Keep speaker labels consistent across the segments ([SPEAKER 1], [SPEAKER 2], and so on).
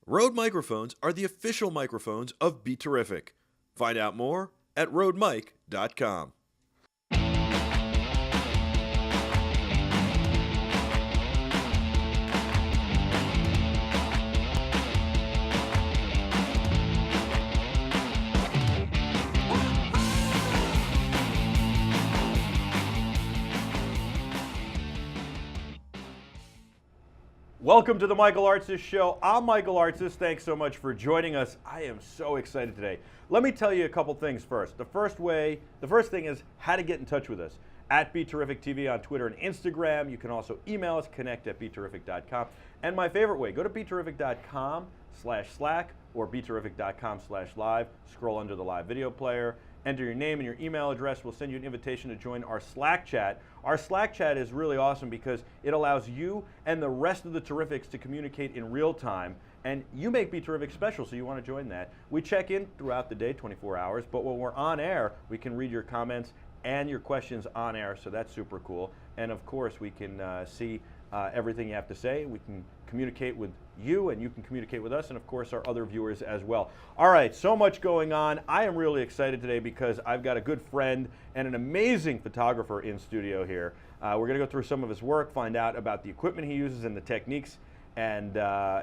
[SPEAKER 1] Rode microphones are the official microphones of BeTerrific. Find out more at rodemic.com. Welcome to the Michael Artsis Show. I'm Michael Artsis. Thanks so much for joining us. I am so excited today. Let me tell you a couple things first. The first thing is how to get in touch with us. At BeTerrific TV on Twitter and Instagram. You can also email us, connect@beterrific.com. And my favorite way, go to beterrific.com/Slack or beterrific.com/live. Scroll under the live video player. Enter your name and your email address. We'll send you an invitation to join our Slack chat. Our Slack chat is really awesome because it allows you and the rest of the Terrifics to communicate in real time. And you make BeTerrific special, so you want to join that. We check in throughout the day, 24 hours, but when we're on air, we can read your comments and your questions on air, so that's super cool. And of course, we can see everything you have to say. We can communicate with you, and you can communicate with us, and of course, our other viewers as well. All right, so much going on. I am really excited today because I've got a good friend and an amazing photographer in studio here. We're going to go through some of his work, find out about the equipment he uses and the techniques, and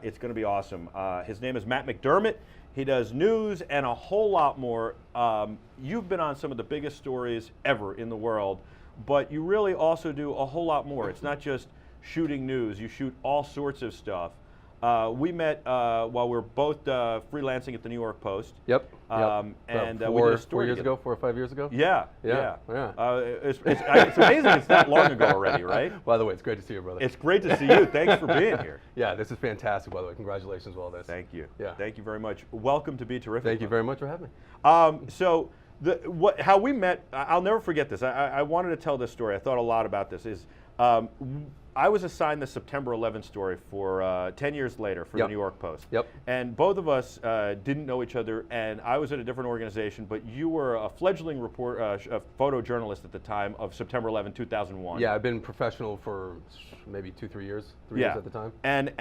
[SPEAKER 1] it's going to be awesome. His name is Matt McDermott. He does news and a whole lot more. You've been on some of the biggest stories ever in the world, but you really also do a whole lot more. It's not just shooting news. You shoot all sorts of stuff. We met while we were both freelancing at the New York Post.
[SPEAKER 2] Yep.
[SPEAKER 1] And we did a story
[SPEAKER 2] 4 years ago, 4 or 5 years ago?
[SPEAKER 1] Yeah.
[SPEAKER 2] It's
[SPEAKER 1] It's amazing it's that long ago already, right?
[SPEAKER 2] By the way, it's great to see you, brother.
[SPEAKER 1] It's great to see you. Thanks for being here.
[SPEAKER 2] Yeah, this is fantastic, by the way. Congratulations on all this.
[SPEAKER 1] Thank you.
[SPEAKER 2] Yeah.
[SPEAKER 1] Thank you very much. Welcome to BeTerrific.
[SPEAKER 2] Thank you very much for having me.
[SPEAKER 1] So how we met, I'll never forget this. I wanted to tell this story. I thought a lot about this. I was assigned the September 11th story for 10 years later for the New York Post.
[SPEAKER 2] Yep.
[SPEAKER 1] And both of us didn't know each other, and I was at a different organization, but you were a fledgling a photojournalist at the time of September 11, 2001.
[SPEAKER 2] Yeah, I've been professional for maybe 2-3 years, 3 years at the time.
[SPEAKER 1] And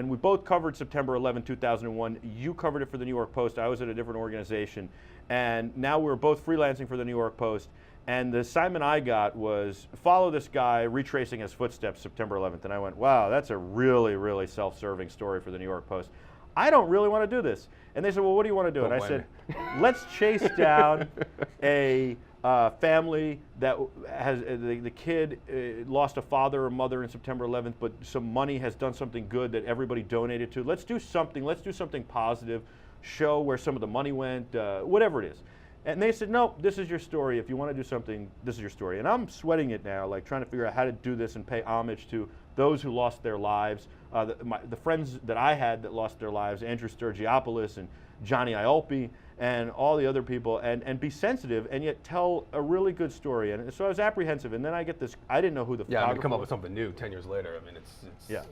[SPEAKER 1] we both covered September 11, 2001. You covered it for the New York Post. I was at a different organization, and now we're both freelancing for the New York Post. And the assignment I got was follow this guy retracing his footsteps September 11th. And I went, wow, that's a really, really self-serving story for the New York Post. I don't really want to do this. And they said, well, what do you want to do? And I said, let's chase down a family that has, the kid lost a father or mother in September 11th, but some money has done something good that everybody donated to. Let's do something positive, show where some of the money went, whatever it is. And they said, no, this is your story. If you want to do something, this is your story. And I'm sweating it now, like trying to figure out how to do this and pay homage to those who lost their lives, the friends that I had that lost their lives, Andrew Sturgiopoulos and Johnny Iolpi and all the other people, and be sensitive and yet tell a really good story. And so I was apprehensive. And then I get this, I didn't know who the photographer
[SPEAKER 2] Yeah, I mean, come up
[SPEAKER 1] was.
[SPEAKER 2] with something new 10 years later. I mean, it's
[SPEAKER 1] yeah.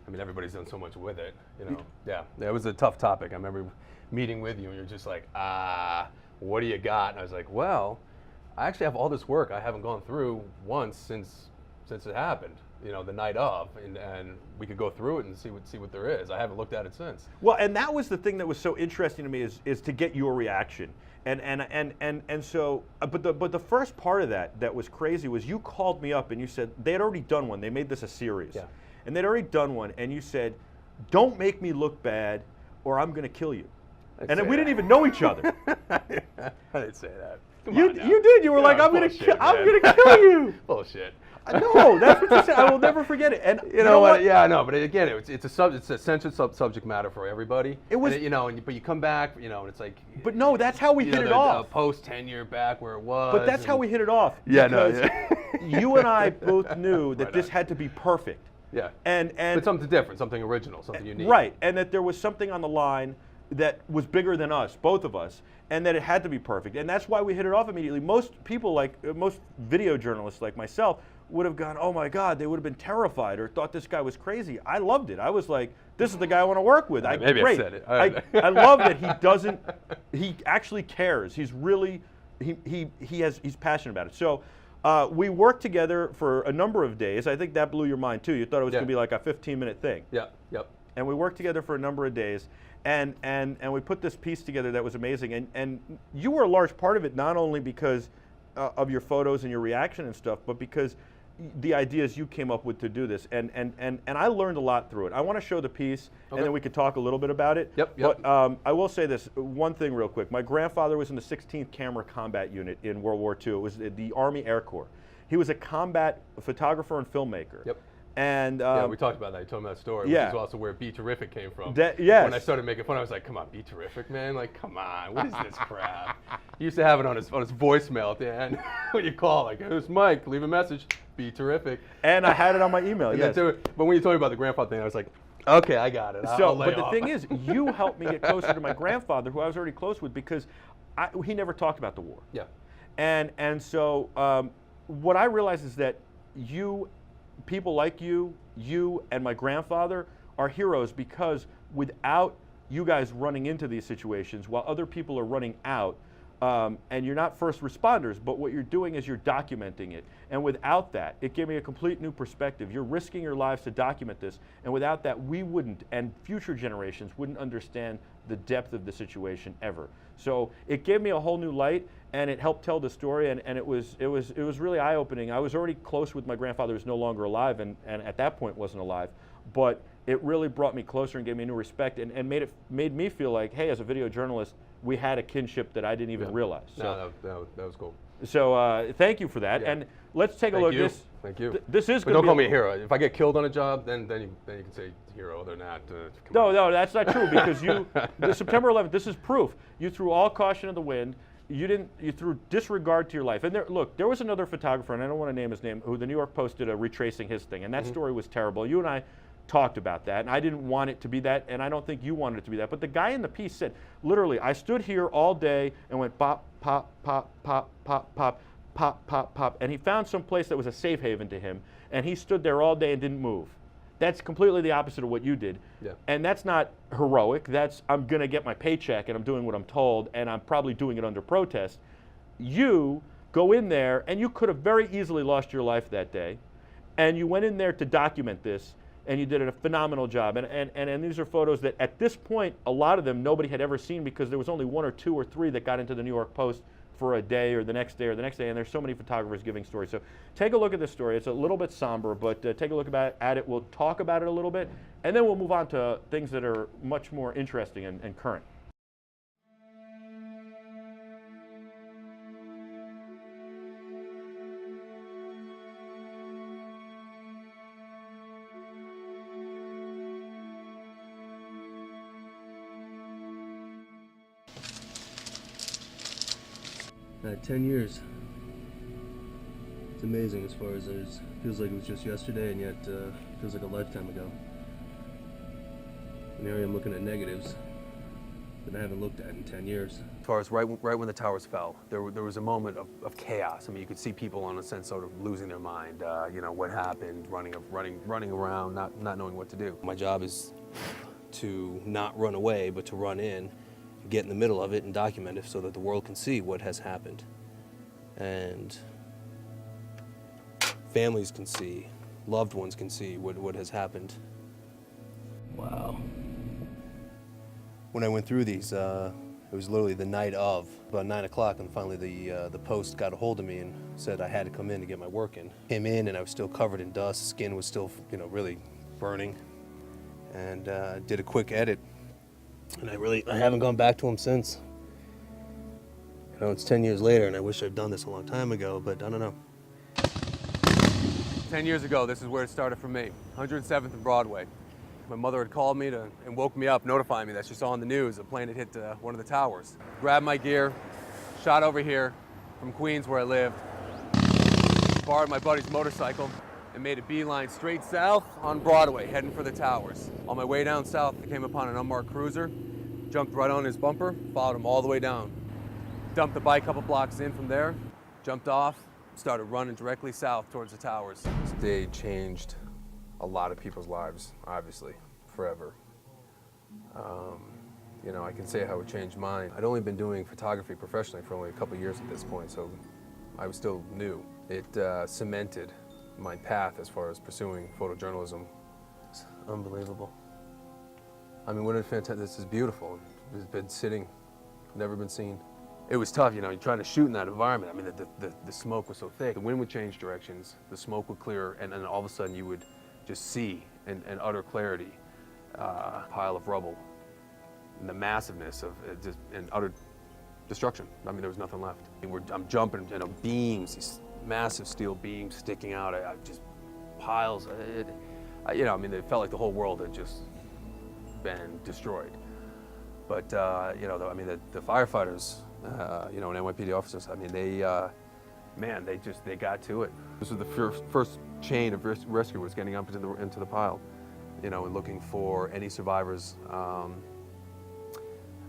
[SPEAKER 2] I mean, everybody's done so much with it, you know. Yeah, it was a tough topic. I remember meeting with you and you're just like, what do you got? And I was like, well, I actually have all this work I haven't gone through once since it happened, you know, the night of, and we could go through it and see what there is. I haven't looked at it since.
[SPEAKER 1] Well, and that was the thing that was so interesting to me is to get your reaction. And so, but the first part of that was crazy was you called me up and you said they had already done one. They made this a series.
[SPEAKER 2] Yeah.
[SPEAKER 1] And they'd already done one, and you said, don't make me look bad or I'm going to kill you. And we didn't even know each other.
[SPEAKER 2] I didn't say that.
[SPEAKER 1] You did. You were like, I'm gonna kill you.
[SPEAKER 2] Bullshit.
[SPEAKER 1] No, that's what you said. I will never forget it. And
[SPEAKER 2] you know what? Yeah, I know. But again, it's a sensitive subject matter for everybody.
[SPEAKER 1] It was,
[SPEAKER 2] but you come back, and it's like.
[SPEAKER 1] But no, that's how we hit it off.
[SPEAKER 2] Post 10-year back where it was.
[SPEAKER 1] But that's how we hit it off.
[SPEAKER 2] Yeah,
[SPEAKER 1] you and I both knew that this had to be perfect.
[SPEAKER 2] Yeah.
[SPEAKER 1] But
[SPEAKER 2] something different, something original, something unique.
[SPEAKER 1] Right, and that there was something on the line that was bigger than us, both of us, and that it had to be perfect. And that's why we hit it off immediately. Most people, most video journalists like myself, would have gone, oh my God, they would have been terrified or thought this guy was crazy. I loved it. I was like, this is the guy I want to work with.
[SPEAKER 2] Maybe
[SPEAKER 1] great.
[SPEAKER 2] I said it.
[SPEAKER 1] I love that he actually cares. He's really, he's passionate about it. So We worked together for a number of days. I think that blew your mind too. You thought it was going to be like a 15-minute thing.
[SPEAKER 2] Yeah, yep.
[SPEAKER 1] And we worked together for a number of days, and we put this piece together that was amazing. And you were a large part of it, not only because of your photos and your reaction and stuff, but because the ideas you came up with to do this. And I learned a lot through it. I want to show the piece, and then we could talk a little bit about it.
[SPEAKER 2] Yep.
[SPEAKER 1] But I will say this, one thing real quick. My grandfather was in the 16th Camera Combat Unit in World War II. It was the Army Air Corps. He was a combat photographer and filmmaker.
[SPEAKER 2] Yep.
[SPEAKER 1] And
[SPEAKER 2] yeah, we taled about that. You told me that story, which is also where BeTerrific came from.
[SPEAKER 1] Yes.
[SPEAKER 2] When I started making fun, I was like, "Come on, BeTerrific, man! Like, come on, what is this crap?" He used to have it on his voicemail at the end when you call, like, "Who's Mike? Leave a message. BeTerrific."
[SPEAKER 1] And I had it on my email. Yes.
[SPEAKER 2] But when you told me about the grandfather thing, I was like, "Okay, I got it."
[SPEAKER 1] But the thing is, you helped me get closer to my grandfather, who I was already close with, because he never talked about the war.
[SPEAKER 2] Yeah.
[SPEAKER 1] And so what I realized is that people like you and my grandfather are heroes, because without you guys running into these situations while other people are running out, and you're not first responders, but what you're doing is you're documenting it. And without that, it gave me a complete new perspective. You're risking your lives to document this, and without that, we wouldn't, and future generations wouldn't understand the depth of the situation ever. So it gave me a whole new light, and it helped tell the story, and it was really eye-opening. I was already close with my grandfather, who's no longer alive, and at that point wasn't alive, but it really brought me closer and gave me a new respect, and made me feel like, hey, as a video journalist, we had a kinship that I didn't even realize.
[SPEAKER 2] So, no, that was cool.
[SPEAKER 1] So thank you for that, and let's take a look.
[SPEAKER 2] Thank you.
[SPEAKER 1] This is.
[SPEAKER 2] But don't call me a hero. If I get killed on a job, then you can say hero. Other than that,
[SPEAKER 1] no, that's not true, because the September 11th. This is proof. You threw all caution to the wind. You threw disregard to your life. And there was another photographer, and I don't want to name his name, who the New York Post did a retracing his thing, and that story was terrible. You and I talked about that, and I didn't want it to be that, and I don't think you wanted it to be that. But the guy in the piece said, literally, I stood here all day and went pop, pop, pop, pop, pop, pop, pop, pop, pop, and he found some place that was a safe haven to him, and he stood there all day and didn't move. That's completely the opposite of what you did.
[SPEAKER 2] Yeah.
[SPEAKER 1] And that's not heroic. That's, I'm going to get my paycheck and I'm doing what I'm told, and I'm probably doing it under protest. You go in there, and you could have very easily lost your life that day, and you went in there to document this, and you did a phenomenal job. And these are photos that at this point, a lot of them nobody had ever seen, because there was only 1 or 2 or 3 that got into the New York Post for a day or the next day or the next day, and there's so many photographers giving stories. So take a look at this story. It's a little bit somber, but take a look at it. We'll talk about it a little bit, and then we'll move on to things that are much more interesting and current.
[SPEAKER 3] At 10 years. It's amazing as far as it feels like it was just yesterday, and yet feels like a lifetime ago. And here I am looking at negatives that I haven't looked at in 10 years.
[SPEAKER 2] As far as right when the towers fell, there was a moment of chaos. I mean, you could see people, in a sense, sort of losing their mind. You know, what happened, running around, not knowing what to do. My job is to not run away, but to run in, get in the middle of it and document it so that the world can see what has happened. And families can see, loved ones can see what has happened.
[SPEAKER 3] Wow.
[SPEAKER 2] When I went through these, it was literally the night of, about 9 o'clock, and finally the Post got a hold of me and said I had to come in to get my work in. Came in and I was still covered in dust, skin was still, really burning, and did a quick edit. And I haven't gone back to him since. It's 10 years later, and I wish I'd done this a long time ago, but I don't know. 10 years ago, this is where it started for me, 107th and Broadway. My mother had called me and woke me up, notifying me that she saw on the news a plane had hit one of the towers. Grabbed my gear, shot over here from Queens, where I lived, borrowed my buddy's motorcycle, and made a beeline straight south on Broadway, heading for the towers. On my way down south, I came upon an unmarked cruiser, jumped right on his bumper, followed him all the way down. Dumped the bike a couple blocks in from there, jumped off, started running directly south towards the towers. This day changed a lot of people's lives, obviously, forever. I can say how it changed mine. I'd only been doing photography professionally for only a couple years at this point, so I was still new. It cemented my path as far as pursuing photojournalism. It's unbelievable. I mean, what a fantastic, this is beautiful. It's been sitting, never been seen. It was tough, you know, you're trying to shoot in that environment. I mean, the smoke was so thick. The wind would change directions, the smoke would clear, and then all of a sudden you would just see in utter clarity a pile of rubble and the massiveness of it, just and utter destruction. I mean, there was nothing left. I'm jumping, you know, beams, these massive steel beams sticking out, just piles. You know, I mean, it felt like the whole world had just been destroyed. But you know, I mean, the firefighters, you know, and NYPD officers, I mean, man, they got to it. This was the first chain of rescue was getting up into the pile, you know, and looking for any survivors.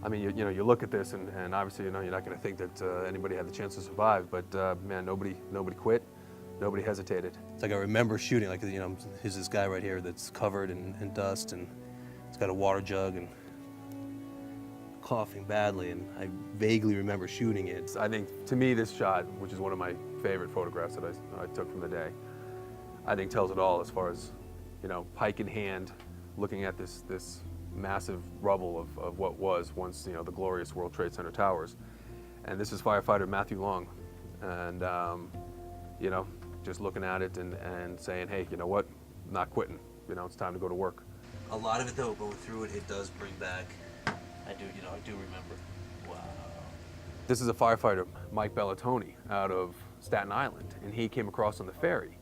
[SPEAKER 2] I mean, you know, you look at this, and obviously, you know, you're not going to think that anybody had the chance to survive, but man, nobody quit, nobody hesitated.
[SPEAKER 3] It's like I remember shooting, like, you know, here's this guy right here that's covered in dust, and he's got a water jug and coughing badly, and I vaguely remember shooting it.
[SPEAKER 2] I think, to me, this shot, which is one of my favorite photographs that I took from the day, I think tells it all as far as, you know, pike in hand, looking at this massive rubble of what was once, you know, the glorious World Trade Center towers. And this is firefighter Matthew Long. And, you know, just looking at it and saying, hey, you know what, not quitting. You know, it's time to go to work.
[SPEAKER 3] A lot of it, though, going through it, it does bring back, I do remember. Wow.
[SPEAKER 2] This is a firefighter, Mike Bellatoni, out of Staten Island, and he came across on the ferry.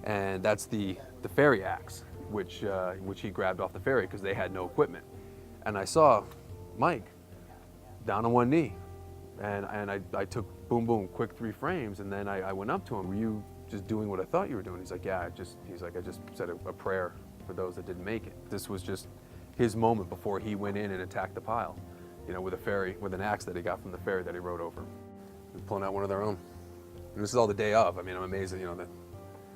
[SPEAKER 2] And that's the ferry axe, which he grabbed off the ferry because they had no equipment. And I saw Mike down on one knee, and I took boom, boom, quick 3 frames, and then I went up to him. Were you just doing what I thought you were doing? He's like, yeah, I just said a prayer for those that didn't make it. This was just his moment before he went in and attacked the pile, you know, with an axe that he got from the ferry that he rode over. And pulling out one of their own. And this is all the day of. I mean, I'm amazed that, you know, that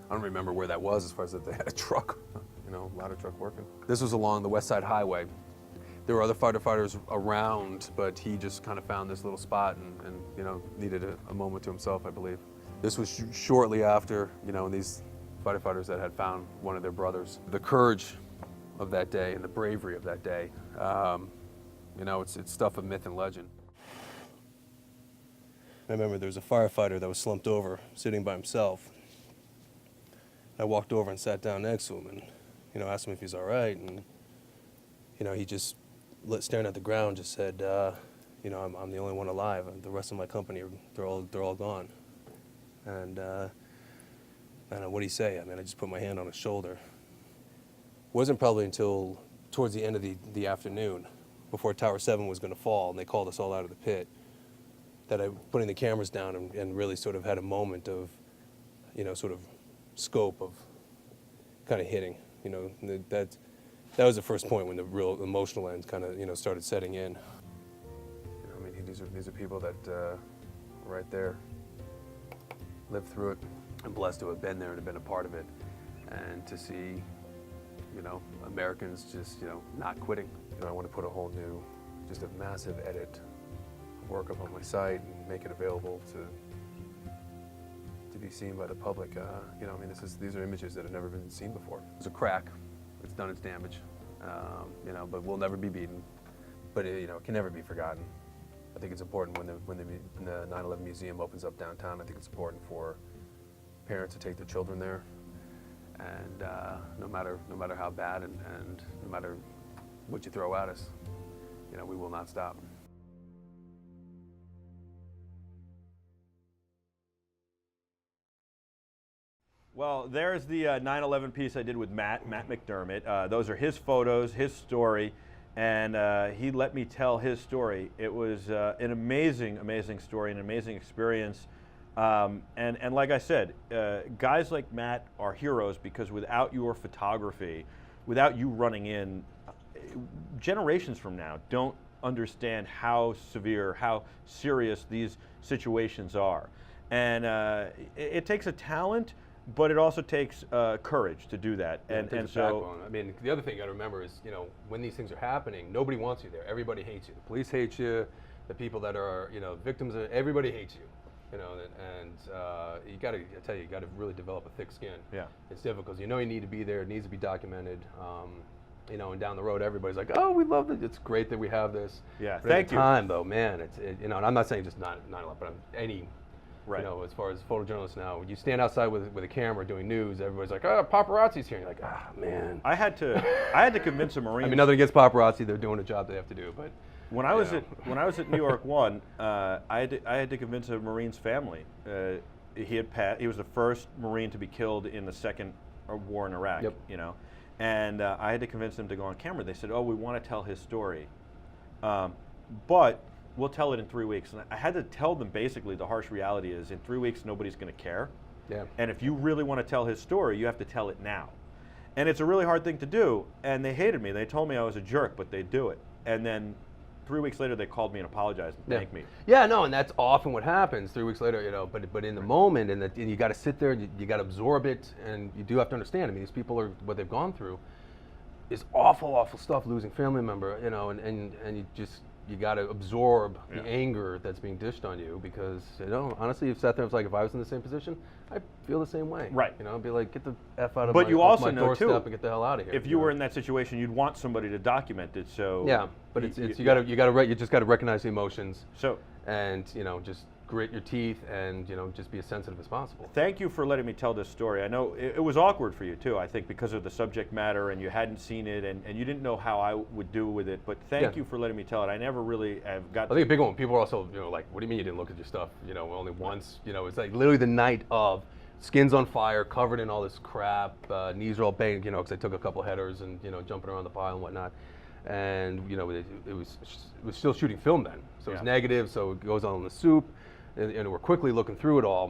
[SPEAKER 2] I don't remember where that was as far as that they had a truck, you know, ladder truck working. This was along the West Side Highway. There were other firefighters around, but he just kind of found this little spot and you know, needed a moment to himself, I believe. This was shortly after, you know, these firefighters that had found one of their brothers. The courage of that day and the bravery of that day, you know, it's stuff of myth and legend.
[SPEAKER 3] I remember there was a firefighter that was slumped over, sitting by himself. I walked over and sat down next to him and, you know, asked him if he's all right. And, you know, he just, staring at the ground, just said, you know, I'm the only one alive. The rest of my company, they're all gone. And I don't know, what did he say? I mean, I just put my hand on his shoulder. It wasn't probably until towards the end of the afternoon, before Tower 7 was going to fall, and they called us all out of the pit, that I putting the cameras down and really sort of had a moment of, you know, sort of scope of kind of hitting. You know, that was the first point when the real emotional end kind of, you know, started setting in.
[SPEAKER 2] You know, I mean, these are people that right there lived through it. I'm blessed to have been there and have been a part of it, and to see, you know, Americans just, you know, not quitting. You know, I want to put a whole new, just a massive edit work up on my site and make it available to be seen by the public. You know, I mean, these are images that have never been seen before. It's a crack. It's done its damage. You know, but we'll never be beaten. But it, you know, it can never be forgotten. I think it's important when the 9/11 museum opens up downtown. I think it's important for parents to take their children there, and no matter how bad and no matter what you throw at us, you know, we will not stop.
[SPEAKER 1] Well, there's the 9/11 piece I did with Matt McDermott. Those are his photos, his story, and he let me tell his story. It was an amazing story, an amazing experience. And like I said, guys like Matt are heroes because without your photography, without you running in, generations from now don't understand how severe, how serious these situations are. And it takes a talent, but it also takes courage to do that.
[SPEAKER 2] Yeah,
[SPEAKER 1] and so,
[SPEAKER 2] backbone. I mean, the other thing you got to remember is, you know, when these things are happening, nobody wants you there. Everybody hates you. The police hate you. The people that are, you know, victims, everybody hates you. You know, and you got to, I tell you, you got to really develop a thick skin.
[SPEAKER 1] Yeah.
[SPEAKER 2] It's difficult. You know, you need to be there. It needs to be documented. You know, and down the road, everybody's like, "Oh, we love it. It's great that we have this."
[SPEAKER 1] Yeah.
[SPEAKER 2] But
[SPEAKER 1] Thank
[SPEAKER 2] at the
[SPEAKER 1] you.
[SPEAKER 2] time, though, man, you know, and I'm not saying just 9/11, but any.
[SPEAKER 1] Right.
[SPEAKER 2] You know, as far as photojournalists now, when you stand outside with a camera doing news, everybody's like, "Oh, paparazzi's here." And you're like, "Ah, man."
[SPEAKER 1] I had to convince a Marine.
[SPEAKER 2] I mean, nothing against paparazzi; they're doing a job they have to do. But
[SPEAKER 1] when I was at New York One, I had to convince a Marine's family. He was the first Marine to be killed in the second war in Iraq.
[SPEAKER 2] Yep.
[SPEAKER 1] You know, and I had to convince them to go on camera. They said, "Oh, we want to tell his story, but we'll tell it in 3 weeks." And I had to tell them basically the harsh reality is in 3 weeks nobody's going to care.
[SPEAKER 2] yeah,
[SPEAKER 1] And if you really want to tell his story, you have to tell it now. And it's a really hard thing to do. And they hated me. They told me I was a jerk, but they'd do it. And then 3 weeks later, they called me and apologized and thanked me.
[SPEAKER 2] Yeah, no, and that's often what happens 3 weeks later, you know, but in the moment, and you got to sit there and you got to absorb it, and you do have to understand, I mean, these people are, what they've gone through is awful, awful stuff, losing family member, you know, and you got to absorb the anger that's being dished on you, because, you know, honestly, you've sat there, it's like, if I was in the same position, I'd feel the same way.
[SPEAKER 1] Right.
[SPEAKER 2] You know, I'd be like, get the F out of
[SPEAKER 1] But you also
[SPEAKER 2] my
[SPEAKER 1] know,
[SPEAKER 2] doorstep
[SPEAKER 1] too,
[SPEAKER 2] and get the hell out of here.
[SPEAKER 1] If you were in that situation, you'd want somebody to document it. So
[SPEAKER 2] yeah, but you just got to recognize the emotions.
[SPEAKER 1] So
[SPEAKER 2] And, you know, just grit your teeth and, you know, just be as sensitive as possible.
[SPEAKER 1] thank you for letting me tell this story. I know it was awkward for you too, I think, because of the subject matter, and you hadn't seen it, and you didn't know how I would do with it, but thank you for letting me tell it. I never really have got
[SPEAKER 2] I think a big one, people are also, you know, like, what do you mean you didn't look at your stuff, you know, only once? You know, it's like literally the night of, skin's on fire, covered in all this crap, knees are all banged, you know, because I took a couple headers and, you know, jumping around the pile and whatnot. And, you know, it was still shooting film then. So it was negative, so it goes on in the soup. And we're quickly looking through it all,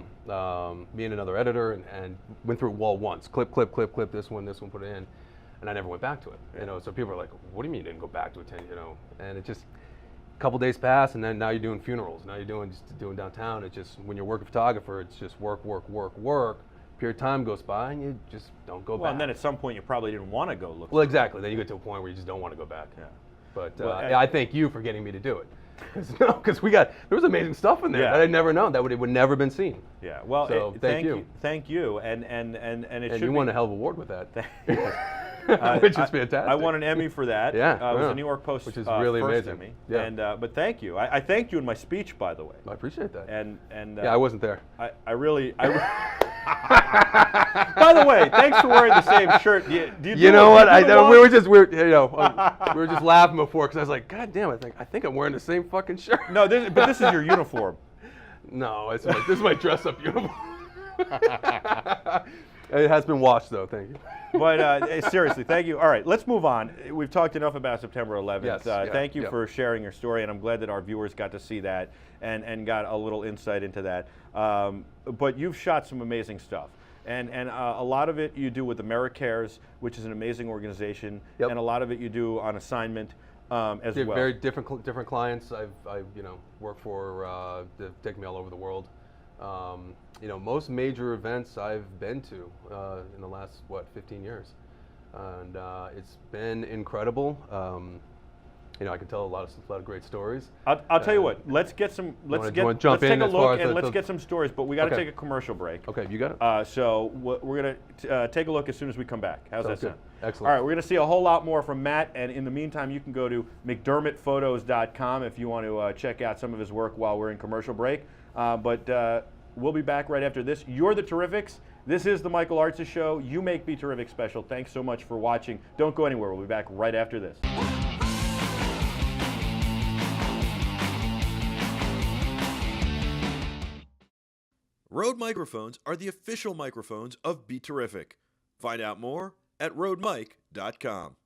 [SPEAKER 2] me and another editor, and went through it all once. Clip, this one, put it in. And I never went back to it. You know, so people are like, what do you mean you didn't go back to it, you know? And it just, a couple days pass, and then now you're doing funerals. Now you're doing downtown. It's just, when you're a working photographer, it's just work. Period of time goes by, and you just don't go back.
[SPEAKER 1] Well, and then at some point you probably didn't want to go look.
[SPEAKER 2] Well, exactly. Then you get to a point where you just don't want to go back.
[SPEAKER 1] Yeah.
[SPEAKER 2] But
[SPEAKER 1] Well,
[SPEAKER 2] I thank you for getting me to do it. Because there was amazing stuff in there that I'd never known, it would never been seen.
[SPEAKER 1] Yeah. Well,
[SPEAKER 2] so
[SPEAKER 1] thank you, and it should
[SPEAKER 2] you
[SPEAKER 1] be.
[SPEAKER 2] won a hell of an award with that, which is fantastic.
[SPEAKER 1] I won an Emmy for that.
[SPEAKER 2] Yeah,
[SPEAKER 1] it was a New York Post,
[SPEAKER 2] which is really
[SPEAKER 1] first
[SPEAKER 2] amazing.
[SPEAKER 1] Emmy.
[SPEAKER 2] Yeah.
[SPEAKER 1] And but thank you. I thanked you in my speech, by the way.
[SPEAKER 2] I appreciate that.
[SPEAKER 1] And
[SPEAKER 2] yeah, I wasn't there.
[SPEAKER 1] I really. By the way, thanks for wearing the same shirt.
[SPEAKER 2] You know what? We were just laughing before, because I was like, God damn, I think I'm wearing the same fucking shirt.
[SPEAKER 1] No, but this is your uniform.
[SPEAKER 2] No, this is my dress-up uniform. It has been washed, though. Thank you.
[SPEAKER 1] But seriously, thank you. All right, let's move on. We've talked enough about September 11th.
[SPEAKER 2] Yes,
[SPEAKER 1] thank you for sharing your story, and I'm glad that our viewers got to see that and got a little insight into that. But you've shot some amazing stuff. And a lot of it you do with AmeriCares, which is an amazing organization, and a lot of it you do on assignment as well.
[SPEAKER 2] Very different clients I've worked for. They've taken me all over the world. You know, most major events I've been to in the last 15 years, and it's been incredible. You know, I can tell a lot of great stories.
[SPEAKER 1] I'll tell you what. Let's get some. Let's take a look and let's get some stories. But we got to take a commercial break.
[SPEAKER 2] Okay, you got it.
[SPEAKER 1] So we're gonna take a look as soon as we come back. How's that sound?
[SPEAKER 2] Excellent.
[SPEAKER 1] All right, we're gonna see a whole lot more from Matt, and in the meantime, you can go to McDermottphotos.com if you want to check out some of his work while we're in commercial break. But we'll be back right after this. You're the Terrifics. This is the Michael Artsis Show. You make BeTerrific special. Thanks so much for watching. Don't go anywhere. We'll be back right after this. Rode microphones are the official microphones of BeTerrific. Find out more at rodemic.com.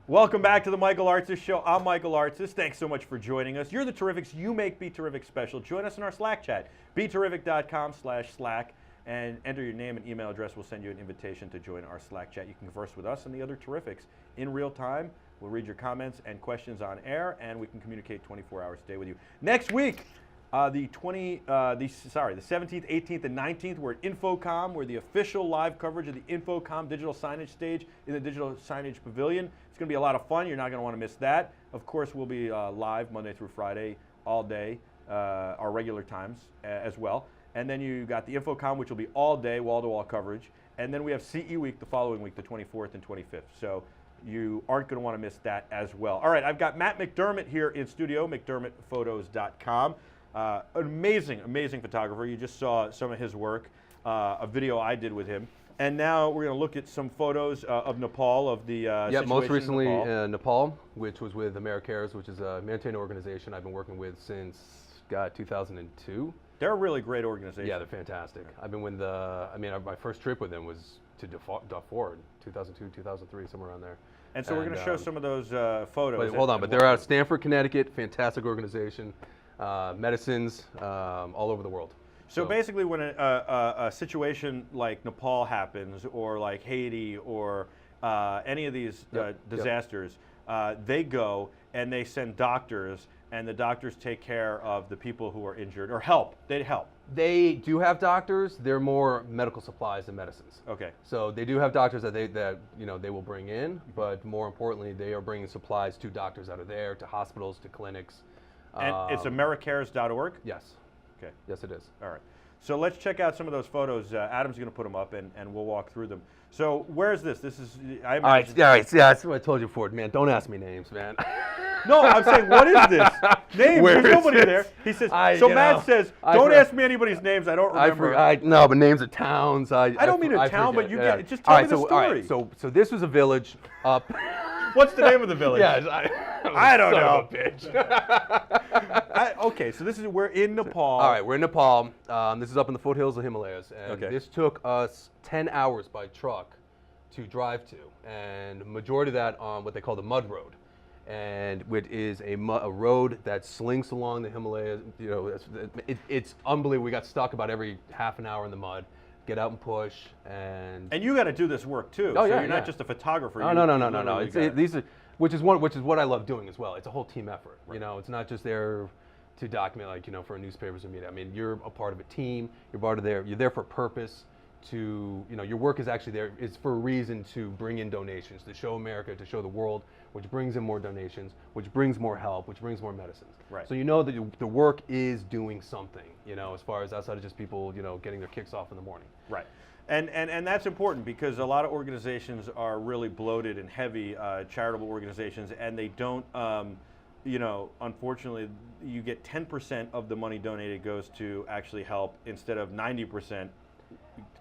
[SPEAKER 1] Welcome back to the Michael Artsis Show. I'm Michael Artsis. Thanks so much for joining us. You're the Terrifics. You make BeTerrific special. Join us in our Slack chat, BeTerrific.com/Slack, and enter your name and email address. We'll send you an invitation to join our Slack chat. You can converse with us and the other Terrifics in real time. We'll read your comments and questions on air, and we can communicate 24 hours a day with you. Next week, the 17th, 18th, and 19th, we're at Infocom. We're the official live coverage of the Infocom digital signage stage in the Digital Signage Pavilion. It's going to be a lot of fun. You're not going to want to miss that. Of course, we'll be live Monday through Friday all day, our regular times as well. And then you got the Infocom, which will be all day, wall-to-wall coverage. And then we have CE Week the following week, the 24th and 25th. So you aren't going to want to miss that as well. All right, I've got Matt McDermott here in studio, McDermottphotos.com. An amazing, amazing photographer. You just saw some of his work, a video I did with him. And now we're going to look at some photos of Nepal, of the situation
[SPEAKER 2] most recently
[SPEAKER 1] in
[SPEAKER 2] Nepal, which was with AmeriCares, which is a humanitarian organization I've been working with since, 2002.
[SPEAKER 1] They're a really great organization.
[SPEAKER 2] Yeah, they're fantastic. I've been with my first trip with them was to Darfur in 2002, 2003, somewhere around there.
[SPEAKER 1] And so we're going to show some of those photos.
[SPEAKER 2] But hold on, but they're out of Stamford, Connecticut, fantastic organization, medicines all over the world.
[SPEAKER 1] So basically when a situation like Nepal happens, or like Haiti, or any of these disasters, they go and they send doctors, and the doctors take care of the people who are injured, or help. They help.
[SPEAKER 2] They do have doctors. They're more medical supplies than medicines.
[SPEAKER 1] Okay.
[SPEAKER 2] So they do have doctors that they will bring in, but more importantly, they are bringing supplies to doctors that are there, to hospitals, to clinics.
[SPEAKER 1] And it's AmeriCares.org?
[SPEAKER 2] Yes.
[SPEAKER 1] Okay.
[SPEAKER 2] Yes, it is.
[SPEAKER 1] All right. So let's check out some of those photos. Adam's going to put them up, and we'll walk through them. So where's this? This is, I imagine.
[SPEAKER 2] All right. Yeah, that's what I told you before. Man, don't ask me names, man.
[SPEAKER 1] No, I'm saying, what is this? Names,
[SPEAKER 2] Where
[SPEAKER 1] there's
[SPEAKER 2] is
[SPEAKER 1] nobody
[SPEAKER 2] this?
[SPEAKER 1] there. He says, Matt says, don't ask me anybody's names, I don't remember.
[SPEAKER 2] No, but names of towns. I
[SPEAKER 1] don't mean a town, but you get, just
[SPEAKER 2] all
[SPEAKER 1] tell
[SPEAKER 2] right,
[SPEAKER 1] me the story.
[SPEAKER 2] All right, so this was a village up.
[SPEAKER 1] What's the name of the village?
[SPEAKER 2] Yeah,
[SPEAKER 1] I don't know.
[SPEAKER 2] Bitch.
[SPEAKER 1] Okay, so we're in Nepal.
[SPEAKER 2] All right, we're in Nepal. This is up in the foothills of Himalayas, and
[SPEAKER 1] Okay.
[SPEAKER 2] this took us 10 hours by truck to drive to, and majority of that on what they call the mud road, and which is a road that slinks along the Himalayas. You know, it's unbelievable. We got stuck about every half an hour in the mud. Get out and push, and
[SPEAKER 1] you got to do this work too.
[SPEAKER 2] Oh,
[SPEAKER 1] so
[SPEAKER 2] yeah,
[SPEAKER 1] you're not just a photographer.
[SPEAKER 2] No. These are, which is what I love doing as well. It's a whole team effort. Right. You know, it's not just there to document, like, for newspapers or media. I mean, you're a part of a team. You're there for a purpose. Your work is actually there. It's for a reason to bring in donations, to show America, to show the world, which brings in more donations, which brings more help, which brings more medicines.
[SPEAKER 1] Right.
[SPEAKER 2] So that the work is doing something, as far as outside of just people, getting their kicks off in the morning.
[SPEAKER 1] Right. And that's important, because a lot of organizations are really bloated and heavy, charitable organizations, and they don't, unfortunately, you get 10% of the money donated goes to actually help, instead of 90%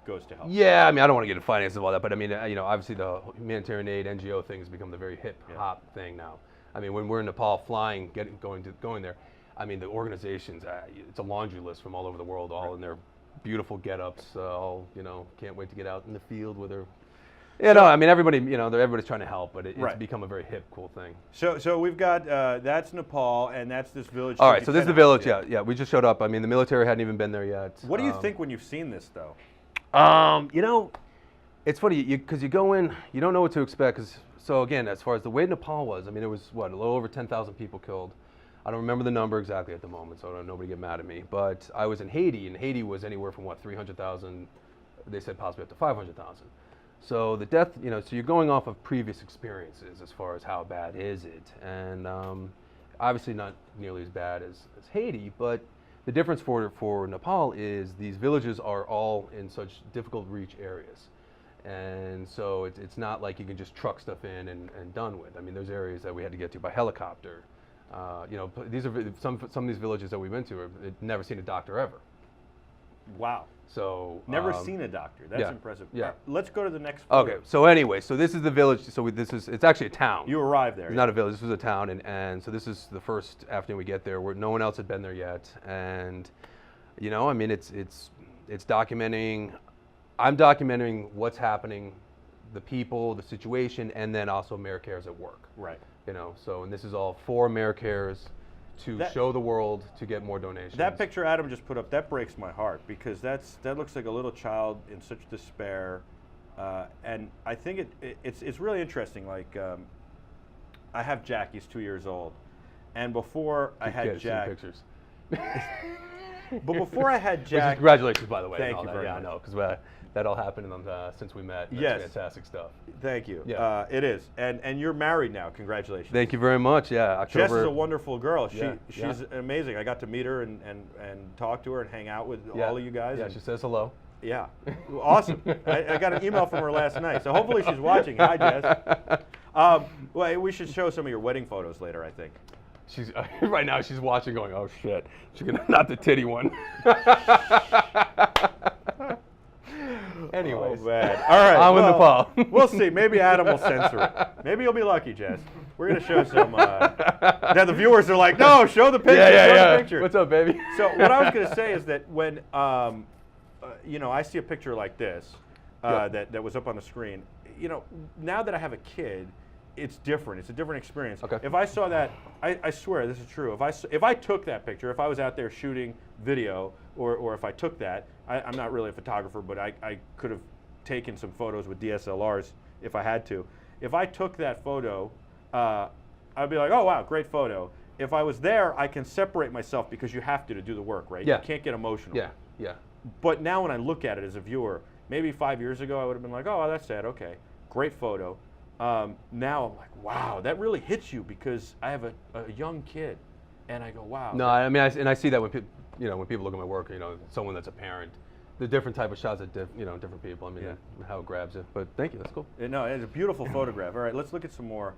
[SPEAKER 1] goes to help.
[SPEAKER 2] Yeah, I mean, I don't want to get into finances of all that, but I mean, obviously the humanitarian aid NGO thing has become the very hip hop thing now. I mean, when we're in Nepal flying, going there, I mean, the organizations, it's a laundry list from all over the world, all in their beautiful get-ups, all, can't wait to get out in the field with their, I mean, everybody, everybody's trying to help, but it's become a very hip, cool thing.
[SPEAKER 1] So we've got, that's Nepal, and that's this village.
[SPEAKER 2] All right, so this is the village, yeah, we just showed up. I mean, the military hadn't even been there yet.
[SPEAKER 1] What do you think when you've seen this, though?
[SPEAKER 2] It's funny, because you go in, you don't know what to expect. So again, as far as the way Nepal was, I mean, it was, a little over 10,000 people killed. I don't remember the number exactly at the moment, so nobody get mad at me. But I was in Haiti, and Haiti was anywhere from, 300,000, they said possibly up to 500,000. So the death, so you're going off of previous experiences as far as how bad is it. And obviously not nearly as bad as Haiti, but the difference for Nepal is these villages are all in such difficult to reach areas. And so it's not like you can just truck stuff in and done with. I mean, there's areas that we had to get to by helicopter. These are some of these villages that we went to have never seen a doctor ever.
[SPEAKER 1] Wow.
[SPEAKER 2] So
[SPEAKER 1] never seen a doctor. That's impressive.
[SPEAKER 2] Yeah.
[SPEAKER 1] Let's go to the next photo.
[SPEAKER 2] Okay. So anyway, so this is the village. So it's actually a town.
[SPEAKER 1] You arrived there.
[SPEAKER 2] It's not a village. This was a town, and so this is the first afternoon we get there, where no one else had been there yet, and I mean, it's documenting. I'm documenting what's happening, the people, the situation, and then also AmeriCares at work.
[SPEAKER 1] Right.
[SPEAKER 2] So and this is all for AmeriCares to show the world, to get more donations.
[SPEAKER 1] That picture Adam just put up, that breaks my heart, because that looks like a little child in such despair, and I think it's really interesting. Like I have Jack. He's 2 years old, and before I had Jack,
[SPEAKER 2] pictures.
[SPEAKER 1] but before I had Jack,
[SPEAKER 2] Congratulations, by the way.
[SPEAKER 1] Thank you very
[SPEAKER 2] Yeah,
[SPEAKER 1] much.
[SPEAKER 2] I know, because that all happened since we met. That's
[SPEAKER 1] Yes.
[SPEAKER 2] fantastic stuff.
[SPEAKER 1] Thank you.
[SPEAKER 2] Yeah.
[SPEAKER 1] It is, and you're married now. Congratulations.
[SPEAKER 2] Thank you very much. Yeah, October.
[SPEAKER 1] Jess is a wonderful girl.
[SPEAKER 2] Yeah,
[SPEAKER 1] She's amazing. I got to meet her and talk to her and hang out with all of you guys.
[SPEAKER 2] Yeah,
[SPEAKER 1] and
[SPEAKER 2] she says hello.
[SPEAKER 1] yeah, awesome. I got an email from her last night, so hopefully she's watching. Hi, Jess. Well, we should show some of your wedding photos later, I think.
[SPEAKER 2] She's right now. She's watching, going, "Oh shit!" She's gonna not the titty one. Anyways,
[SPEAKER 1] Oh, man. All right.
[SPEAKER 2] On with the
[SPEAKER 1] well,
[SPEAKER 2] Paul.
[SPEAKER 1] We'll see. Maybe Adam will censor it. Maybe you'll be lucky, Jess. We're gonna show some. Now the viewers are like, "No, show the picture. Show the picture."
[SPEAKER 2] What's up, baby?
[SPEAKER 1] So what I was gonna say is that when I see a picture like this that was up on the screen, now that I have a kid, it's different. It's a different experience.
[SPEAKER 2] Okay.
[SPEAKER 1] If I saw that, I swear this is true. If I took that picture, if I was out there shooting video, or if I took that, I'm not really a photographer, but I could have taken some photos with DSLRs if I had to. If I took that photo, I'd be like, oh wow, great photo. If I was there, I can separate myself because you have to do the work, right?
[SPEAKER 2] Yeah.
[SPEAKER 1] You can't get emotional.
[SPEAKER 2] Yeah, yeah.
[SPEAKER 1] But now when I look at it as a viewer, maybe 5 years ago I would have been like, oh, that's sad, okay, great photo. Now I'm like, wow, that really hits you because I have a young kid, and I go, wow.
[SPEAKER 2] No, I mean, I see that when people look at my work, someone that's a parent, the different type of shots at different people. I mean, how it grabs you. But thank you, that's cool.
[SPEAKER 1] No, it's a beautiful photograph. All right, let's look at some more.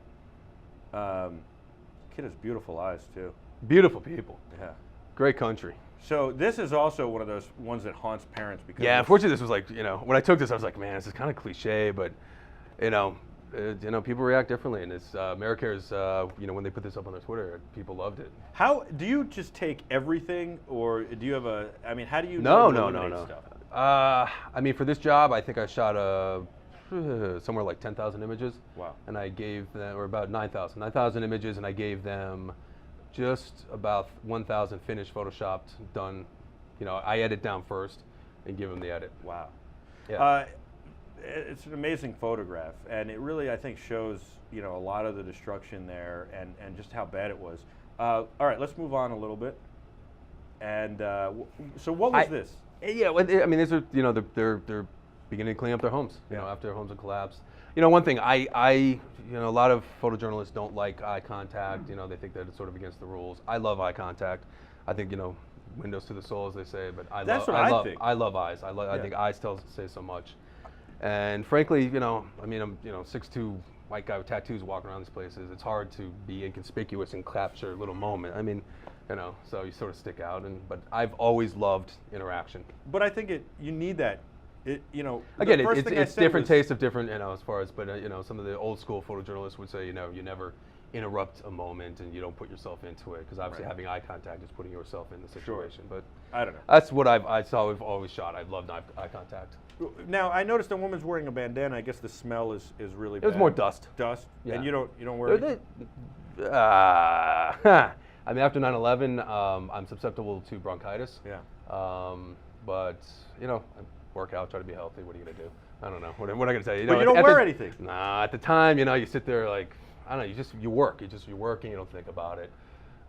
[SPEAKER 1] Kid has beautiful eyes too.
[SPEAKER 2] Beautiful people.
[SPEAKER 1] Yeah.
[SPEAKER 2] Great country.
[SPEAKER 1] So this is also one of those ones that haunts parents because.
[SPEAKER 2] Yeah, unfortunately, this was like, when I took this, I was like, man, this is kind of cliche, but, people react differently, and it's AmeriCare's. When they put this up on their Twitter, people loved it.
[SPEAKER 1] How do you just take everything, or do you have a? I mean, how do you?
[SPEAKER 2] No.
[SPEAKER 1] Stuff?
[SPEAKER 2] I mean, for this job, I think I shot somewhere like 10,000 images.
[SPEAKER 1] Wow.
[SPEAKER 2] And I gave them, or about 9,000 images, and I gave them just about 1,000 finished, photoshopped, done. I edit down first and give them the edit.
[SPEAKER 1] Wow.
[SPEAKER 2] Yeah.
[SPEAKER 1] It's an amazing photograph, and it really, I think, shows a lot of the destruction there and just how bad it was. All right, let's move on a little bit. And so, what was this?
[SPEAKER 2] Yeah, well, I mean, these are they're beginning to clean up their homes. After their homes have collapsed. One thing a lot of photojournalists don't like eye contact. They think that it's sort of against the rules. I love eye contact. I think windows to the soul, as they say. But I love eyes. I think eyes say so much. And frankly, I'm 6'2" white guy with tattoos walking around these places. It's hard to be inconspicuous and capture a little moment. I mean, so you sort of stick out. But I've always loved interaction.
[SPEAKER 1] But I think you need that.
[SPEAKER 2] Again, it's different tastes of different, as far as, but some of the old school photojournalists would say, you never interrupt a moment and you don't put yourself into it, because obviously having eye contact is putting yourself in the situation. Sure. But
[SPEAKER 1] I don't know.
[SPEAKER 2] That's what I've always shot. I've loved eye contact.
[SPEAKER 1] Now I noticed a woman's wearing a bandana. I guess the smell is really bad.
[SPEAKER 2] It was more dust.
[SPEAKER 1] Dust.
[SPEAKER 2] Yeah.
[SPEAKER 1] And you don't wear it?
[SPEAKER 2] I mean, after 9/11, I'm susceptible to bronchitis.
[SPEAKER 1] Yeah.
[SPEAKER 2] But I work out, try to be healthy. What are you gonna do? I don't know. What am I gonna tell you?
[SPEAKER 1] But you don't wear anything.
[SPEAKER 2] Nah. At the time, you sit there like, I don't know. You work. You're working. You don't think about it.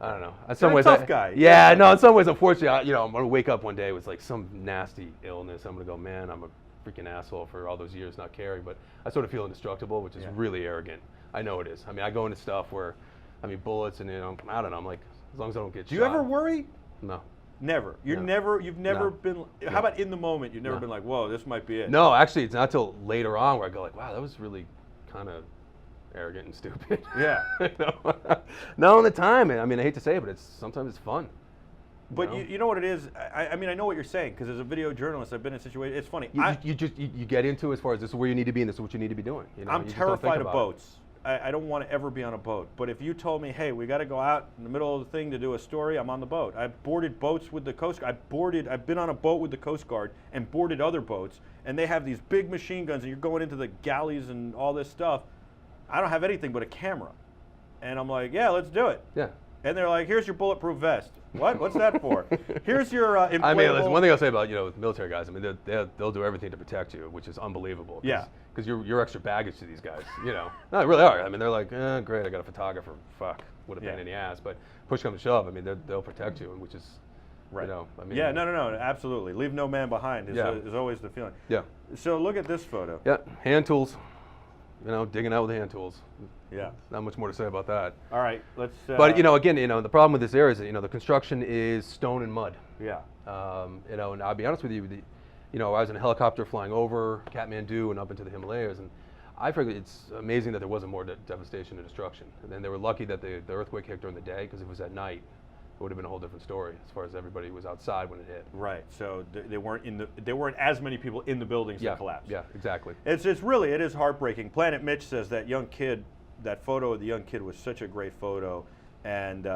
[SPEAKER 2] I don't know. In some ways,
[SPEAKER 1] tough guy.
[SPEAKER 2] Yeah, no. In some ways, unfortunately, I'm gonna wake up one day with like some nasty illness. I'm gonna go, man, I'm a freaking asshole for all those years not caring. But I sort of feel indestructible, which is really arrogant. I know it is. I mean, I go into stuff where, bullets and I don't know. I'm like, as long as I don't get shot.
[SPEAKER 1] Do you ever worry?
[SPEAKER 2] No.
[SPEAKER 1] Never. You've never been. How about in the moment? You've never been like, whoa, this might be it.
[SPEAKER 2] No, actually, it's not till later on where I go like, wow, that was really kind of arrogant and stupid.
[SPEAKER 1] Yeah.
[SPEAKER 2] No, in the time, I mean, I hate to say it, but sometimes it's fun.
[SPEAKER 1] But you know what it is? I mean, I know what you're saying, because as a video journalist, I've been in situations. It's funny.
[SPEAKER 2] You get into as far as this is where you need to be and this is what you need to be doing.
[SPEAKER 1] I'm terrified of boats. I don't want to ever be on a boat. But if you told me, hey, we got to go out in the middle of the thing to do a story, I'm on the boat. I've boarded boats with the Coast Guard. I've been on a boat with the Coast Guard and boarded other boats, and they have these big machine guns, and you're going into the galleys and all this stuff. I don't have anything but a camera. And I'm like, yeah, let's do it.
[SPEAKER 2] Yeah.
[SPEAKER 1] And they're like, here's your bulletproof vest. What? What's that for? Here's your inflatable.
[SPEAKER 2] I mean, there's one thing I'll say about with military guys. I mean, they'll do everything to protect you, which is unbelievable.
[SPEAKER 1] Yeah.
[SPEAKER 2] Because you're extra baggage to these guys. No, they really are. I mean, they're like, great, I got a photographer. Fuck, what a pain in the ass. But push comes to shove. I mean, they'll protect you, which is,
[SPEAKER 1] right.
[SPEAKER 2] I mean.
[SPEAKER 1] Yeah, no, absolutely. Leave no man behind is always the feeling.
[SPEAKER 2] Yeah.
[SPEAKER 1] So look at this photo.
[SPEAKER 2] Yeah, hand tools. Digging out with hand tools.
[SPEAKER 1] Yeah.
[SPEAKER 2] Not much more to say about that.
[SPEAKER 1] All right, let's.
[SPEAKER 2] But again, the problem with this area is that the construction is stone and mud.
[SPEAKER 1] Yeah.
[SPEAKER 2] And I'll be honest with you, I was in a helicopter flying over Kathmandu and up into the Himalayas, and I figured it's amazing that there wasn't more devastation and destruction. And then they were lucky that the earthquake hit during the day, because if it was at night, it would have been a whole different story as far as everybody was outside when it hit.
[SPEAKER 1] Right. So there weren't as many people in the buildings that collapsed.
[SPEAKER 2] Yeah, exactly.
[SPEAKER 1] It is heartbreaking. Planet Mitch says that young kid, that photo of the young kid was such a great photo, and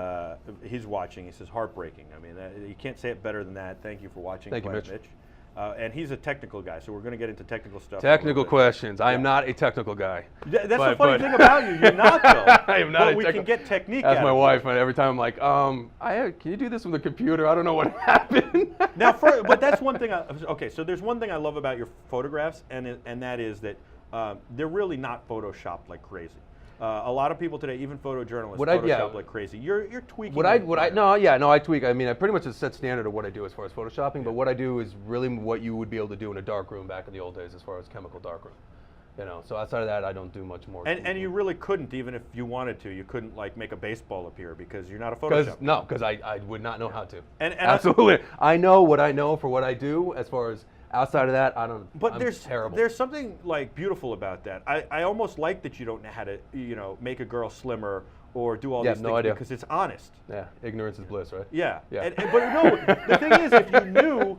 [SPEAKER 1] he's watching. He says heartbreaking. I mean, you can't say it better than that. Thank you for watching,
[SPEAKER 2] Thank
[SPEAKER 1] Planet
[SPEAKER 2] you,
[SPEAKER 1] Mitch. And he's a technical guy, so we're going to get into technical stuff.
[SPEAKER 2] Technical questions. I am not a technical guy.
[SPEAKER 1] That's the funny thing about you. You're not, though.
[SPEAKER 2] I am not.
[SPEAKER 1] But we can get technique.
[SPEAKER 2] That's
[SPEAKER 1] out
[SPEAKER 2] my
[SPEAKER 1] of
[SPEAKER 2] wife. And every time I'm like, can you do this with the computer? I don't know what happened.
[SPEAKER 1] Now, but that's one thing. Okay, so there's one thing I love about your photographs, and that is that they're really not photoshopped like crazy. A lot of people today, even photojournalists, Photoshop like crazy. You're tweaking.
[SPEAKER 2] I tweak. I mean, I pretty much a set standard of what I do as far as photoshopping. But what I do is really what you would be able to do in a dark room back in the old days, as far as chemical dark room. So outside of that, I don't do much more.
[SPEAKER 1] And you really couldn't, even if you wanted to. You couldn't like make a baseball appear because you're not a Photoshop.
[SPEAKER 2] Because I would not know how to.
[SPEAKER 1] And
[SPEAKER 2] absolutely, I know what I know for what I do. As far as outside of that, I don't.
[SPEAKER 1] But
[SPEAKER 2] I'm
[SPEAKER 1] there's
[SPEAKER 2] terrible.
[SPEAKER 1] There's something like beautiful about that. I almost like that you don't know how to make a girl slimmer or do all these things because it's honest.
[SPEAKER 2] Yeah, ignorance is bliss, right?
[SPEAKER 1] Yeah. But no, the thing is, if you knew,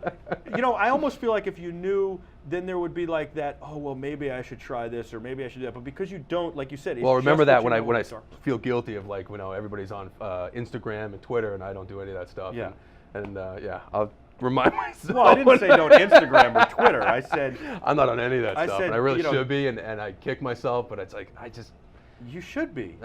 [SPEAKER 1] I almost feel like if you knew, then there would be like that. Oh well, maybe I should try this or maybe I should do that. But because you don't, like you said.
[SPEAKER 2] Well, remember that when I feel guilty of like everybody's on Instagram and Twitter and I don't do any of that stuff.
[SPEAKER 1] Yeah.
[SPEAKER 2] And I'll remind myself.
[SPEAKER 1] Well, I didn't say don't Instagram or Twitter. I said
[SPEAKER 2] I'm not on any of that stuff, and I really should be, and I kick myself, but it's like
[SPEAKER 1] you should be.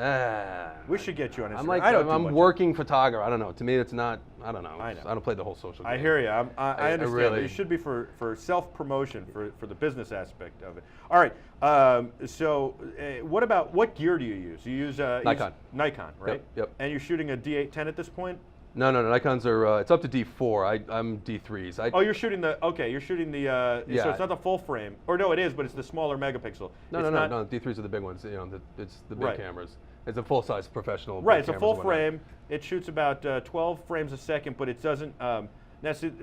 [SPEAKER 1] We should get you on Instagram.
[SPEAKER 2] I'm working photographer. I don't know. To me, it's not. I don't know. I don't play the whole social game.
[SPEAKER 1] I hear you. I understand.
[SPEAKER 2] Really,
[SPEAKER 1] you should be for self-promotion, for the business aspect of it. All right. So what gear do you use? You use
[SPEAKER 2] Nikon.
[SPEAKER 1] Nikon, right?
[SPEAKER 2] Yep.
[SPEAKER 1] And you're shooting a D810 at this point?
[SPEAKER 2] No. Nikons are. It's up to D4. I'm D3s.
[SPEAKER 1] You're shooting the. Okay, you're shooting the. So it's not the full frame, or no, it is, but it's the smaller megapixel.
[SPEAKER 2] No. D3s are the big ones. It's the big cameras. It's a full-size professional.
[SPEAKER 1] Right. It's a full frame. It shoots about 12 frames a second, but it doesn't.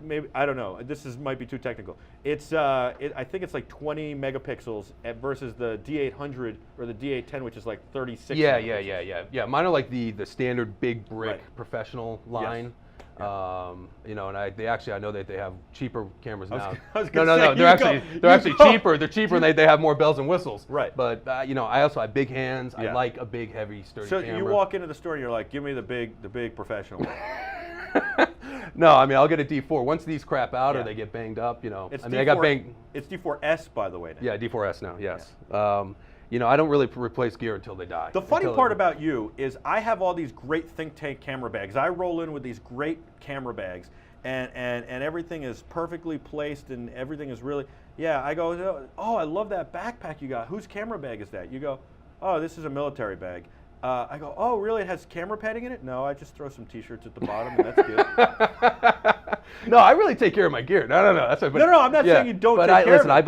[SPEAKER 1] Maybe I don't know. Might be too technical. It's I think it's like 20 megapixels versus the D800 or the D810, which is like 36.
[SPEAKER 2] Yeah. Mine are like the standard big brick professional line.
[SPEAKER 1] Yes.
[SPEAKER 2] And I know that they have cheaper cameras now.
[SPEAKER 1] No.
[SPEAKER 2] They're actually cheaper. They're cheaper and they have more bells and whistles.
[SPEAKER 1] Right.
[SPEAKER 2] But I also have big hands. Yeah. I like a big, heavy, sturdy camera.
[SPEAKER 1] So you walk into the store and you're like, give me the big professional one.
[SPEAKER 2] No, I mean I'll get a D4 once these crap out or they get banged up. I got banged.
[SPEAKER 1] It's D4S by the way. Now.
[SPEAKER 2] Yeah, D4S now. Yes. Yeah. I don't really replace gear until they die.
[SPEAKER 1] The funny part about you is I have all these great think tank camera bags. I roll in with these great camera bags, and everything is perfectly placed and everything is really. Yeah, I go. Oh, I love that backpack you got. Whose camera bag is that? You go. Oh, this is a military bag. I go, oh, really? It has camera padding in it? No, I just throw some T-shirts at the bottom, and that's good.
[SPEAKER 2] No, I really take care of my gear. No. That's right.
[SPEAKER 1] No, I'm not saying you don't take care of it.
[SPEAKER 2] Listen, I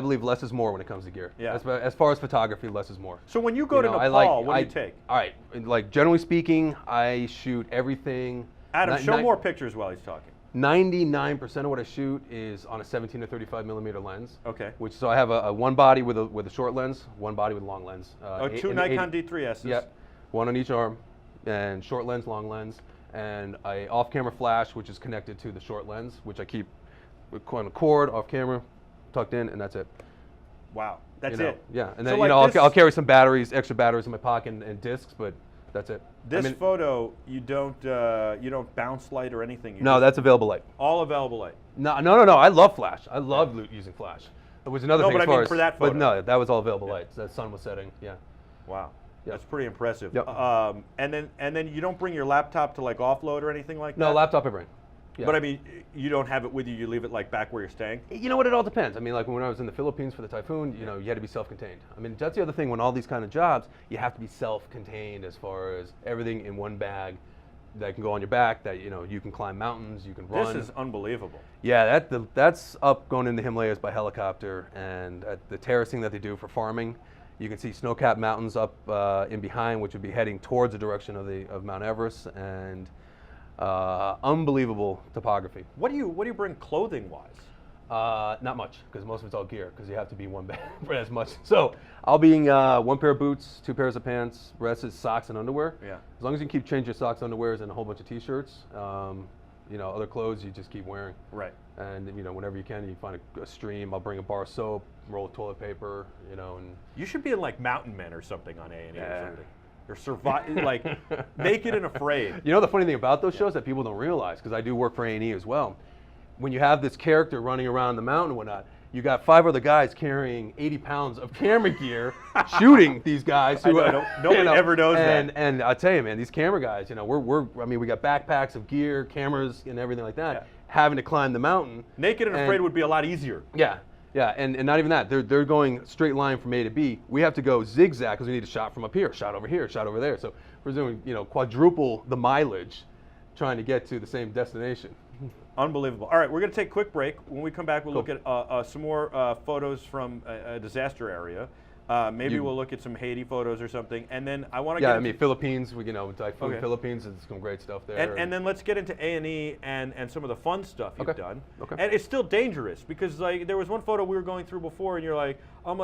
[SPEAKER 2] believe less is more when it comes to gear.
[SPEAKER 1] Yeah.
[SPEAKER 2] As far as photography, less is more.
[SPEAKER 1] So when you go to Nepal, what do you take?
[SPEAKER 2] All right. Like, generally speaking, I shoot everything.
[SPEAKER 1] Adam, show more pictures while he's talking.
[SPEAKER 2] 99% of what I shoot is on a 17 to 35 millimeter lens.
[SPEAKER 1] Okay.
[SPEAKER 2] So I have a one body with a short lens, one body with a long lens.
[SPEAKER 1] Two Nikon D3Ss.
[SPEAKER 2] Yep. One on each arm, and short lens, long lens, and a off-camera flash, which is connected to the short lens, which I keep on a cord, off camera, tucked in, and that's it.
[SPEAKER 1] Wow, that's it.
[SPEAKER 2] Yeah, and then I'll carry some extra batteries in my pocket and discs, but that's it.
[SPEAKER 1] This photo, you don't bounce light or anything.
[SPEAKER 2] No, that's available light.
[SPEAKER 1] All available light.
[SPEAKER 2] No. I love flash. I love using flash. It was another thing
[SPEAKER 1] but
[SPEAKER 2] as far
[SPEAKER 1] for that photo.
[SPEAKER 2] But no, that was all available lights. The sun was setting. Yeah.
[SPEAKER 1] Wow. That's pretty impressive.
[SPEAKER 2] Yep.
[SPEAKER 1] And then you don't bring your laptop to like offload or anything like that?
[SPEAKER 2] No, laptop I bring. Yeah.
[SPEAKER 1] But I mean, you don't have it with you. You leave it like back where you're staying.
[SPEAKER 2] You know what? It all depends. I mean, like when I was in the Philippines for the typhoon, you know, you had to be self-contained. I mean, that's the other thing. When all these kind of jobs, you have to be self-contained as far as everything in one bag that can go on your back. That you can climb mountains, you can run.
[SPEAKER 1] This is unbelievable.
[SPEAKER 2] Yeah, that's up going into Himalayas by helicopter, and the terracing that they do for farming. You can see snow-capped mountains up in behind, which would be heading towards the direction of Mount Everest, and unbelievable topography.
[SPEAKER 1] What do you bring clothing-wise?
[SPEAKER 2] Not much, because most of it's all gear, because you have to be one bag for as much. So I'll be one pair of boots, 2 pairs of pants, rest is socks and underwear.
[SPEAKER 1] Yeah.
[SPEAKER 2] As long as you keep changing your socks, underwears, and a whole bunch of t-shirts, other clothes you just keep wearing.
[SPEAKER 1] Right.
[SPEAKER 2] And whenever you can, you find a stream. I'll bring a bar of soap, roll of toilet paper, and
[SPEAKER 1] You should be in like Mountain Men or something on A&E or something. Or survive like Naked and Afraid.
[SPEAKER 2] You know the funny thing about those shows that people don't realize, because I do work for A&E as well. When you have this character running around the mountain and whatnot, you got 5 other guys carrying 80 pounds of camera gear, shooting these guys. Who
[SPEAKER 1] nobody ever knows that.
[SPEAKER 2] And I tell you, man, these camera guys, we got backpacks of gear, cameras, and everything like that, having to climb the mountain.
[SPEAKER 1] Naked and Afraid would be a lot easier.
[SPEAKER 2] Yeah. Yeah, and not even that. They're going straight line from A to B. We have to go zigzag because we need a shot from up here, shot over here, shot over there. So we're doing, quadruple the mileage trying to get to the same destination.
[SPEAKER 1] Unbelievable. All right, we're going to take a quick break. When we come back, we'll look at some more photos from a disaster area. Maybe we'll look at some Haiti photos or something, and then I want to get into
[SPEAKER 2] Philippines. Typhoon Philippines, and some great stuff there.
[SPEAKER 1] And then let's get into A&E and some of the fun stuff you've done.
[SPEAKER 2] Okay.
[SPEAKER 1] And it's still dangerous because like there was one photo we were going through before, and you're like,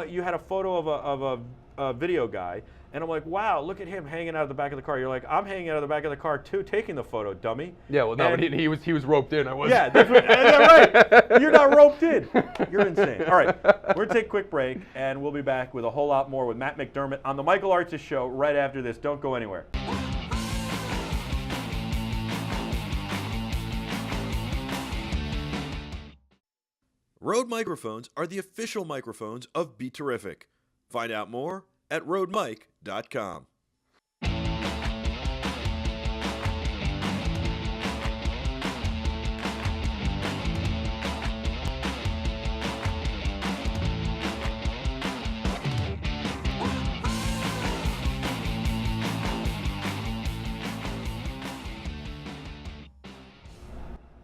[SPEAKER 1] you had a photo of a video guy, and I'm like, wow, look at him hanging out of the back of the car. You're like, I'm hanging out of the back of the car too, taking the photo, dummy.
[SPEAKER 2] Yeah, well, no, but he was roped in. I wasn't.
[SPEAKER 1] Yeah, that's right. You're not roped in. You're insane. All right, we're going to take a quick break, and we'll be back with a whole lot more with Matt McDermott on the Michael Artsis Show right after this. Don't go anywhere.
[SPEAKER 4] Rode microphones are the official microphones of BeTerrific. Find out more at rodemic.com.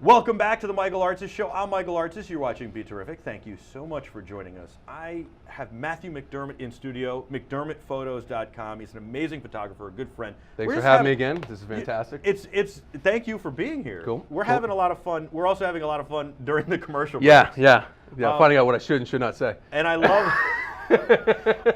[SPEAKER 1] Welcome back to the Michael Artsis Show. I'm Michael Artsis. You're watching BeTerrific. Thank you so much for joining us. I have Matthew McDermott in studio, McDermottphotos.com. He's an amazing photographer, a good friend.
[SPEAKER 2] Thanks for having me again. This is fantastic.
[SPEAKER 1] Thank you for being here.
[SPEAKER 2] Cool.
[SPEAKER 1] We're having a lot of fun. We're also having a lot of fun during the commercial breaks.
[SPEAKER 2] Yeah. Finding out what I should and should not say.
[SPEAKER 1] And I love,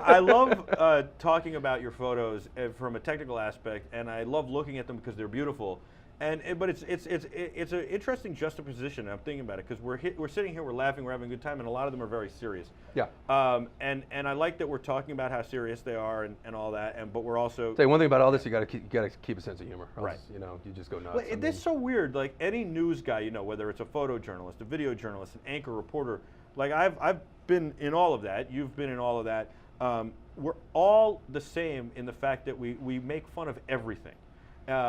[SPEAKER 1] I love talking about your photos from a technical aspect, and I love looking at them because they're beautiful. But it's an interesting juxtaposition. I'm thinking about it because we're sitting here, we're laughing, we're having a good time, and a lot of them are very serious.
[SPEAKER 2] Yeah.
[SPEAKER 1] And I like that we're talking about how serious they are and all that. But we're also
[SPEAKER 2] say one thing about all this: you got to keep a sense of humor.
[SPEAKER 1] Right.
[SPEAKER 2] You just go nuts.
[SPEAKER 1] Well, it's so weird. Like any news guy, whether it's a photojournalist, a video journalist, an anchor, reporter. Like I've been in all of that. You've been in all of that. We're all the same in the fact that we make fun of everything.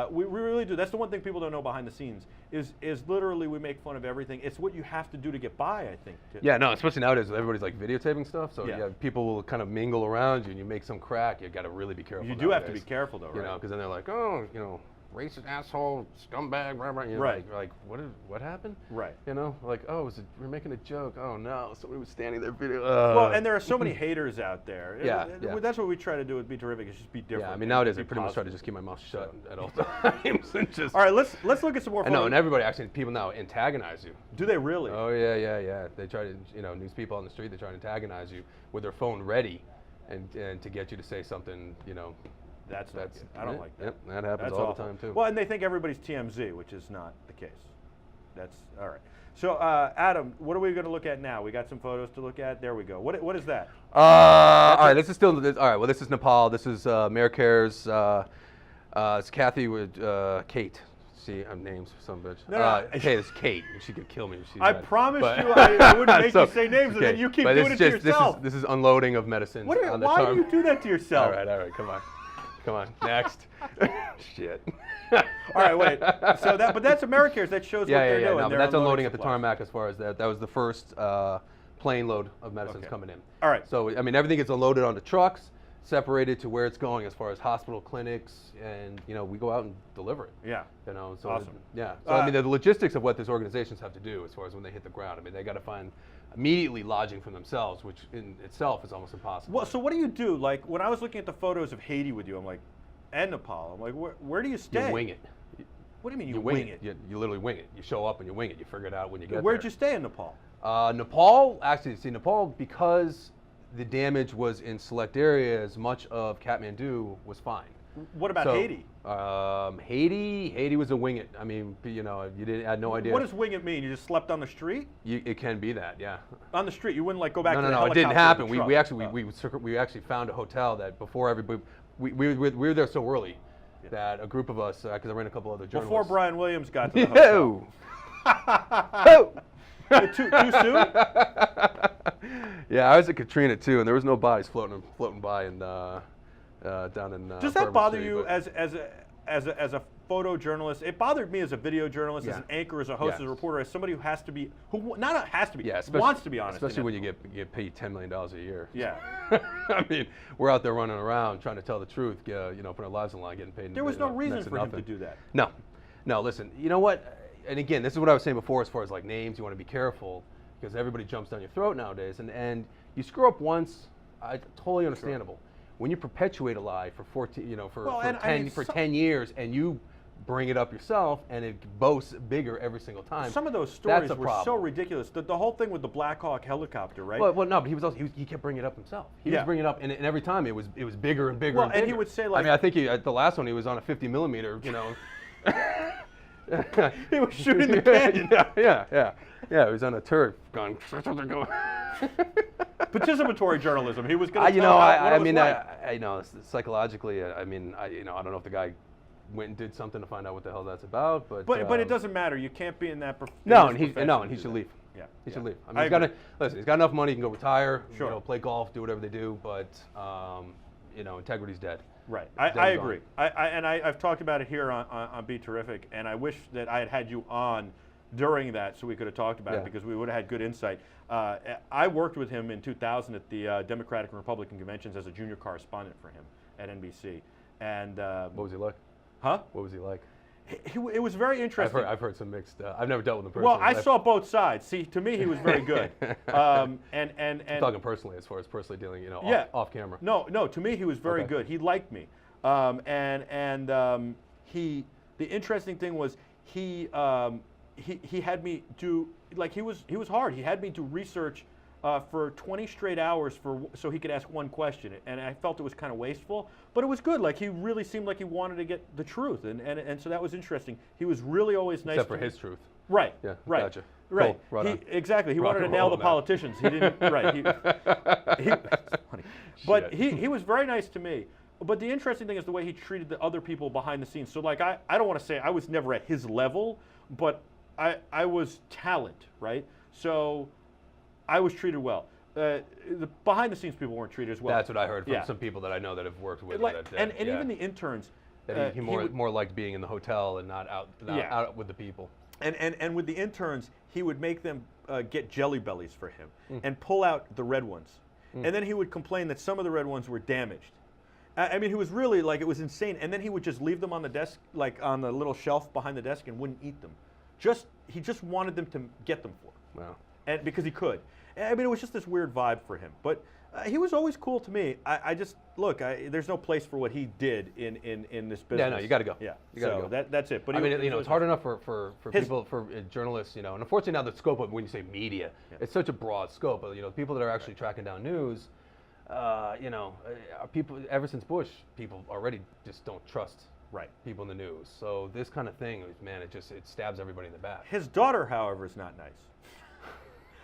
[SPEAKER 1] We really do. That's the one thing people don't know behind the scenes is literally we make fun of everything. It's what you have to do to get by, I think.
[SPEAKER 2] Yeah, no, especially nowadays everybody's like videotaping stuff. So people will kind of mingle around you and you make some crack. You got to really be careful.
[SPEAKER 1] You do have to be careful though, right?
[SPEAKER 2] Because then they're like, oh, racist asshole, scumbag, blah, blah,
[SPEAKER 1] right?
[SPEAKER 2] Like what happened?
[SPEAKER 1] Right.
[SPEAKER 2] Like we're making a joke. Oh no, somebody was standing there video.
[SPEAKER 1] Well, and there are so many haters out there.
[SPEAKER 2] Yeah.
[SPEAKER 1] That's what we try to do with BeTerrific is just be different.
[SPEAKER 2] Yeah, I mean nowadays I pretty much try to just keep my mouth shut at all times and just.
[SPEAKER 1] All right, let's look at some more.
[SPEAKER 2] I know, and everybody actually people now antagonize you.
[SPEAKER 1] Do they really?
[SPEAKER 2] Oh yeah. They try to news people on the street they try to antagonize you with their phone ready, and to get you to say something
[SPEAKER 1] That's I don't like that.
[SPEAKER 2] Yep, that happens all the time too.
[SPEAKER 1] Well, and they think everybody's TMZ, which is not the case. That's all right. So, Adam, what are we going to look at now? We got some photos to look at. There we go. What is that?
[SPEAKER 2] All right, this is still. All right, well, this is Nepal. This is Mayor Cares. It's Kathy with Kate. See, I'm names, some bitch.
[SPEAKER 1] No.
[SPEAKER 2] Okay, it's Kate. She could kill me.
[SPEAKER 1] I promised you I wouldn't make you say names, and then you keep doing it to yourself.
[SPEAKER 2] This is unloading of medicines.
[SPEAKER 1] Why do you do that to yourself?
[SPEAKER 2] All right, come on. Come on, next. Shit.
[SPEAKER 1] All right, wait. So but that's AmeriCares. That shows what they're doing.
[SPEAKER 2] No, but
[SPEAKER 1] They're
[SPEAKER 2] that's unloading at the
[SPEAKER 1] supplies.
[SPEAKER 2] tarmac as far as that. That was the first plane load of medicines
[SPEAKER 1] Okay.
[SPEAKER 2] coming in.
[SPEAKER 1] All right.
[SPEAKER 2] So, I mean, everything gets unloaded onto trucks, separated to where it's going as far as hospital, clinics, and, you know, we go out and deliver it.
[SPEAKER 1] Yeah.
[SPEAKER 2] You know, so
[SPEAKER 1] Awesome.
[SPEAKER 2] yeah. So I mean, the logistics of what these organizations have to do as far as when they hit the ground. I mean, they got to find immediately lodging for themselves, which in itself is almost impossible.
[SPEAKER 1] Well, so what do you do? Like when I was looking at the photos of Haiti with you, I'm like, and Nepal. I'm like, where do you stay?
[SPEAKER 2] You wing it.
[SPEAKER 1] What do you mean
[SPEAKER 2] You wing it. You literally wing it. You show up and you wing it. You figure it out when you get
[SPEAKER 1] Where'd
[SPEAKER 2] there.
[SPEAKER 1] you stay in Nepal?
[SPEAKER 2] Nepal, actually, see, Nepal, because the damage was in select areas, much of Kathmandu was fine.
[SPEAKER 1] What about
[SPEAKER 2] So,
[SPEAKER 1] Haiti?
[SPEAKER 2] Haiti was a wing it. I mean, you know, had no idea.
[SPEAKER 1] What does wing it mean? You just slept on the street?
[SPEAKER 2] It can be that, yeah.
[SPEAKER 1] On the street, you wouldn't like go back to the
[SPEAKER 2] No, it
[SPEAKER 1] helicopter
[SPEAKER 2] didn't
[SPEAKER 1] or the
[SPEAKER 2] happen.
[SPEAKER 1] truck?
[SPEAKER 2] We actually found a hotel that before everybody, we were there so early that a group of us, because I ran a couple other journalists.
[SPEAKER 1] Before Brian Williams got to the hotel. Too soon?
[SPEAKER 2] Yeah, I was at Katrina too, and there was no bodies floating by and down in.
[SPEAKER 1] Does that
[SPEAKER 2] Bourbon
[SPEAKER 1] bother
[SPEAKER 2] Street,
[SPEAKER 1] you
[SPEAKER 2] but-
[SPEAKER 1] as a photojournalist? It bothered me as a video journalist, as
[SPEAKER 2] Yeah.
[SPEAKER 1] an anchor, as a host,
[SPEAKER 2] Yeah.
[SPEAKER 1] as a reporter, as somebody who has to be, has to be,
[SPEAKER 2] Yeah,
[SPEAKER 1] wants to be honest.
[SPEAKER 2] especially when you get paid $10 million a year.
[SPEAKER 1] Yeah.
[SPEAKER 2] I mean, we're out there running around trying to tell the truth, you know, putting our lives on the line, getting paid.
[SPEAKER 1] There was no reason
[SPEAKER 2] next to
[SPEAKER 1] for him to
[SPEAKER 2] nothing.
[SPEAKER 1] do that.
[SPEAKER 2] No. Listen, you know what? And again, this is what I was saying before, as far as like names. You want to be careful because everybody jumps down your throat nowadays, and you screw up once, totally understandable. When you perpetuate a lie for 14, you know, for 10 years, and you bring it up yourself, and it boasts bigger every single time.
[SPEAKER 1] Some of those stories
[SPEAKER 2] that's a
[SPEAKER 1] were so
[SPEAKER 2] problem.
[SPEAKER 1] ridiculous. The whole thing with the Black Hawk helicopter, right?
[SPEAKER 2] Well, no, but he kept bringing it up himself. He was bringing it up, and every time it was bigger and bigger.
[SPEAKER 1] Well,
[SPEAKER 2] and
[SPEAKER 1] and
[SPEAKER 2] bigger.
[SPEAKER 1] he would say,
[SPEAKER 2] I
[SPEAKER 1] like-
[SPEAKER 2] mean, I think at the last one he was on a 50 millimeter, you know.
[SPEAKER 1] He was shooting the cannon.
[SPEAKER 2] Yeah. He was on a turret going.
[SPEAKER 1] Participatory journalism. He was going to
[SPEAKER 2] You
[SPEAKER 1] tell
[SPEAKER 2] know,
[SPEAKER 1] what it
[SPEAKER 2] I
[SPEAKER 1] was
[SPEAKER 2] mean,
[SPEAKER 1] like.
[SPEAKER 2] I know psychologically. I mean, I don't know if the guy went and did something to find out what the hell that's about, but
[SPEAKER 1] it doesn't matter. You can't be in that.
[SPEAKER 2] No,
[SPEAKER 1] in
[SPEAKER 2] and
[SPEAKER 1] this profession
[SPEAKER 2] he
[SPEAKER 1] to
[SPEAKER 2] should
[SPEAKER 1] do
[SPEAKER 2] leave.
[SPEAKER 1] that. Yeah,
[SPEAKER 2] He should leave. I mean,
[SPEAKER 1] I
[SPEAKER 2] he's got
[SPEAKER 1] agree.
[SPEAKER 2] he's got enough money. He can go retire.
[SPEAKER 1] Sure.
[SPEAKER 2] You know, play golf, do whatever they do, but you know, integrity's dead.
[SPEAKER 1] Right,
[SPEAKER 2] It's dead
[SPEAKER 1] I
[SPEAKER 2] and
[SPEAKER 1] agree. I've talked about it here on BeTerrific, and I wish that I had you on during that so we could have talked about it because we would have had good insight. I worked with him in 2000 at the Democratic and Republican conventions as a junior correspondent for him at NBC. And
[SPEAKER 2] What was he like?
[SPEAKER 1] huh?
[SPEAKER 2] What was he like?
[SPEAKER 1] It was very interesting.
[SPEAKER 2] I've heard some mixed. I've never dealt with him personally.
[SPEAKER 1] Well, I saw both sides. See, to me, he was very good.
[SPEAKER 2] I'm talking personally, as far as personally dealing, you know, off camera.
[SPEAKER 1] No, to me, he was very
[SPEAKER 2] Okay.
[SPEAKER 1] good. He liked me. The interesting thing was he had me do, like, he was hard. He had me do research for 20 straight hours so he could ask one question, and I felt it was kind of wasteful, but it was good. Like, he really seemed like he wanted to get the truth, and so that was interesting. He was really always nice.
[SPEAKER 2] Except
[SPEAKER 1] to
[SPEAKER 2] for
[SPEAKER 1] me.
[SPEAKER 2] his truth.
[SPEAKER 1] Right.
[SPEAKER 2] Yeah.
[SPEAKER 1] Right.
[SPEAKER 2] Gotcha.
[SPEAKER 1] Right.
[SPEAKER 2] Cool. Right on.
[SPEAKER 1] Exactly. He
[SPEAKER 2] Rock
[SPEAKER 1] wanted to
[SPEAKER 2] and
[SPEAKER 1] nail
[SPEAKER 2] roll
[SPEAKER 1] the
[SPEAKER 2] on that.
[SPEAKER 1] politicians. He didn't. Right. It's funny. But he was very nice to me. But the interesting thing is the way he treated the other people behind the scenes. So, like, I don't want to say I was never at his level, but I was talent, right? So I was treated well. The behind the scenes people weren't treated as well.
[SPEAKER 2] That's what I heard from some people that I know that have worked with.
[SPEAKER 1] And even the interns.
[SPEAKER 2] That he more liked being in the hotel and not out with the people.
[SPEAKER 1] And with the interns, he would make them get Jelly Bellies for him and pull out the red ones. And then he would complain that some of the red ones were damaged. I mean, he was really, like, it was insane. And then he would just leave them on the desk, like on the little shelf behind the desk, and wouldn't eat them. He just wanted them to get them for him.
[SPEAKER 2] Wow.
[SPEAKER 1] And because he could. I mean, it was just this weird vibe for him. But he was always cool to me. I just, look, there's no place for what he did in this business.
[SPEAKER 2] Yeah, no, you got to go.
[SPEAKER 1] Yeah,
[SPEAKER 2] you got to go.
[SPEAKER 1] That's it. But
[SPEAKER 2] I mean, you know, it's hard enough for people, for journalists, you know, and unfortunately now the scope of when you say media, it's such a broad scope. You know, people that are actually tracking down news, you know, people ever since Bush, people already just don't trust people in the news. So this kind of thing, man, it stabs everybody in the back.
[SPEAKER 1] His daughter, however, is not nice.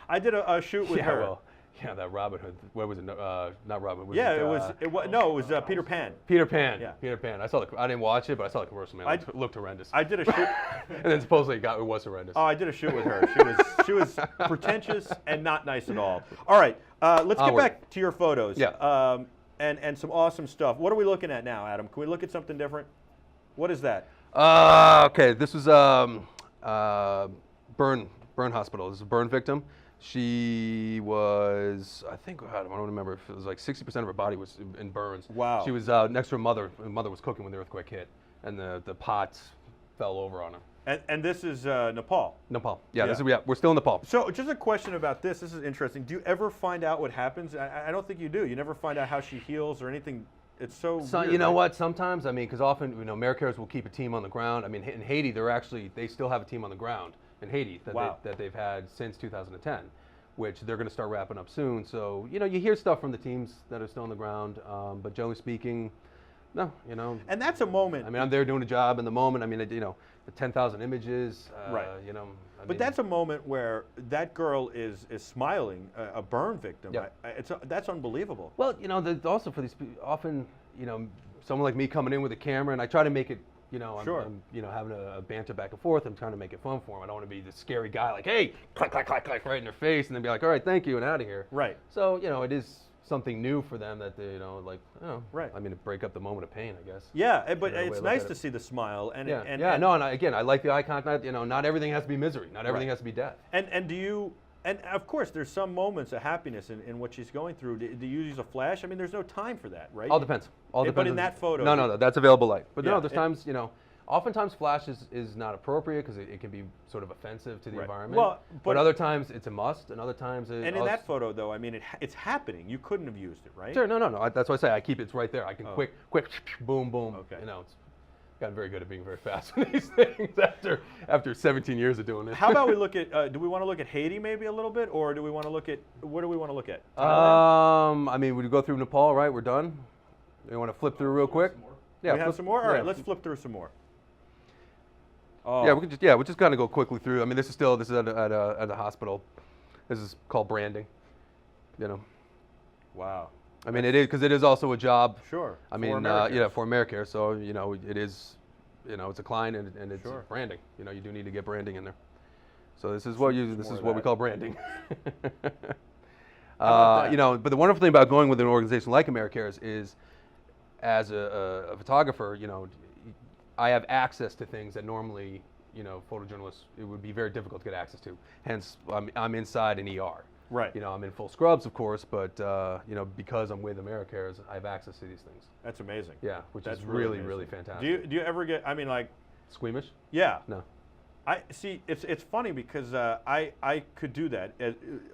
[SPEAKER 1] I did a shoot with her.
[SPEAKER 2] Well, yeah, that Robin Hood. What was it? Not Robin.
[SPEAKER 1] It was Peter Pan.
[SPEAKER 2] Peter Pan.
[SPEAKER 1] Yeah.
[SPEAKER 2] Peter Pan. I didn't watch it, but I saw the commercial. Man, it looked horrendous.
[SPEAKER 1] I did a shoot.
[SPEAKER 2] And then supposedly it was horrendous.
[SPEAKER 1] Oh, I did a shoot with her. She was pretentious and not nice at all. All right, let's get back to your photos.
[SPEAKER 2] Yeah.
[SPEAKER 1] and some awesome stuff. What are we looking at now, Adam? Can we look at something different? What is that?
[SPEAKER 2] Okay, this was burn hospital. This is a burn victim. She was, I think, I don't remember if it was like 60% of her body was in burns.
[SPEAKER 1] Wow.
[SPEAKER 2] She was next to her mother. Her mother was cooking when the earthquake hit, and the pots fell over on her.
[SPEAKER 1] And this is Nepal.
[SPEAKER 2] Nepal. Yeah,
[SPEAKER 1] Yeah.
[SPEAKER 2] We're still in Nepal.
[SPEAKER 1] So just a question about this. This is interesting. Do you ever find out what happens? I don't think you do. You never find out how she heals or anything. It's so weird,
[SPEAKER 2] You know
[SPEAKER 1] right?
[SPEAKER 2] what? Sometimes, I mean, because often, AmeriCares will keep a team on the ground. I mean, in Haiti, they still have a team on the ground in Haiti that they've had since 2010, which they're going to start wrapping up soon. So, you hear stuff from the teams that are still on the ground, but generally speaking, no,
[SPEAKER 1] And that's a moment.
[SPEAKER 2] I mean, I'm there doing a job in the moment. I mean, the 10,000 images,
[SPEAKER 1] Right. But that's a moment where that girl is smiling, a burn victim.
[SPEAKER 2] Yeah.
[SPEAKER 1] That's unbelievable.
[SPEAKER 2] Well, also for these often, someone like me coming in with a camera, and I try to make it,
[SPEAKER 1] Sure.
[SPEAKER 2] I'm having a banter back and forth. I'm trying to make it fun for them. I don't want to be the scary guy like, hey, clack, clack, clack, clack, right in their face, and then be like, all right, thank you, and out of here.
[SPEAKER 1] Right.
[SPEAKER 2] So, it is something new for them that they,
[SPEAKER 1] Right.
[SPEAKER 2] I mean, to break up the moment of pain, I guess.
[SPEAKER 1] Yeah, but
[SPEAKER 2] Another way to
[SPEAKER 1] it's
[SPEAKER 2] look
[SPEAKER 1] nice
[SPEAKER 2] at
[SPEAKER 1] to
[SPEAKER 2] it.
[SPEAKER 1] see the smile. And
[SPEAKER 2] Again, I like the eye contact. Not everything has to be misery. Not everything has to be death.
[SPEAKER 1] And do you? And of course, there's some moments of happiness in what she's going through. Do you use a flash? I mean, there's no time for that, right?
[SPEAKER 2] All depends. All depends.
[SPEAKER 1] But in that photo,
[SPEAKER 2] no, that's available light. But
[SPEAKER 1] Yeah,
[SPEAKER 2] no, there's times, oftentimes flash is not appropriate because it can be sort of offensive to the
[SPEAKER 1] Right.
[SPEAKER 2] environment.
[SPEAKER 1] Well,
[SPEAKER 2] but other times it's a must, and other times
[SPEAKER 1] And in that photo, though, I mean, it's happening. You couldn't have used it, right?
[SPEAKER 2] Sure, no. That's why I say I keep it's right there. I can quick, boom, boom.
[SPEAKER 1] Okay.
[SPEAKER 2] It's gotten very good at being very fast with these things after 17 years of doing it.
[SPEAKER 1] How about we look at? Do we want to look at Haiti maybe a little bit, or do we want to look at? What do we want to look at?
[SPEAKER 2] I mean, we go through Nepal, right? We're done. You want to flip through real quick? Yeah,
[SPEAKER 1] we have some more. All right,
[SPEAKER 2] yeah.
[SPEAKER 1] let's flip through some more. Oh.
[SPEAKER 2] Yeah, we'll just kind of go quickly through. I mean, this is at a hospital. This is called branding.
[SPEAKER 1] Wow.
[SPEAKER 2] I mean, it is because it is also a job.
[SPEAKER 1] Sure.
[SPEAKER 2] I mean, for AmeriCare. So it is, it's a client and it's
[SPEAKER 1] Sure.
[SPEAKER 2] branding. You do need to get branding in there. So this is what we call branding.
[SPEAKER 1] about that?
[SPEAKER 2] But the wonderful thing about going with an organization like AmeriCares is, as a photographer, I have access to things that normally, photojournalists, it would be very difficult to get access to. Hence, I'm inside an ER.
[SPEAKER 1] Right.
[SPEAKER 2] I'm in full scrubs, of course, but because I'm with AmeriCares, I have access to these things.
[SPEAKER 1] That's amazing.
[SPEAKER 2] Yeah, which
[SPEAKER 1] That's
[SPEAKER 2] is really,
[SPEAKER 1] amazing.
[SPEAKER 2] really fantastic.
[SPEAKER 1] Do you ever get? I mean, like,
[SPEAKER 2] Squeamish?
[SPEAKER 1] yeah.
[SPEAKER 2] No.
[SPEAKER 1] I see. It's funny because I could do that.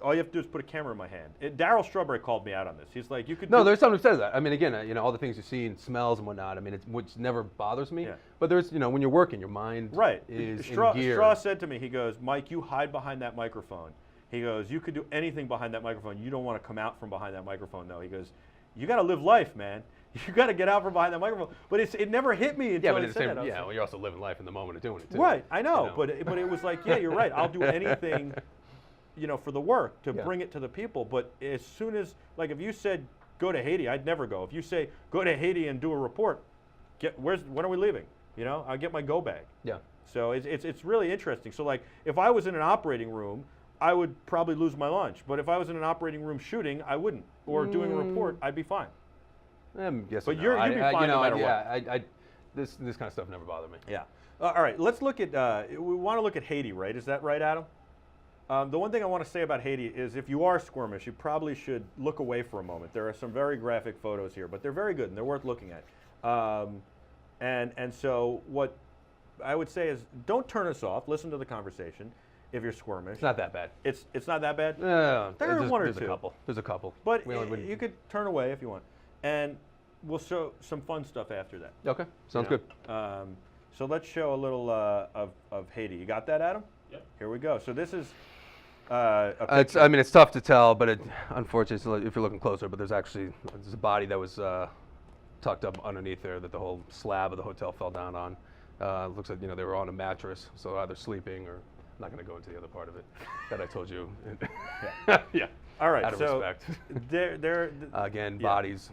[SPEAKER 1] All you have to do is put a camera in my hand. Daryl Strawberry called me out on this. He's like, you could.
[SPEAKER 2] No, there's someone who says that. I mean, again, all the things you see and smells and whatnot. I mean, which never bothers me.
[SPEAKER 1] Yeah.
[SPEAKER 2] But there's, when you're working, your mind
[SPEAKER 1] Right.
[SPEAKER 2] is
[SPEAKER 1] Straw
[SPEAKER 2] in gear.
[SPEAKER 1] said to me, he goes, Mike, you hide behind that microphone. He goes, you could do anything behind that microphone. You don't want to come out from behind that microphone, though. He goes, you got to live life, man. You got to get out from behind that microphone. But it never hit me until
[SPEAKER 2] but
[SPEAKER 1] I
[SPEAKER 2] at the
[SPEAKER 1] said
[SPEAKER 2] same,
[SPEAKER 1] that. I was
[SPEAKER 2] well, you're also living life in the moment of doing it too.
[SPEAKER 1] Right, I know,
[SPEAKER 2] you know.
[SPEAKER 1] but it was like, yeah, you're right. I'll do anything, for the work to
[SPEAKER 2] Yeah.
[SPEAKER 1] bring it to the people. But as soon as, like, if you said go to Haiti, I'd never go. If you say go to Haiti and do a report, when are we leaving? I'll get my go bag.
[SPEAKER 2] Yeah.
[SPEAKER 1] So it's really interesting. So like, if I was in an operating room, I would probably lose my lunch. But if I was in an operating room shooting, I wouldn't. Or doing a report, I'd be fine.
[SPEAKER 2] Yes.
[SPEAKER 1] But
[SPEAKER 2] no.
[SPEAKER 1] you'd be fine no matter what.
[SPEAKER 2] This kind of stuff never bothered me.
[SPEAKER 1] Yeah. All right, let's look at, we want to look at Haiti, right? Is that right, Adam? The one thing I want to say about Haiti is if you are squirmish, you probably should look away for a moment. There are some very graphic photos here, but they're very good and they're worth looking at. And so what I would say is don't turn us off. Listen to the conversation if you're squirmish.
[SPEAKER 2] It's not that bad.
[SPEAKER 1] It's not that bad?
[SPEAKER 2] No,
[SPEAKER 1] There are one or
[SPEAKER 2] there's
[SPEAKER 1] two.
[SPEAKER 2] a couple. There's a couple.
[SPEAKER 1] But
[SPEAKER 2] We only wouldn't-
[SPEAKER 1] you could turn away if you want. And we'll show some fun stuff after that.
[SPEAKER 2] Okay, sounds
[SPEAKER 1] You
[SPEAKER 2] good.
[SPEAKER 1] know? So let's show a little of Haiti. You got that, Adam?
[SPEAKER 5] Yep.
[SPEAKER 1] Here we go. So this is
[SPEAKER 2] It's tough to tell, but unfortunately, if you're looking closer, but there's a body that was tucked up underneath there that the whole slab of the hotel fell down on. It looks like they were on a mattress, so either sleeping or I'm not going to go into the other part of it that I told you. Yeah.
[SPEAKER 1] all right.
[SPEAKER 2] Out of
[SPEAKER 1] So
[SPEAKER 2] respect.
[SPEAKER 1] they're
[SPEAKER 2] Again,
[SPEAKER 1] yeah.
[SPEAKER 2] bodies.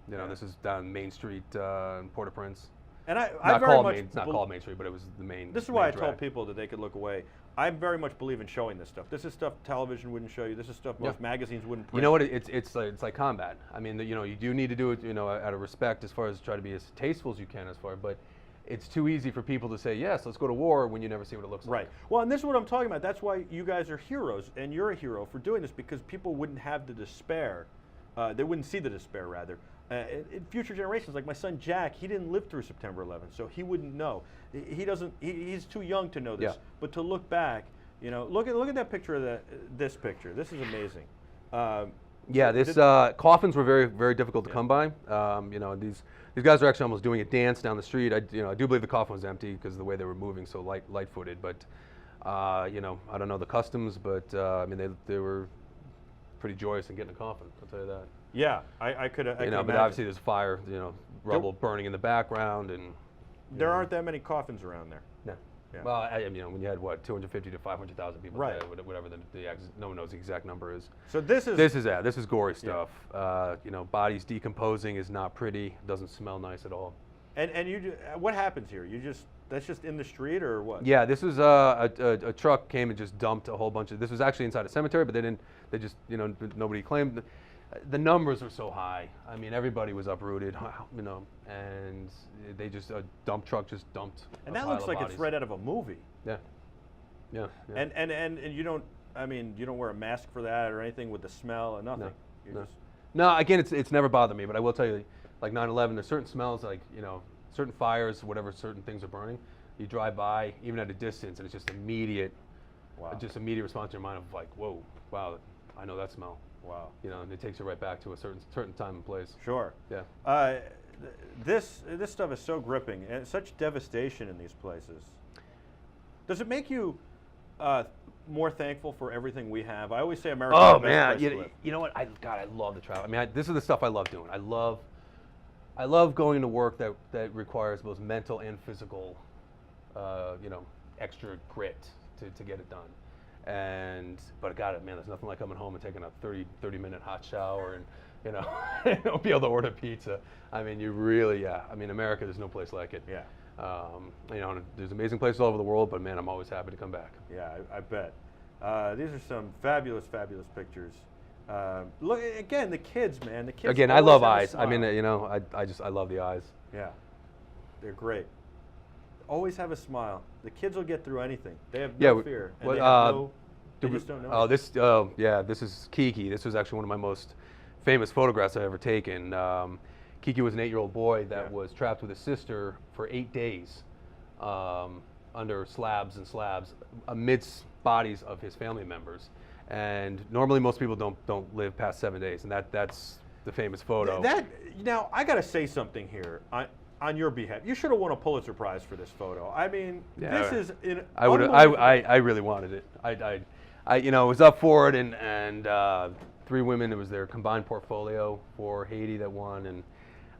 [SPEAKER 2] This is down Main Street in Port-au-Prince.
[SPEAKER 1] and I
[SPEAKER 2] Not
[SPEAKER 1] very
[SPEAKER 2] called
[SPEAKER 1] much
[SPEAKER 2] Main. It's not called Main Street, but it was the main.
[SPEAKER 1] This is why I
[SPEAKER 2] main
[SPEAKER 1] told
[SPEAKER 2] drag.
[SPEAKER 1] people that they could look away. I very much believe in showing this stuff. This is stuff television wouldn't show you. This is stuff most magazines wouldn't print.
[SPEAKER 2] You know what? It's like combat. I mean, you know, you do need to do it, you know, out of respect as far as try to be as tasteful as you can as far, but it's too easy for people to say, yes, let's go to war when you never see what it looks like.
[SPEAKER 1] Right. Well, and this is what I'm talking about. That's why you guys are heroes, and you're a hero for doing this, because people wouldn't have the despair. They wouldn't see the despair, rather. In future generations, like my son Jack, he didn't live through September 11th, so he wouldn't know. He's too young to know this.
[SPEAKER 2] Yeah.
[SPEAKER 1] But to look back, you know, look at that picture of this picture. This is amazing.
[SPEAKER 2] Yeah, coffins were very, very difficult to come by. You know, these guys are actually almost doing a dance down the street. I do believe the coffin was empty because of the way they were moving so light-footed. But you know, I don't know the customs, but I mean, they were pretty joyous in getting a coffin. I'll tell you that.
[SPEAKER 1] Yeah, I could.
[SPEAKER 2] You know, but obviously there's fire. You know, rubble burning in the background, and
[SPEAKER 1] there aren't that many coffins around there.
[SPEAKER 2] No.
[SPEAKER 1] Yeah.
[SPEAKER 2] Well, you know, when you had what 250 to 500,000 people,
[SPEAKER 1] right?
[SPEAKER 2] Whatever no one knows the exact number is.
[SPEAKER 1] So this is
[SPEAKER 2] gory stuff. You know, bodies decomposing is not pretty. Doesn't smell nice at all.
[SPEAKER 1] And what happens here? That's just in the street or what?
[SPEAKER 2] Yeah, this was a truck came and just dumped a whole bunch of. This was actually inside a cemetery, but they just you know nobody claimed. The numbers were so high. I mean, everybody was uprooted, you know, and they just a dump truck just dumped.
[SPEAKER 1] And that looks like it's right out of a movie.
[SPEAKER 2] Yeah. Yeah.
[SPEAKER 1] And you don't. I mean, you don't wear a mask for that or anything with the smell or nothing.
[SPEAKER 2] No. Again, it's never bothered me, but I will tell you, like 9/11, there's certain smells, like you know, certain fires, whatever, certain things are burning. You drive by, even at a distance, and it's just immediate.
[SPEAKER 1] Wow.
[SPEAKER 2] Just immediate response in your mind of like, whoa, wow, I know that smell.
[SPEAKER 1] Wow.
[SPEAKER 2] You know, and it takes you right back to a certain time and place.
[SPEAKER 1] Sure.
[SPEAKER 2] Yeah.
[SPEAKER 1] This stuff is so gripping and such devastation in these places. Does it make you more thankful for everything we have? I always say America.
[SPEAKER 2] Oh man, you know what? I love the travel. I mean, this is the stuff I love doing. I love going to work that requires both mental and physical, you know, extra grit to get it done. But I got it, man. There's nothing like coming home and taking a 30-minute hot shower and, you know, be able to order pizza. I mean, you really, I mean, America, there's no place like it.
[SPEAKER 1] Yeah.
[SPEAKER 2] You know, there's amazing places all over the world, but man, I'm always happy to come back.
[SPEAKER 1] Yeah, I bet. These are some fabulous, fabulous pictures. Look again, the kids, man. The kids.
[SPEAKER 2] Again, I love eyes. I mean, you know, I love the eyes.
[SPEAKER 1] Yeah, they're great. Always have a smile. The kids will get through anything. They have no fear. And they just don't know.
[SPEAKER 2] This is Kiki. This was actually one of my most famous photographs I've ever taken. Kiki was an 8-year-old boy that was trapped with his sister for 8 days under slabs and slabs amidst bodies of his family members. And normally most people don't live past 7 days, and that's the famous photo.
[SPEAKER 1] Now I got to say something here. On your behalf, you should have won a Pulitzer Prize for this photo. I mean, this is.
[SPEAKER 2] I really wanted it. I you know, was up for it, and 3 women. It was their combined portfolio for Haiti that won, and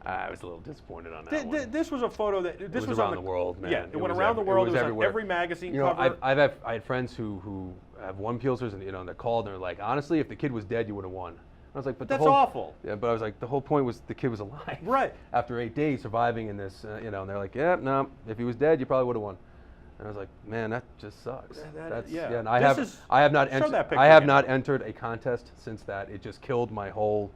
[SPEAKER 2] I was a little disappointed on that one.
[SPEAKER 1] This was a photo that
[SPEAKER 2] this was around the world, man.
[SPEAKER 1] Yeah, it went around the world. It was everywhere. On every magazine cover.
[SPEAKER 2] I had friends who have won Pulitzers, and you know, that called and they're like, honestly, if the kid was dead, you would have won. I was like, but
[SPEAKER 1] that's awful.
[SPEAKER 2] Yeah, but I was like, the whole point was the kid was alive.
[SPEAKER 1] Right.
[SPEAKER 2] After 8 days surviving in this, you know, and they're like, yeah, no, if he was dead, you probably would have won. And I was like, man, that just sucks. And I have not entered a contest since that. It just killed my whole.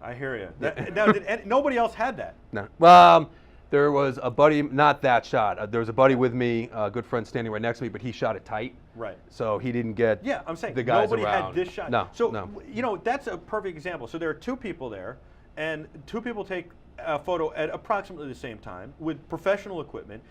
[SPEAKER 1] I hear you. Now, nobody else had that?
[SPEAKER 2] No. Well, there was a buddy, not that shot. There was a buddy with me, a good friend standing right next to me, but he shot it tight.
[SPEAKER 1] Right.
[SPEAKER 2] So he didn't get.
[SPEAKER 1] Yeah, I'm saying
[SPEAKER 2] the guys
[SPEAKER 1] nobody
[SPEAKER 2] around.
[SPEAKER 1] had this shot.
[SPEAKER 2] No.
[SPEAKER 1] So you know, that's a perfect example. So there are 2 people there, and 2 people take a photo at approximately the same time with professional equipment.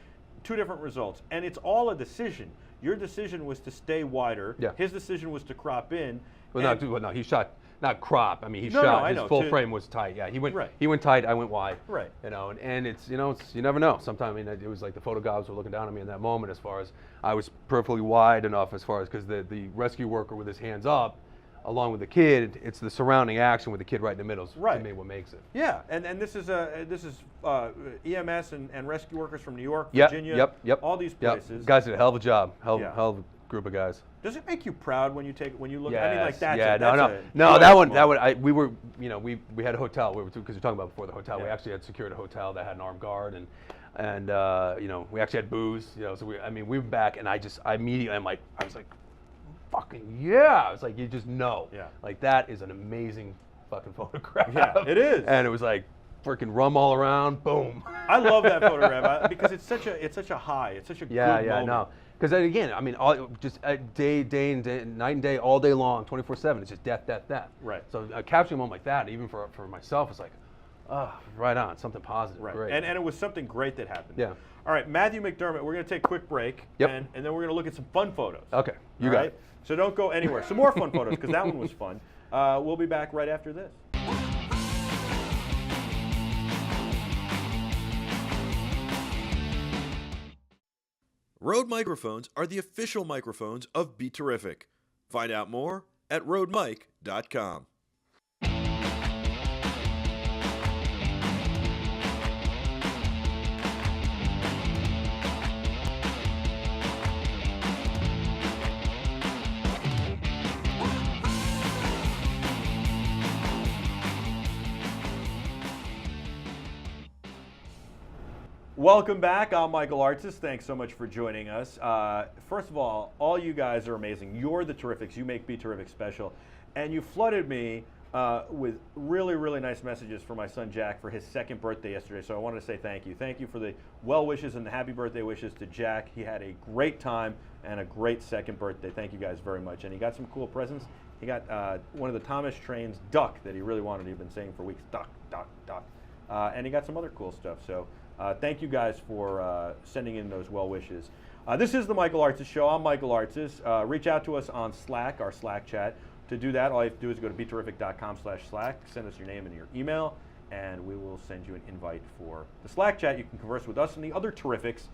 [SPEAKER 1] 2 different results, and it's all a decision. Your decision was to stay wider.
[SPEAKER 2] Yeah.
[SPEAKER 1] His decision was to crop in.
[SPEAKER 2] Well, no, he shot. Not crop. I mean, he shot.
[SPEAKER 1] No, I
[SPEAKER 2] his
[SPEAKER 1] know,
[SPEAKER 2] full frame was tight. Yeah, he went.
[SPEAKER 1] Right.
[SPEAKER 2] He went tight. I went wide.
[SPEAKER 1] Right.
[SPEAKER 2] You know, and it's you never know. Sometimes I mean, it was like the photo guys were looking down on me in that moment. As far as I was perfectly wide enough, as far as because the rescue worker with his hands up, along with the kid, it's the surrounding action with the kid right in the middle.
[SPEAKER 1] Right.
[SPEAKER 2] To me, what makes it.
[SPEAKER 1] Yeah, and this is EMS and rescue workers from New York, Virginia,
[SPEAKER 2] Yep.
[SPEAKER 1] all these places.
[SPEAKER 2] Guys did a hell of a job. Hell of group of guys.
[SPEAKER 1] Does it make you proud when you look?
[SPEAKER 2] Yes.
[SPEAKER 1] I mean, like that's
[SPEAKER 2] yeah,
[SPEAKER 1] a, that's
[SPEAKER 2] no,
[SPEAKER 1] a
[SPEAKER 2] that one,
[SPEAKER 1] moment.
[SPEAKER 2] we were, we had a hotel. We were because you're talking about before the hotel. We
[SPEAKER 1] Yeah.
[SPEAKER 2] actually had secured a hotel that had an armed guard, and we actually had booze. So we went back, and I immediately, I was like, fucking yeah! I was like, you just know,
[SPEAKER 1] Yeah.
[SPEAKER 2] like that is an amazing fucking photograph.
[SPEAKER 1] Yeah, it is.
[SPEAKER 2] And it was like freaking rum all around, boom.
[SPEAKER 1] I love that photograph because it's such a high. It's such a good moment.
[SPEAKER 2] No. Because again, I mean, just day and day, night and day, all day long, 24/7. It's just death.
[SPEAKER 1] Right.
[SPEAKER 2] So capturing a moment like that, even for myself, is like, right on, something positive.
[SPEAKER 1] Right.
[SPEAKER 2] Great.
[SPEAKER 1] And it was something great that happened.
[SPEAKER 2] Yeah.
[SPEAKER 1] All right, Matthew McDermott, we're going to take a quick break.
[SPEAKER 2] Yep.
[SPEAKER 1] And then we're going to look at some fun photos.
[SPEAKER 2] Okay, you
[SPEAKER 1] All
[SPEAKER 2] got
[SPEAKER 1] right?
[SPEAKER 2] it.
[SPEAKER 1] So don't go anywhere. Some more fun photos because that one was fun. We'll be back right after this.
[SPEAKER 4] Rode microphones are the official microphones of BeTerrific. Find out more at rodemic.com.
[SPEAKER 1] Welcome back. I'm Michael Artsis. Thanks so much for joining us. First of all you guys are amazing. You're the Terrifics. You make BeTerrific special. And you flooded me with really, really nice messages for my son Jack for his second birthday yesterday. So I wanted to say thank you. Thank you for the well wishes and the happy birthday wishes to Jack. He had a great time and a great second birthday. Thank you guys very much. And he got some cool presents. He got one of the Thomas Train's duck that he really wanted. He'd been saying for weeks, duck, duck, duck. And he got some other cool stuff. So thank you guys for sending in those well wishes. This is the Michael Artsis Show. I'm Michael Artsis. Reach out to us on Slack, our Slack chat. To do that, all you have to do is go to BeTerrific.com/Slack, send us your name and your email, and we will send you an invite for the Slack chat. You can converse with us and the other Terrifics.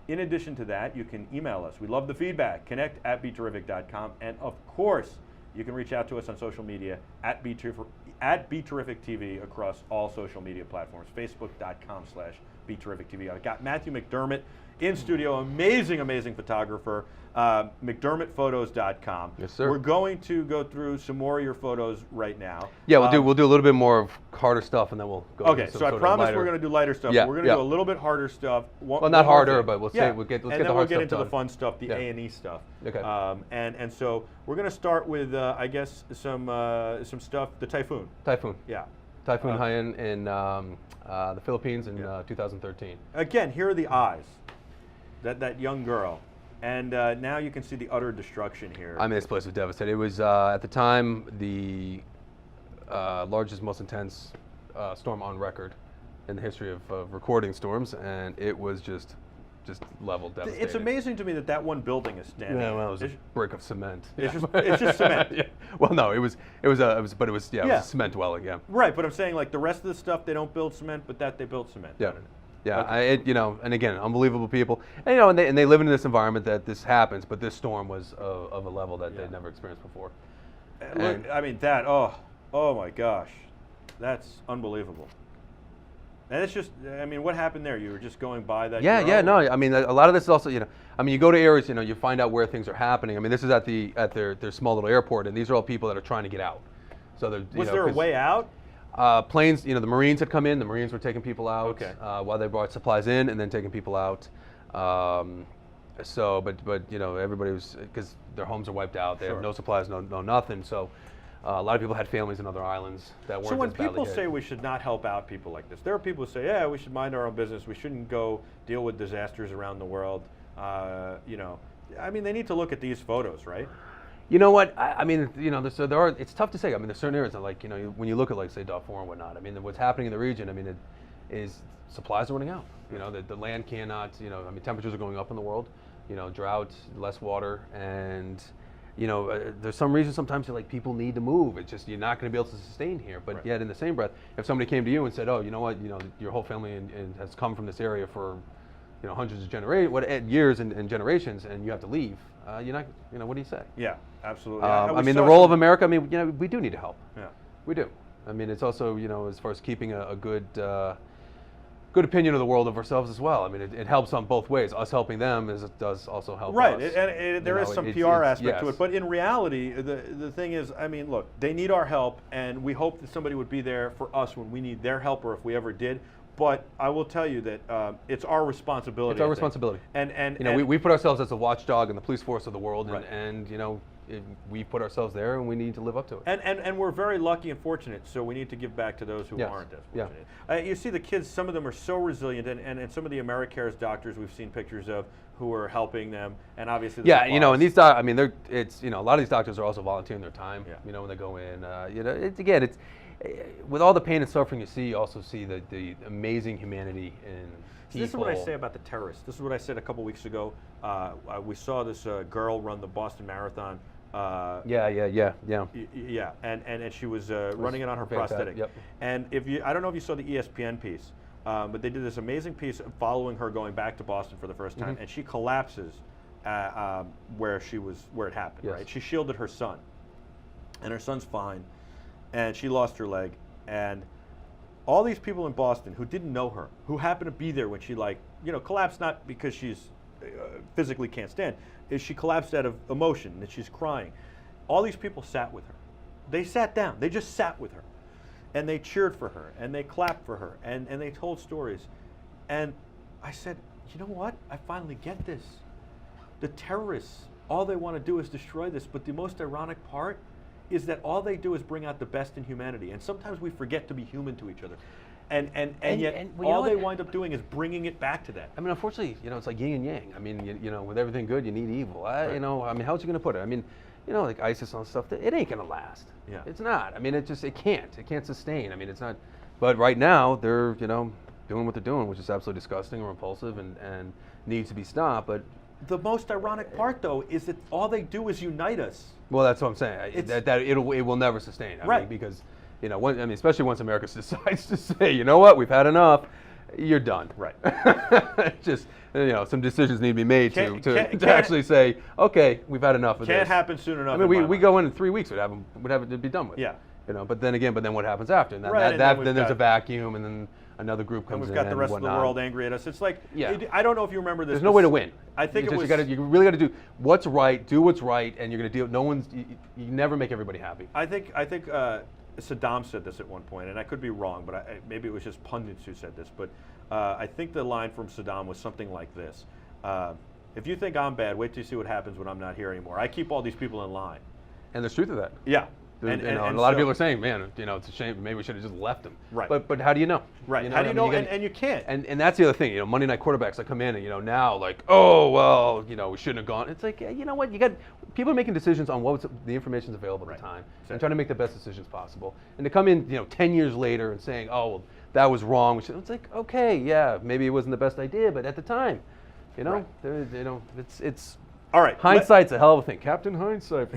[SPEAKER 1] In addition to that, you can email us. We love the feedback. Connect@BeTerrific.com. And of course, you can reach out to us on social media at BeTerrific TV across all social media platforms. Facebook.com/BeTerrificTV. I've got Matthew McDermott in studio, amazing photographer. McDermottphotos.com.
[SPEAKER 2] Yes, sir.
[SPEAKER 1] We're going to go through some more of your photos right now.
[SPEAKER 2] Yeah, we'll do a little bit more of harder stuff, and then we'll go.
[SPEAKER 1] Okay,
[SPEAKER 2] into some
[SPEAKER 1] so I
[SPEAKER 2] sort of
[SPEAKER 1] promise
[SPEAKER 2] lighter.
[SPEAKER 1] we're going to do lighter stuff.
[SPEAKER 2] Yeah,
[SPEAKER 1] We're going to
[SPEAKER 2] yeah.
[SPEAKER 1] do a little bit harder stuff.
[SPEAKER 2] Well, not harder, but let's get
[SPEAKER 1] and
[SPEAKER 2] the
[SPEAKER 1] then
[SPEAKER 2] hard
[SPEAKER 1] we'll get
[SPEAKER 2] stuff
[SPEAKER 1] into the
[SPEAKER 2] done.
[SPEAKER 1] fun stuff, the
[SPEAKER 2] Yeah.
[SPEAKER 1] A&E stuff.
[SPEAKER 2] Okay.
[SPEAKER 1] And so we're going to start with I guess some stuff. The Typhoon.
[SPEAKER 2] Typhoon.
[SPEAKER 1] Yeah.
[SPEAKER 2] Typhoon Haiyan in the Philippines in 2013.
[SPEAKER 1] Again, here are the eyes. That young girl. And now you can see the utter destruction here.
[SPEAKER 2] I mean, this place was devastated. It was, at the time, the largest, most intense storm on record in the history of recording storms, and it was just level devastating.
[SPEAKER 1] It's amazing to me that one building is standing.
[SPEAKER 2] Yeah, well, it was a brick of cement.
[SPEAKER 1] It's just cement.
[SPEAKER 2] Yeah. Well, no, it was a cement dwelling. Yeah.
[SPEAKER 1] Right, but I'm saying like the rest of the stuff they don't build cement, but that they build cement.
[SPEAKER 2] Yeah. Yeah,
[SPEAKER 1] Okay.
[SPEAKER 2] and again, unbelievable people, and they live in this environment that this happens, but this storm was of a level that they'd never experienced before.
[SPEAKER 1] Look, I mean oh my gosh, that's unbelievable. And it's just, I mean, what happened there? You were just going by that.
[SPEAKER 2] Yeah, no, I mean, a lot of this is also, I mean, you go to areas, you find out where things are happening. I mean, this is at their small little airport, and these are all people that are trying to get out. So
[SPEAKER 1] was there a way out?
[SPEAKER 2] Planes, the Marines had come in. The Marines were taking people out while they brought supplies in, and then taking people out. But everybody was, because their homes are wiped out. They have no supplies, no nothing. So a lot of people had families in other islands that weren't.
[SPEAKER 1] So when
[SPEAKER 2] as badly
[SPEAKER 1] people
[SPEAKER 2] hit.
[SPEAKER 1] say we should not help out people like this, there are people who say, yeah, we should mind our own business. We shouldn't go deal with disasters around the world. I mean, they need to look at these photos, right?
[SPEAKER 2] You know what? I mean, so there are. It's tough to say. I mean, there's certain areas that, like, when you look at, like, say, Darfur and whatnot. I mean, what's happening in the region. I mean, it is supplies are running out. The land cannot. I mean, temperatures are going up in the world. Drought, less water, and there's some reason sometimes that, like, people need to move. It's just you're not going to be able to sustain here. But yet, in the same breath, if somebody came to you and said, "Oh, you know what? Your whole family and has come from this area for, hundreds of years and generations, and you have to leave." You're not. What do you say?
[SPEAKER 1] Yeah, absolutely.
[SPEAKER 2] I mean, the role of America. I mean, we do need to help.
[SPEAKER 1] Yeah,
[SPEAKER 2] we do. I mean, it's also as far as keeping a good good opinion of the world of ourselves as well. I mean, it helps on both ways. Us helping them as it does also help
[SPEAKER 1] right.
[SPEAKER 2] us.
[SPEAKER 1] And there is some PR aspect to it. But in reality, the thing is, I mean, look, they need our help, and we hope that somebody would be there for us when we need their help, or if we ever did. But I will tell you that it's our responsibility.
[SPEAKER 2] It's our responsibility.
[SPEAKER 1] And
[SPEAKER 2] you know, we put ourselves as a watchdog in the police force of the world,
[SPEAKER 1] right.
[SPEAKER 2] and you know, we put ourselves there, and we need to live up to it.
[SPEAKER 1] And we're very lucky and fortunate, so we need to give back to those who
[SPEAKER 2] yes.
[SPEAKER 1] aren't as fortunate. You see the kids, some of them are so resilient, and some of the AmeriCare's doctors we've seen pictures of who are helping them, and obviously the
[SPEAKER 2] you know, and these I mean, it's, you know, a lot of these doctors are also volunteering their time, you know, when they go in. You know, it's with all the pain and suffering you see, you also see the amazing humanity in people.
[SPEAKER 1] This is what I say about the terrorists. This is what I said a couple weeks ago. We saw this girl run the Boston Marathon.
[SPEAKER 2] Yeah,
[SPEAKER 1] and she was running it on her prosthetic.
[SPEAKER 2] Yep.
[SPEAKER 1] And I don't know if you saw the ESPN piece, but they did this amazing piece following her going back to Boston for the first time, and she collapses where it happened.
[SPEAKER 2] Yes.
[SPEAKER 1] Right, she shielded her son, and her son's fine, and she lost her leg, and all these people in Boston who didn't know her, who happened to be there when she collapsed, not because she's physically can't stand, is she collapsed out of emotion, that she's crying. All these people sat with her. They sat down. They just sat with her. And they cheered for her, and they clapped for her, and they told stories. And I said, you know what? I finally get this. The terrorists, all they want to do is destroy this, but the most ironic part is that all they do is bring out the best in humanity. And sometimes we forget to be human to each other. And yet all they wind up doing is bringing it back to that.
[SPEAKER 2] I mean, unfortunately, you know, it's like yin and yang. I mean, you know, with everything good, you need evil.
[SPEAKER 1] Right.
[SPEAKER 2] You know, I mean, how's you going to put it? I mean, you know, like ISIS and stuff, it ain't going to last.
[SPEAKER 1] Yeah.
[SPEAKER 2] It's not. I mean, it can't sustain. I mean, it's not. But right now, they're, you know, doing what they're doing, which is absolutely disgusting and repulsive and needs to be stopped. But
[SPEAKER 1] the most ironic part, though, is that all they do is unite us.
[SPEAKER 2] Well, that's what I'm saying. That it will never sustain. I mean, because, you know, especially once America decides to say, you know what, we've had enough, you're done.
[SPEAKER 1] Right.
[SPEAKER 2] Just, you know, some decisions need to be made to actually say, okay, we've had enough of this.
[SPEAKER 1] Can't happen soon enough.
[SPEAKER 2] I mean, we go in 3 weeks, we'd have it to be done with.
[SPEAKER 1] Yeah.
[SPEAKER 2] You know, but then what happens after? And then there's a vacuum, and then another group comes in.
[SPEAKER 1] And we've got the rest of the world angry at us. It's like, I don't know if you remember this.
[SPEAKER 2] There's no way to win.
[SPEAKER 1] I think
[SPEAKER 2] you really got to do what's right, do what's right, and you're going to deal. You never make everybody happy.
[SPEAKER 1] I think Saddam said this at one point, and I could be wrong, but maybe it was just pundits who said this. But I think the line from Saddam was something like this: "If you think I'm bad, wait till you see what happens when I'm not here anymore. I keep all these people in line."
[SPEAKER 2] And there's truth to that.
[SPEAKER 1] Yeah.
[SPEAKER 2] And a lot of people are saying, man, you know, it's a shame. Maybe we should have just left him.
[SPEAKER 1] Right.
[SPEAKER 2] But how do you know?
[SPEAKER 1] Right.
[SPEAKER 2] You know
[SPEAKER 1] how do you know?
[SPEAKER 2] I mean,
[SPEAKER 1] and you can't.
[SPEAKER 2] And that's the other thing. You know, Monday night quarterbacks that come in and, you know, now like, oh well, you know, we shouldn't have gone. It's like, you know what? People are making decisions on the information's available at the time and trying to make the best decisions possible. And to come in, you know, 10 years later and saying, oh well, that was wrong. It's like, okay, yeah, maybe it wasn't the best idea, but at the time, you know, it's
[SPEAKER 1] all right.
[SPEAKER 2] Hindsight's a hell of a thing. Captain Hindsight.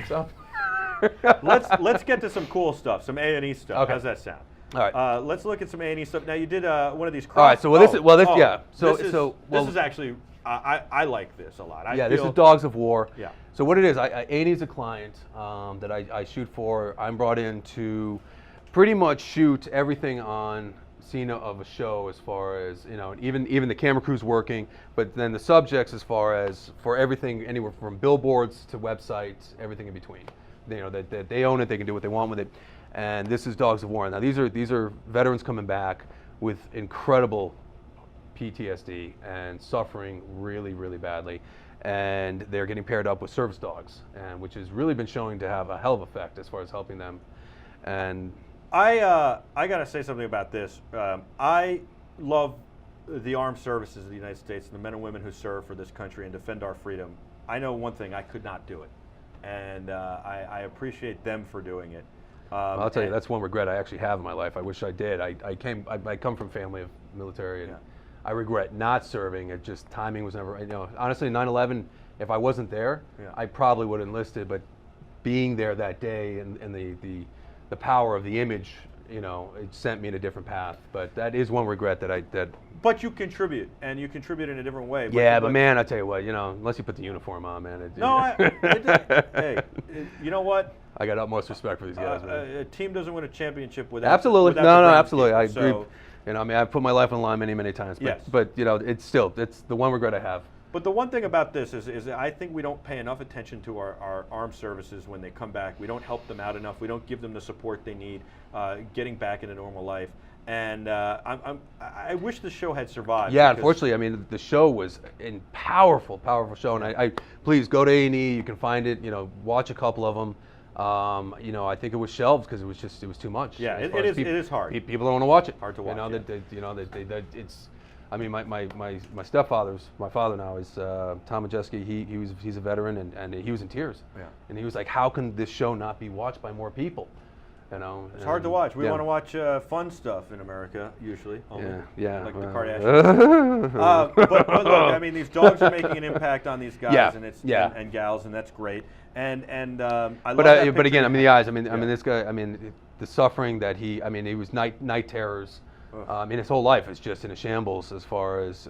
[SPEAKER 1] let's get to some cool stuff, some A&E stuff. Okay. How's that sound?
[SPEAKER 2] All right.
[SPEAKER 1] Let's look at some A&E stuff. Now you did one of these.
[SPEAKER 2] All right. So this is
[SPEAKER 1] actually I like this a lot.
[SPEAKER 2] This is Dogs of War.
[SPEAKER 1] Yeah.
[SPEAKER 2] So what it is, A&E is a client that I shoot for. I'm brought in to pretty much shoot everything on scene of a show, as far as, you know, even the camera crew's working, but then the subjects, as far as for everything, anywhere from billboards to websites, everything in between. You know, that they own it, they can do what they want with it. And this is Dogs of War. Now these are veterans coming back with incredible PTSD and suffering really, really badly, and they're getting paired up with service dogs, and which has really been showing to have a hell of effect as far as helping them. And
[SPEAKER 1] I gotta say something about this. I love the armed services of the United States and the men and women who serve for this country and defend our freedom. I know one thing: I could not do it, and I appreciate them for doing it.
[SPEAKER 2] I'll tell you, that's one regret I actually have in my life. I wish I did. I come from a family of military, and I regret not serving. It just, timing was never, you know, honestly, 9/11, if I wasn't there, I probably would have enlisted, but being there that day and the power of the image, you know, it sent me in a different path. But that is one regret that
[SPEAKER 1] But you contribute, and you contribute in a different way.
[SPEAKER 2] But man, I tell you what, you know, unless you put the uniform on, man.
[SPEAKER 1] Hey, you know what?
[SPEAKER 2] I got utmost respect for these guys, man.
[SPEAKER 1] A team doesn't win a championship without.
[SPEAKER 2] Absolutely,
[SPEAKER 1] without
[SPEAKER 2] absolutely. I agree. You know, I mean, I've put my life on the line many, many times. But,
[SPEAKER 1] Yes.
[SPEAKER 2] but you know, it's the one regret I have.
[SPEAKER 1] But the one thing about this is I think we don't pay enough attention to our armed services when they come back. We don't help them out enough. We don't give them the support they need getting back into normal life. And I wish the show had survived.
[SPEAKER 2] Yeah, unfortunately, I mean, the show was a powerful show. And I please go to A&E. You can find it. You know, watch a couple of them. You know, I think it was shelved because it was too much.
[SPEAKER 1] Yeah, it is hard.
[SPEAKER 2] People don't want to watch it.
[SPEAKER 1] Hard to watch.
[SPEAKER 2] You know, it's. I mean, my stepfather's, my father now is Tom Majeski. He's a veteran and he was in tears.
[SPEAKER 1] Yeah.
[SPEAKER 2] And he was like, how can this show not be watched by more people? You know,
[SPEAKER 1] it's hard to watch. We
[SPEAKER 2] yeah.
[SPEAKER 1] want to watch fun stuff in America usually. Only.
[SPEAKER 2] Yeah.
[SPEAKER 1] Like the Kardashians. But look, I mean, these dogs are making an impact on these guys and gals, and that's great. And I love that
[SPEAKER 2] but again,
[SPEAKER 1] picture.
[SPEAKER 2] I mean, the eyes. I mean, this guy. I mean, the suffering that he. I mean, he was night terrors. I mean, his whole life is just in a shambles as far as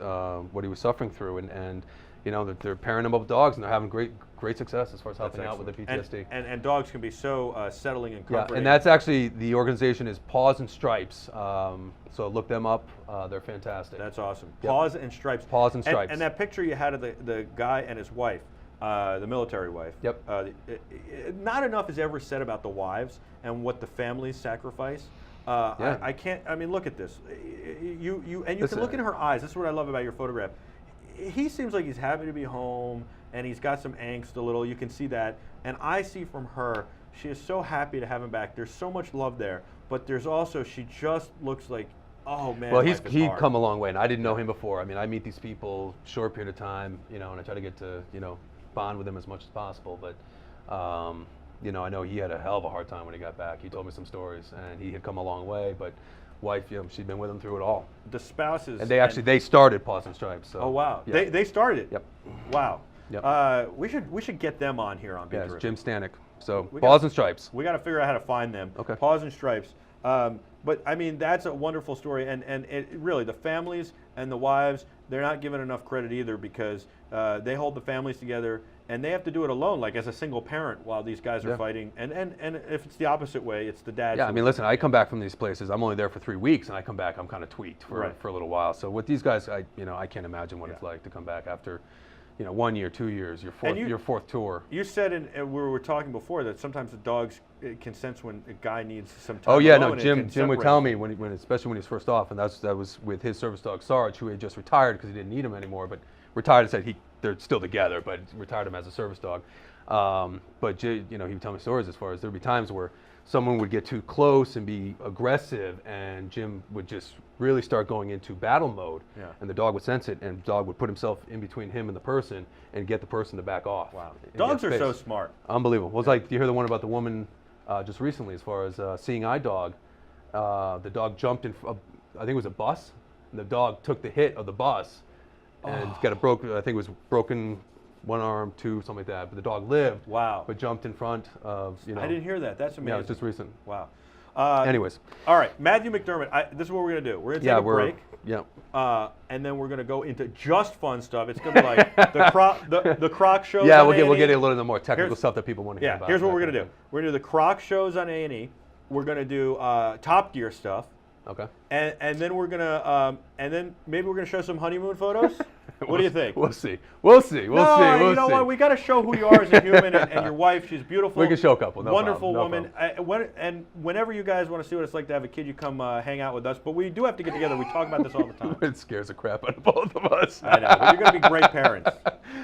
[SPEAKER 2] what he was suffering through, and you know, they're pairing him up with dogs, and they're having great success as far as helping out with the PTSD.
[SPEAKER 1] And dogs can be so settling and comforting.
[SPEAKER 2] Yeah, and that's actually, the organization is Paws and Stripes. So look them up. They're fantastic.
[SPEAKER 1] That's awesome.
[SPEAKER 2] Yep.
[SPEAKER 1] Paws and Stripes.
[SPEAKER 2] Paws and Stripes.
[SPEAKER 1] And that picture you had of the guy and his wife, the military wife.
[SPEAKER 2] Yep.
[SPEAKER 1] Not enough is ever said about the wives and what the families sacrifice.
[SPEAKER 2] Yeah.
[SPEAKER 1] I can't. I mean, look at this. You can
[SPEAKER 2] Listen,
[SPEAKER 1] look in her eyes. This is what I love about your photograph. He seems like he's happy to be home, and he's got some angst a little. You can see that, and I see from her, she is so happy to have him back. There's so much love there, but there's also, she just looks like, oh man.
[SPEAKER 2] Well, he'd come a long way, and I didn't know him before. I mean, I meet these people short period of time, you know, and I try to get to, you know, bond with them as much as possible. But you know, I know he had a hell of a hard time when he got back. He told me some stories, and he had come a long way, but wife, you know, she'd been with him through it all.
[SPEAKER 1] The spouses.
[SPEAKER 2] And they started Paws and Stripes. So,
[SPEAKER 1] oh wow,
[SPEAKER 2] yeah.
[SPEAKER 1] they started it.
[SPEAKER 2] Yep.
[SPEAKER 1] Wow.
[SPEAKER 2] Yep.
[SPEAKER 1] We should get them on here on
[SPEAKER 2] Yeah,
[SPEAKER 1] BeTerrific.
[SPEAKER 2] it's Jim Stanek. So Paws and Stripes.
[SPEAKER 1] We got to figure out how to find them.
[SPEAKER 2] Okay.
[SPEAKER 1] Paws and Stripes. But I mean, that's a wonderful story, and it really, the families and the wives, they're not given enough credit either, because they hold the families together, and they have to do it alone, like as a single parent, while these guys are fighting. And if it's the opposite way, it's the dad.
[SPEAKER 2] Yeah, I mean, listen, I come back from these places. I'm only there for 3 weeks, and I come back, I'm kind of tweaked for a little while. So with these guys, I can't imagine what it's like to come back after, 1 year, 2 years, your fourth tour.
[SPEAKER 1] You said, and we were talking before, that sometimes the dogs can sense when a guy needs some time.
[SPEAKER 2] Oh yeah,
[SPEAKER 1] alone,
[SPEAKER 2] no, Jim would tell me when especially when he was first off, and that was with his service dog Sarge, who had just retired because he didn't need him anymore, but retired and said they're still together, but retired him as a service dog. But he would tell me stories as far as there'd be times where someone would get too close and be aggressive, and Jim would just really start going into battle mode, and the dog would sense it, and the dog would put himself in between him and the person and get the person to back off. Wow.
[SPEAKER 1] Dogs are so smart.
[SPEAKER 2] Unbelievable. Well, it's like, do you hear the one about the woman just recently, as far as seeing eye dog? The dog jumped in, I think it was a bus, and the dog took the hit of the bus and got I think it was broken one arm, two, something like that. But the dog lived.
[SPEAKER 1] Wow.
[SPEAKER 2] But jumped in front of,
[SPEAKER 1] I didn't hear that. That's amazing.
[SPEAKER 2] Yeah, it's just recent.
[SPEAKER 1] Wow.
[SPEAKER 2] Anyways.
[SPEAKER 1] All right, Matthew McDermott, this is what we're going to do. We're going to take a break.
[SPEAKER 2] Yeah.
[SPEAKER 1] And then we're going to go into just fun stuff. It's going to be like the Croc shows.
[SPEAKER 2] Yeah,
[SPEAKER 1] on
[SPEAKER 2] we'll get
[SPEAKER 1] A&E.
[SPEAKER 2] a little bit more technical stuff that people want to hear about.
[SPEAKER 1] Here's what we're going to do. We're going to do the Croc shows on A&E. We're going to do Top Gear stuff.
[SPEAKER 2] Okay.
[SPEAKER 1] And then we're gonna maybe we're gonna show some honeymoon photos. What do you think?
[SPEAKER 2] We'll see. We'll see.
[SPEAKER 1] You know what? We got to show who you are as a human, and your wife. She's beautiful.
[SPEAKER 2] We can show a couple. No
[SPEAKER 1] wonderful
[SPEAKER 2] problem.
[SPEAKER 1] woman. And whenever you guys want to see what it's like to have a kid, you come hang out with us. But we do have to get together. We talk about this all the time.
[SPEAKER 2] It scares the crap out of both of us.
[SPEAKER 1] I know. But you're gonna be great parents.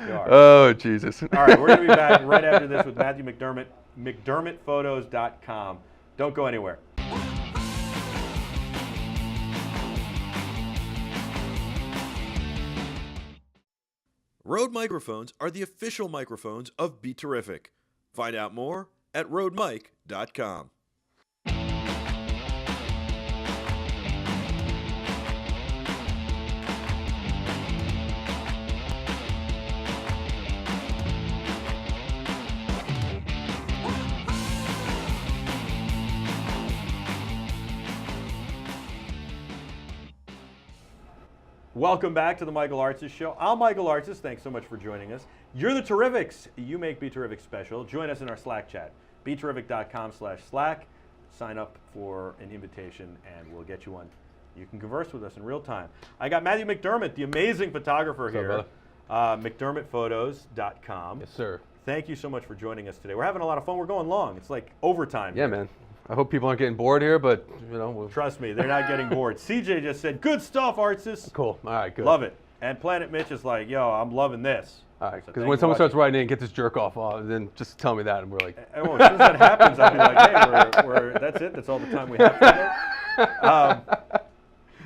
[SPEAKER 1] You are.
[SPEAKER 2] Oh Jesus.
[SPEAKER 1] All right, we're gonna be back right after this with Matthew McDermott. McDermottphotos.com. Don't go anywhere.
[SPEAKER 4] Rode microphones are the official microphones of BeTerrific. Find out more at rodemic.com.
[SPEAKER 1] Welcome back to the Michael Artsis Show. I'm Michael Artsis. Thanks so much for joining us. You're the Terrifics. You make BeTerrific special. Join us in our Slack chat, BeTerrific.com/Slack. Sign up for an invitation, and we'll get you on You can converse with us in real time. I got Matthew McDermott, the amazing photographer here. McDermottphotos.com.
[SPEAKER 2] Yes, sir.
[SPEAKER 1] Thank you so much for joining us today. We're having a lot of fun. We're going long. It's like overtime.
[SPEAKER 2] Yeah, man. I hope people aren't getting bored here, but
[SPEAKER 1] Trust me, they're not getting bored. CJ just said, good stuff, Artsis.
[SPEAKER 2] Cool. All right, good.
[SPEAKER 1] Love it. And Planet Mitch is like, yo, I'm loving this.
[SPEAKER 2] All right,
[SPEAKER 1] So
[SPEAKER 2] because
[SPEAKER 1] thanks
[SPEAKER 2] when
[SPEAKER 1] for
[SPEAKER 2] someone starts
[SPEAKER 1] watching.
[SPEAKER 2] writing in, get this jerk off, then just tell me that, and we're like,
[SPEAKER 1] Well, as soon as that happens, I'll be like, hey, that's it. That's all the time we have today.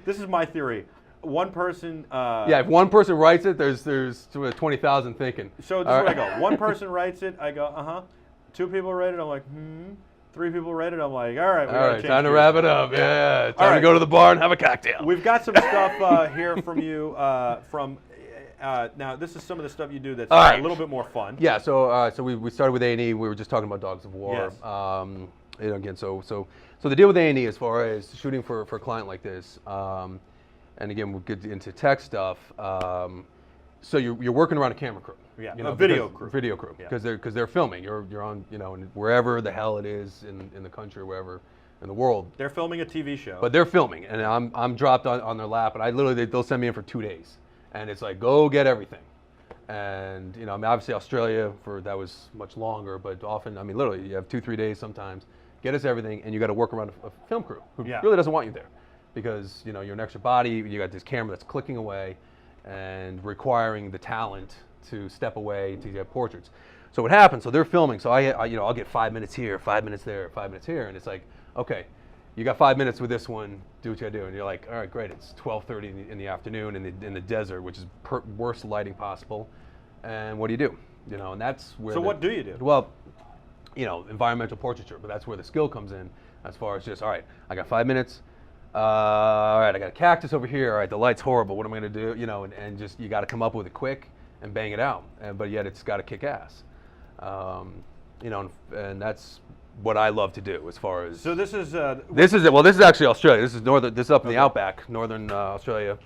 [SPEAKER 1] This is my theory. One person.
[SPEAKER 2] yeah, if one person writes it, there's 20,000 thinking.
[SPEAKER 1] So this is where I go. One person writes it, I go, uh-huh. 2 people write it, I'm like, 3 people read it, I'm like, all right, we
[SPEAKER 2] All
[SPEAKER 1] gotta
[SPEAKER 2] right,
[SPEAKER 1] change
[SPEAKER 2] time to
[SPEAKER 1] gears.
[SPEAKER 2] wrap it up. Yeah, time
[SPEAKER 1] right.
[SPEAKER 2] to go to the bar and have a cocktail.
[SPEAKER 1] We've got some stuff here from you. Now, this is some of the stuff you do that's
[SPEAKER 2] All right.
[SPEAKER 1] a little bit more fun.
[SPEAKER 2] Yeah, so we started with A&E. We were just talking about Dogs of War.
[SPEAKER 1] Yes.
[SPEAKER 2] Again, so the deal with A&E as far as shooting for a client like this, and again we'll get into tech stuff. So you're working around a camera crew.
[SPEAKER 1] Yeah,
[SPEAKER 2] you know,
[SPEAKER 1] a video crew.
[SPEAKER 2] Video crew,
[SPEAKER 1] Yeah.
[SPEAKER 2] because they're filming. You're on wherever the hell it is in the country, wherever in the world.
[SPEAKER 1] They're filming a TV show.
[SPEAKER 2] But they're filming, and I'm dropped on their lap, and they'll send me in for 2 days, and it's like go get everything. And I mean, obviously Australia that was much longer, but often, I mean, literally you have 2-3 days sometimes. Get us everything, and you got to work around a film crew who
[SPEAKER 1] Yeah.
[SPEAKER 2] really doesn't want you there, because you're an extra body. You got this camera that's clicking away, and requiring the talent to step away to get portraits. So what happens? So they're filming. So I'll get 5 minutes here, 5 minutes there, 5 minutes here, and it's like, okay, you got 5 minutes with this one. Do what you gotta do, and you're like, all right, great. It's 12:30 in the afternoon in the desert, which is worst lighting possible. And what do you do? And that's where.
[SPEAKER 1] So what do you do?
[SPEAKER 2] Well, environmental portraiture, but that's where the skill comes in, as far as just, all right, I got 5 minutes. All right, I got a cactus over here. All right, the light's horrible. What am I gonna do? And just you got to come up with it quick and bang it out. But yet it's got to kick ass. And that's what I love to do as far as.
[SPEAKER 1] So this is.
[SPEAKER 2] This is actually Australia. This is up in the outback, northern Australia,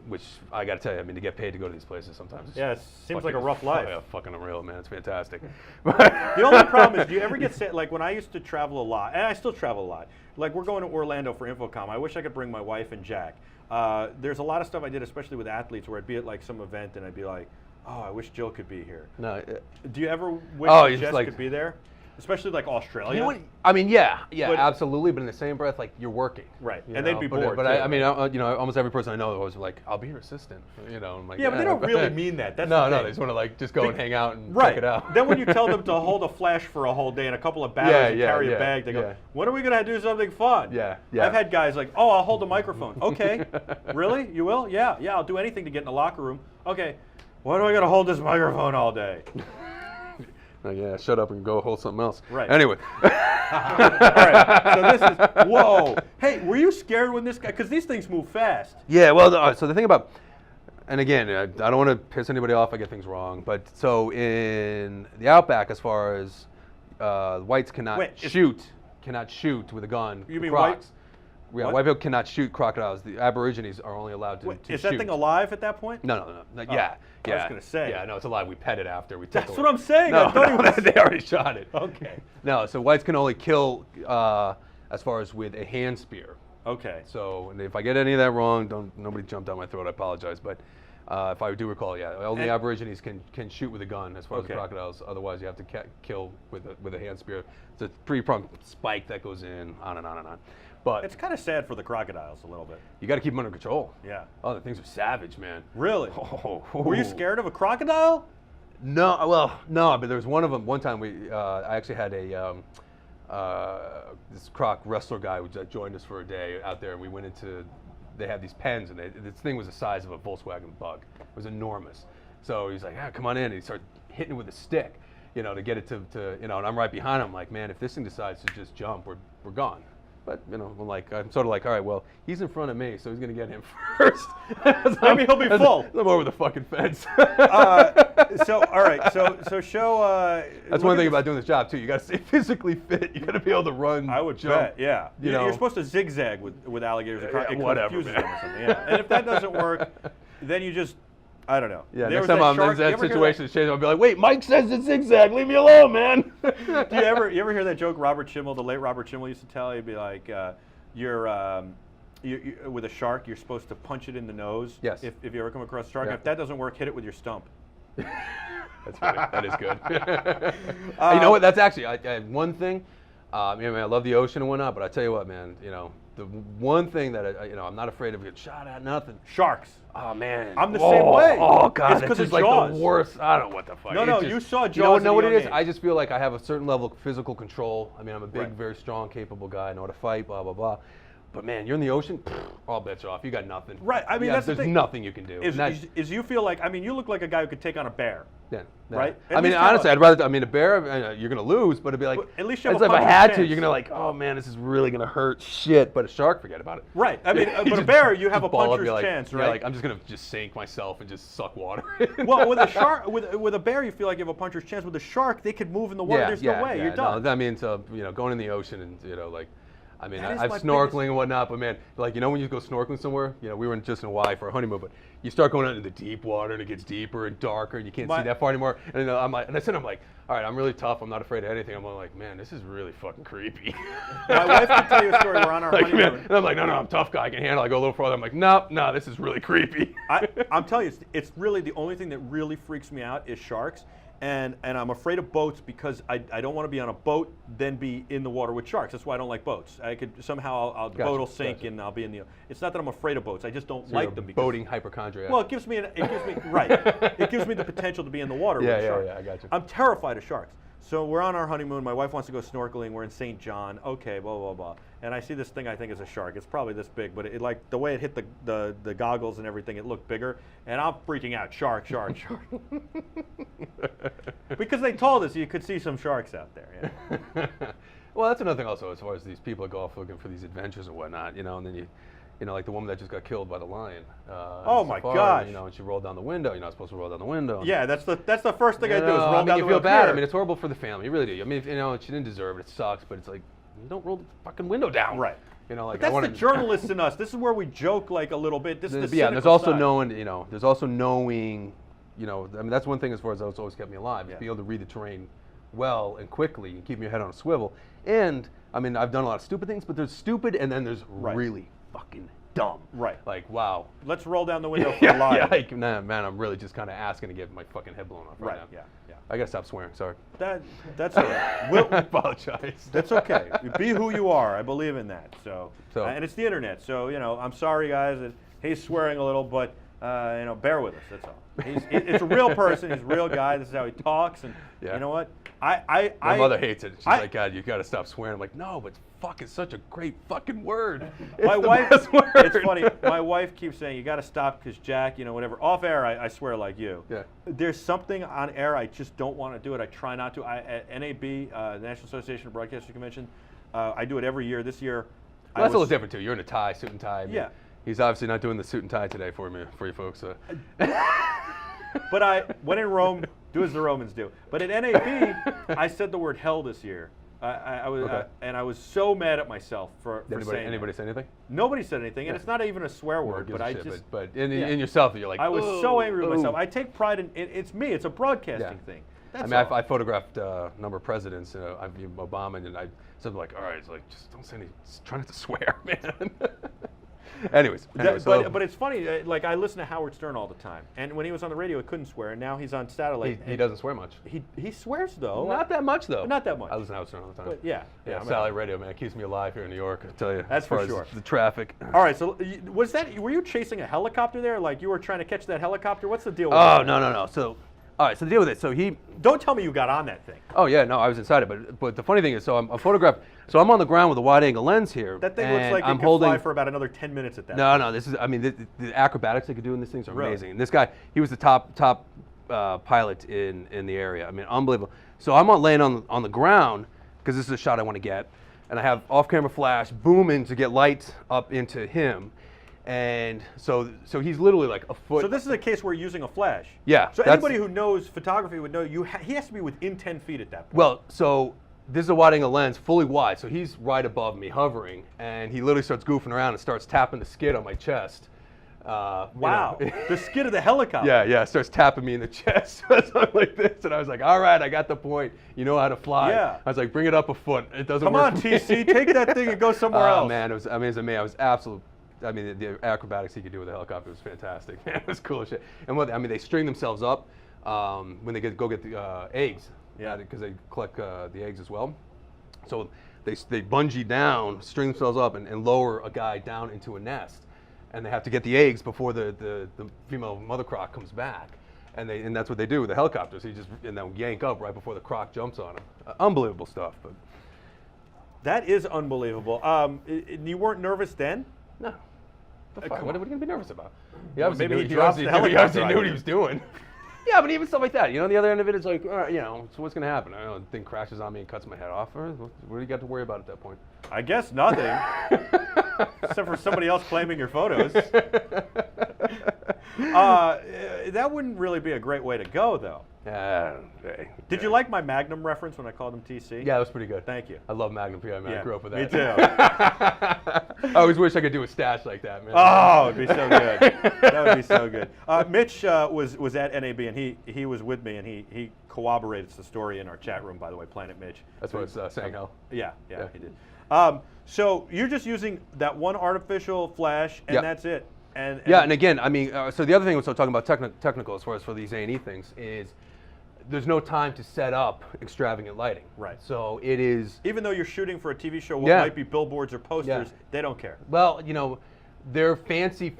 [SPEAKER 2] which I got to tell you, I mean, to get paid to go to these places sometimes.
[SPEAKER 1] Yeah, it seems like a rough life.
[SPEAKER 2] Yeah, fucking unreal, man. It's fantastic.
[SPEAKER 1] The only problem is, do you ever get sad? Like when I used to travel a lot, and I still travel a lot. Like we're going to Orlando for Infocom. I wish I could bring my wife and Jack. There's a lot of stuff I did, especially with athletes, where I'd be at like some event and I'd be like, oh, I wish Jill could be here.
[SPEAKER 2] No.
[SPEAKER 1] Do you ever wish
[SPEAKER 2] Oh,
[SPEAKER 1] that
[SPEAKER 2] it's
[SPEAKER 1] Jess
[SPEAKER 2] like-
[SPEAKER 1] could be there? Especially like Australia.
[SPEAKER 2] I mean, yeah,
[SPEAKER 1] But-
[SPEAKER 2] absolutely. But in the same breath, like you're working,
[SPEAKER 1] Right,
[SPEAKER 2] you
[SPEAKER 1] and they'd
[SPEAKER 2] know?
[SPEAKER 1] be
[SPEAKER 2] But-
[SPEAKER 1] bored,
[SPEAKER 2] But
[SPEAKER 1] too,
[SPEAKER 2] I mean,
[SPEAKER 1] right?
[SPEAKER 2] almost every person I know was like, "I'll be your assistant," I'm like,
[SPEAKER 1] Yeah, but they don't really mean that. That's
[SPEAKER 2] no,
[SPEAKER 1] the
[SPEAKER 2] they
[SPEAKER 1] thing.
[SPEAKER 2] just want to like just go and hang out and
[SPEAKER 1] Right.
[SPEAKER 2] check it out.
[SPEAKER 1] Then when you tell them to hold a flash for a whole day and a couple of batteries and carry a bag, they go,
[SPEAKER 2] yeah.
[SPEAKER 1] when are we going to do something fun?
[SPEAKER 2] Yeah, yeah.
[SPEAKER 1] I've had guys like, oh, I'll hold a microphone. Okay. Really? You will? Yeah, I'll do anything to get in the locker room. Okay. Why do I got to hold this microphone all day?
[SPEAKER 2] Like, yeah, shut up and go hold something else.
[SPEAKER 1] Right.
[SPEAKER 2] Anyway.
[SPEAKER 1] All right. So this is, whoa. Hey, were you scared when this guy, because these things move fast.
[SPEAKER 2] Yeah, well, so the thing about, and again, I don't want to piss anybody off. I get things wrong, but so in the outback, as far as whites cannot shoot with a gun.
[SPEAKER 1] You mean
[SPEAKER 2] crocs.
[SPEAKER 1] What?
[SPEAKER 2] Yeah, white people cannot shoot crocodiles. The Aborigines are only allowed to,
[SPEAKER 1] Wait,
[SPEAKER 2] to
[SPEAKER 1] is
[SPEAKER 2] shoot.
[SPEAKER 1] that thing alive at that point?
[SPEAKER 2] No.
[SPEAKER 1] Oh,
[SPEAKER 2] Yeah.
[SPEAKER 1] I was gonna say.
[SPEAKER 2] Yeah, no, it's alive. We pet it after.
[SPEAKER 1] That's what I'm saying.
[SPEAKER 2] No,
[SPEAKER 1] I thought he was.
[SPEAKER 2] they already shot it.
[SPEAKER 1] Okay.
[SPEAKER 2] No, so whites can only kill as far as with a hand spear.
[SPEAKER 1] Okay.
[SPEAKER 2] So and if I get any of that wrong, nobody jump down my throat. I apologize, but if I do recall, yeah, only
[SPEAKER 1] And-
[SPEAKER 2] Aborigines can shoot with a gun as far as
[SPEAKER 1] Okay.
[SPEAKER 2] the crocodiles. Otherwise, you have to kill with a hand spear. It's a three-pronged spike that goes in, on and on and on. But
[SPEAKER 1] It's kind of sad for the crocodiles a little bit.
[SPEAKER 2] you got to keep them under control.
[SPEAKER 1] Yeah.
[SPEAKER 2] Oh, the things are savage, man.
[SPEAKER 1] Really?
[SPEAKER 2] Oh,
[SPEAKER 1] Were you scared of a crocodile?
[SPEAKER 2] No, well, no, but there was one of them. One time I actually had this croc wrestler guy who joined us for a day out there, and we went into. They had these pens, and this thing was the size of a Volkswagen Bug. It was enormous. So he's like, come on in. And he started hitting it with a stick, to get it to. And I'm right behind him. I'm like, man, if this thing decides to just jump, we're gone. But I'm sort of like, all right, well, he's in front of me, so he's gonna get him first.
[SPEAKER 1] Maybe he'll be full.
[SPEAKER 2] I'm over the fucking fence.
[SPEAKER 1] So all right, so show.
[SPEAKER 2] That's one thing about doing this job too. You got to stay physically fit. You got to be able to run.
[SPEAKER 1] I would
[SPEAKER 2] jump.
[SPEAKER 1] bet, yeah.
[SPEAKER 2] You
[SPEAKER 1] You're
[SPEAKER 2] know.
[SPEAKER 1] supposed to zigzag with alligators. It
[SPEAKER 2] whatever,
[SPEAKER 1] confuses
[SPEAKER 2] man.
[SPEAKER 1] them or something. Yeah. And if that doesn't work, then you just, I don't know.
[SPEAKER 2] Yeah.
[SPEAKER 1] There
[SPEAKER 2] Next
[SPEAKER 1] was
[SPEAKER 2] time I'm
[SPEAKER 1] shark-
[SPEAKER 2] in
[SPEAKER 1] you
[SPEAKER 2] that
[SPEAKER 1] ever hear
[SPEAKER 2] situation, it's changing. I'll be like, wait, Mike says it's zigzag. Leave me alone, man.
[SPEAKER 1] Do you ever hear that joke? Robert Schimmel, the late Robert Schimmel, used to tell. He'd be like, with a shark, you're supposed to punch it in the nose.
[SPEAKER 2] Yes.
[SPEAKER 1] If you ever come across a shark,
[SPEAKER 2] Yeah.
[SPEAKER 1] if that doesn't work, hit it with your stump.
[SPEAKER 2] That's funny. That is good. You know what? That's actually I have one thing. I love the ocean and whatnot, but I tell you what, man. The one thing that I'm not afraid of getting shot at. Nothing.
[SPEAKER 1] Sharks.
[SPEAKER 2] Oh man.
[SPEAKER 1] I'm the same way.
[SPEAKER 2] Oh god,
[SPEAKER 1] It's 'cause
[SPEAKER 2] just
[SPEAKER 1] of
[SPEAKER 2] like
[SPEAKER 1] Jaws.
[SPEAKER 2] the worst. I don't know what the fuck.
[SPEAKER 1] No,
[SPEAKER 2] It's
[SPEAKER 1] you saw Jaws.
[SPEAKER 2] You know
[SPEAKER 1] at a
[SPEAKER 2] what it
[SPEAKER 1] young
[SPEAKER 2] is?
[SPEAKER 1] age.
[SPEAKER 2] I just feel like I have a certain level of physical control. I mean, I'm a big,
[SPEAKER 1] Right.
[SPEAKER 2] very strong, capable guy. I know how to fight. Blah blah blah. But man, you're in the ocean. All bets are off. You got nothing.
[SPEAKER 1] Right. I mean, that's the
[SPEAKER 2] there's
[SPEAKER 1] thing.
[SPEAKER 2] nothing you can do. And that's-
[SPEAKER 1] Is you feel like, I mean, you look like a guy who could take on a bear.
[SPEAKER 2] Yeah,
[SPEAKER 1] Right?
[SPEAKER 2] I
[SPEAKER 1] At
[SPEAKER 2] mean,
[SPEAKER 1] least you have
[SPEAKER 2] honestly,
[SPEAKER 1] a-
[SPEAKER 2] I'd rather. I mean, a bear, you're gonna lose, but it'd be like.
[SPEAKER 1] But at least you have
[SPEAKER 2] it's
[SPEAKER 1] a
[SPEAKER 2] like if I
[SPEAKER 1] puncher's
[SPEAKER 2] had to,
[SPEAKER 1] chance.
[SPEAKER 2] you're gonna like, oh man, this is really gonna hurt. Shit, but a shark, forget about it.
[SPEAKER 1] Right. I mean,
[SPEAKER 2] You
[SPEAKER 1] but a
[SPEAKER 2] just-
[SPEAKER 1] bear, you have a
[SPEAKER 2] just ball up,
[SPEAKER 1] puncher's
[SPEAKER 2] you're like-
[SPEAKER 1] chance,
[SPEAKER 2] you're
[SPEAKER 1] right?
[SPEAKER 2] like, I'm just gonna sink myself and just suck water.
[SPEAKER 1] Well, with a shark, with a bear, you feel like you have a puncher's chance. With a shark, they could move in the water. There's no way. You're done.
[SPEAKER 2] No, I mean, so going in the ocean and like. I mean,
[SPEAKER 1] That is
[SPEAKER 2] I've
[SPEAKER 1] my
[SPEAKER 2] snorkeling
[SPEAKER 1] biggest-
[SPEAKER 2] and whatnot, but man, like when you go snorkeling somewhere, we were just in Hawaii for a honeymoon, but you start going out into the deep water and it gets deeper and darker and you can't see that far anymore. And I'm like, and I said, I'm like, all right, I'm really tough. I'm not afraid of anything. I'm like, man, this is really fucking creepy.
[SPEAKER 1] My wife can tell you a story. We're on our
[SPEAKER 2] Like,
[SPEAKER 1] honeymoon.
[SPEAKER 2] man, and I'm like, no, I'm a tough guy. I can handle it. I go a little farther. I'm like, no, this is really creepy.
[SPEAKER 1] I'm telling you, it's really the only thing that really freaks me out is sharks. And I'm afraid of boats because I don't want to be on a boat then be in the water with sharks. That's why I don't like boats. I could somehow the boat will sink and I'll be in the. It's not that I'm afraid of boats. I just don't like them because
[SPEAKER 2] boating hypochondriac.
[SPEAKER 1] well, it gives me right. It gives me the potential to be in the water with a shark.
[SPEAKER 2] Yeah, I got you.
[SPEAKER 1] I'm terrified of sharks. So we're on our honeymoon. My wife wants to go snorkeling. We're in St. John. Okay, blah blah blah. And I see this thing I think is a shark. It's probably this big, but it like the way it hit the goggles and everything, it looked bigger. And I'm freaking out. Shark. Because they told us you could see some sharks out there. Yeah.
[SPEAKER 2] Well, that's another thing also as far as these people that go off looking for these adventures and whatnot, and then you like the woman that just got killed by the lion.
[SPEAKER 1] Oh my
[SPEAKER 2] safari,
[SPEAKER 1] gosh.
[SPEAKER 2] And she rolled down the window. You're not supposed to roll down the window.
[SPEAKER 1] Yeah, that's the first thing I do is roll
[SPEAKER 2] I mean,
[SPEAKER 1] down
[SPEAKER 2] you
[SPEAKER 1] the
[SPEAKER 2] feel
[SPEAKER 1] window.
[SPEAKER 2] bad.
[SPEAKER 1] Here.
[SPEAKER 2] I mean, it's horrible for the family. You really do. I mean, she didn't deserve it. It sucks, but it's like, you don't roll the fucking window down.
[SPEAKER 1] Right.
[SPEAKER 2] Like
[SPEAKER 1] But that's the journalists in us. This is where we joke like a little bit. This is the
[SPEAKER 2] yeah, and there's
[SPEAKER 1] cynical
[SPEAKER 2] also
[SPEAKER 1] side.
[SPEAKER 2] knowing, there's also knowing, I mean, that's one thing as far as that's always kept me alive, is
[SPEAKER 1] Yeah.
[SPEAKER 2] be able to read the terrain well and quickly and keep your head on a swivel. And, I mean, I've done a lot of stupid things, but there's stupid and then there's really fucking dumb.
[SPEAKER 1] Right.
[SPEAKER 2] Like, wow.
[SPEAKER 1] Let's roll down the window for a lie.
[SPEAKER 2] Yeah, like, nah, man, I'm really just kind of asking to get my fucking head blown off right now.
[SPEAKER 1] Yeah.
[SPEAKER 2] I gotta stop swearing, sorry.
[SPEAKER 1] That's all right.
[SPEAKER 2] I apologize.
[SPEAKER 1] That's okay. Be who you are. I believe in that. So and it's the internet. So I'm sorry, guys. That he's swearing a little, but bear with us. That's all. It's a real person. He's a real guy. This is how he talks. And you know what?
[SPEAKER 2] My mother hates it. She's like, God, you gotta stop swearing. I'm like, no, but fuck is such a great fucking word. It's
[SPEAKER 1] my
[SPEAKER 2] the
[SPEAKER 1] wife.
[SPEAKER 2] best word.
[SPEAKER 1] It's funny. My wife keeps saying you got to stop because Jack, whatever. Off air, I swear like you.
[SPEAKER 2] Yeah.
[SPEAKER 1] There's something on air I just don't want to do it. I try not to. At NAB, the National Association of Broadcasters Convention, I do it every year. This year,
[SPEAKER 2] Well, that's a little different too. You're in a tie, suit and tie. I mean,
[SPEAKER 1] Yeah.
[SPEAKER 2] He's obviously not doing the suit and tie today for you folks. So.
[SPEAKER 1] But when in Rome, do as the Romans do. But at NAB, I said the word hell this year. I was, and I was so mad at myself for saying
[SPEAKER 2] Anybody
[SPEAKER 1] that.
[SPEAKER 2] say anything?
[SPEAKER 1] Nobody said anything, and it's not even a swear word. But I just,
[SPEAKER 2] but in yourself, you're like,
[SPEAKER 1] I was so angry with myself.
[SPEAKER 2] ooh.
[SPEAKER 1] I take pride in it's me. It's a broadcasting thing. That's
[SPEAKER 2] I mean,
[SPEAKER 1] all.
[SPEAKER 2] I photographed a number of presidents, Obama, and I said like, all right, it's like just don't say any, try not to swear, man. Anyways,
[SPEAKER 1] but it's funny. Like I listen to Howard Stern all the time, and when he was on the radio, he couldn't swear, and now he's on satellite.
[SPEAKER 2] he doesn't swear much.
[SPEAKER 1] He swears though.
[SPEAKER 2] Not that much though.
[SPEAKER 1] Not that much.
[SPEAKER 2] I listen to Howard Stern all the time.
[SPEAKER 1] But yeah,
[SPEAKER 2] satellite radio, man, it keeps me alive here in New York. I tell you,
[SPEAKER 1] That's
[SPEAKER 2] as far
[SPEAKER 1] for
[SPEAKER 2] as
[SPEAKER 1] sure.
[SPEAKER 2] The traffic.
[SPEAKER 1] All right, so were you chasing a helicopter there? Like you were trying to catch that helicopter? What's the deal with
[SPEAKER 2] Oh
[SPEAKER 1] that?
[SPEAKER 2] no. So, all right. So the deal with it. So he.
[SPEAKER 1] Don't tell me you got on that thing.
[SPEAKER 2] Oh yeah, no, I was inside it. But the funny thing is, so I'm photographed. So I'm on the ground with a wide-angle lens here.
[SPEAKER 1] That thing
[SPEAKER 2] and
[SPEAKER 1] looks like
[SPEAKER 2] I'm
[SPEAKER 1] it could
[SPEAKER 2] holding.
[SPEAKER 1] fly for about another 10 minutes at that.
[SPEAKER 2] No. This is. I mean, the acrobatics they could do in these things are
[SPEAKER 1] Really?
[SPEAKER 2] amazing. And this guy, he was the top pilot in the area. I mean, unbelievable. So I'm laying on the ground because this is a shot I want to get, and I have off-camera flash booming to get light up into him. And so he's literally like a foot.
[SPEAKER 1] So this is a case where you're using a flash.
[SPEAKER 2] Yeah,
[SPEAKER 1] So
[SPEAKER 2] that's-
[SPEAKER 1] anybody who knows photography would know he has to be within 10 feet at that point.
[SPEAKER 2] Well, so this is a wide-angle lens, fully wide. So he's right above me, hovering, and he literally starts goofing around and starts tapping the skid on my chest.
[SPEAKER 1] Wow. The skid of the helicopter.
[SPEAKER 2] Yeah, starts tapping me in the chest. Something like this, and I was like, all right, I got the point. You know how to fly.
[SPEAKER 1] Yeah.
[SPEAKER 2] I was like, bring it up a foot. It doesn't
[SPEAKER 1] Come
[SPEAKER 2] work
[SPEAKER 1] on,
[SPEAKER 2] for me.
[SPEAKER 1] TC, take that thing and go somewhere else.
[SPEAKER 2] Man, it was amazing. I was absolutely I mean, the acrobatics he could do with the helicopter was fantastic. Man, it was cool as shit. And they string themselves up when they go get the eggs.
[SPEAKER 1] Yeah.
[SPEAKER 2] Because they collect the eggs as well. So they bungee down, string themselves up, and lower a guy down into a nest. And they have to get the eggs before the female mother croc comes back. And that's what they do with the helicopters. So and they'll yank up right before the croc jumps on them. Unbelievable stuff. But
[SPEAKER 1] That is unbelievable. You weren't nervous then?
[SPEAKER 2] no. What are you going to be nervous about?
[SPEAKER 1] maybe he
[SPEAKER 2] He
[SPEAKER 1] drops the
[SPEAKER 2] obviously
[SPEAKER 1] helicopter
[SPEAKER 2] knew
[SPEAKER 1] on
[SPEAKER 2] what he
[SPEAKER 1] you.
[SPEAKER 2] was doing. Yeah, but even stuff like that. The other end of it is like, so what's going to happen? I don't know, the thing crashes on me and cuts my head off. Or what do you got to worry about at that point?
[SPEAKER 1] I guess nothing. Except for somebody else claiming your photos. That wouldn't really be a great way to go, though. Did you like my Magnum reference when I called him TC?
[SPEAKER 2] Yeah, that was pretty good.
[SPEAKER 1] Thank you.
[SPEAKER 2] I love Magnum PI, man.
[SPEAKER 1] Yeah,
[SPEAKER 2] I grew up with
[SPEAKER 1] me
[SPEAKER 2] that.
[SPEAKER 1] too.
[SPEAKER 2] I always wish I could do a stash like that, man.
[SPEAKER 1] Oh, it'd be so good. That would be so good. Mitch was at NAB, and he was with me, and he corroborated the story in our chat room, by the way, Planet Mitch.
[SPEAKER 2] That's what it's saying, Hal.
[SPEAKER 1] Yeah,
[SPEAKER 2] Yeah.
[SPEAKER 1] he did. So you're just using that one artificial flash, and
[SPEAKER 2] Yep.
[SPEAKER 1] that's it. And
[SPEAKER 2] again, I mean, so the other thing, so talking about technical as far as for these A&E things, is there's no time to set up extravagant lighting.
[SPEAKER 1] Right.
[SPEAKER 2] So it is,
[SPEAKER 1] even though you're shooting for a TV show, what
[SPEAKER 2] Yeah.
[SPEAKER 1] might be billboards or posters,
[SPEAKER 2] Yeah.
[SPEAKER 1] they don't care.
[SPEAKER 2] well, they're fancy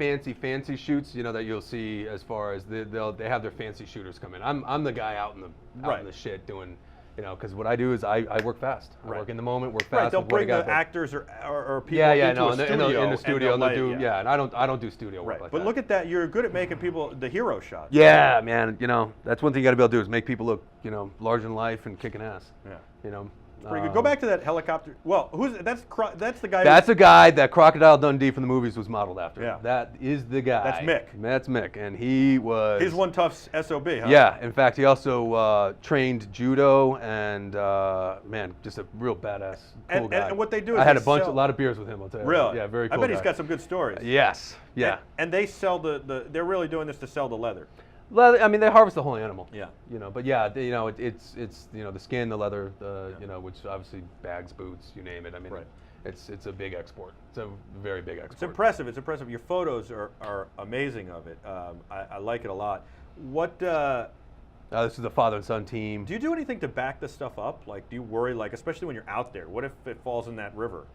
[SPEAKER 2] shoots, that you'll see as far as they have their fancy shooters come in. I'm the guy out in the shit doing, because what I do is I work fast. I
[SPEAKER 1] Right.
[SPEAKER 2] work in the moment, work fast.
[SPEAKER 1] Right, they'll
[SPEAKER 2] with what I
[SPEAKER 1] bring
[SPEAKER 2] got,
[SPEAKER 1] the actors or people
[SPEAKER 2] Yeah,
[SPEAKER 1] into
[SPEAKER 2] no,
[SPEAKER 1] a
[SPEAKER 2] in
[SPEAKER 1] studio,
[SPEAKER 2] the studio, and
[SPEAKER 1] they'll
[SPEAKER 2] they'll
[SPEAKER 1] light
[SPEAKER 2] do,
[SPEAKER 1] it,
[SPEAKER 2] and I don't do studio work
[SPEAKER 1] Right,
[SPEAKER 2] like
[SPEAKER 1] but
[SPEAKER 2] that.
[SPEAKER 1] look at that. You're good at making people the hero shots.
[SPEAKER 2] Yeah, man. That's one thing you got to be able to do is make people look, larger than life and kicking ass.
[SPEAKER 1] Yeah. Pretty good. Go back to that helicopter. Well, that's the guy.
[SPEAKER 2] That's the guy that Crocodile Dundee from the movies was modeled after.
[SPEAKER 1] Yeah.
[SPEAKER 2] That is the guy.
[SPEAKER 1] That's Mick.
[SPEAKER 2] That's Mick, and he was.
[SPEAKER 1] He's one tough SOB, huh?
[SPEAKER 2] Yeah. In fact, he also trained judo and man, just a real badass, cool guy.
[SPEAKER 1] And what they do is
[SPEAKER 2] I had
[SPEAKER 1] they
[SPEAKER 2] a
[SPEAKER 1] sell-
[SPEAKER 2] lot of beers with him. I'll tell you.
[SPEAKER 1] Really?
[SPEAKER 2] Yeah, very cool.
[SPEAKER 1] I bet he's
[SPEAKER 2] guy.
[SPEAKER 1] got some good stories.
[SPEAKER 2] Yes. Yeah.
[SPEAKER 1] And they sell they're really doing this to sell the leather.
[SPEAKER 2] Leather, I mean, they harvest the whole animal.
[SPEAKER 1] Yeah.
[SPEAKER 2] But yeah, it's the skin, the leather, which obviously bags, boots, you name it. I mean,
[SPEAKER 1] Right.
[SPEAKER 2] it's a big export. It's a very big export.
[SPEAKER 1] It's impressive. It's impressive. Your photos are amazing of it. I like it a lot. What
[SPEAKER 2] This is the father and son team.
[SPEAKER 1] do you do anything to back this stuff up? Like, do you worry, like, especially when you're out there? What if it falls in that river?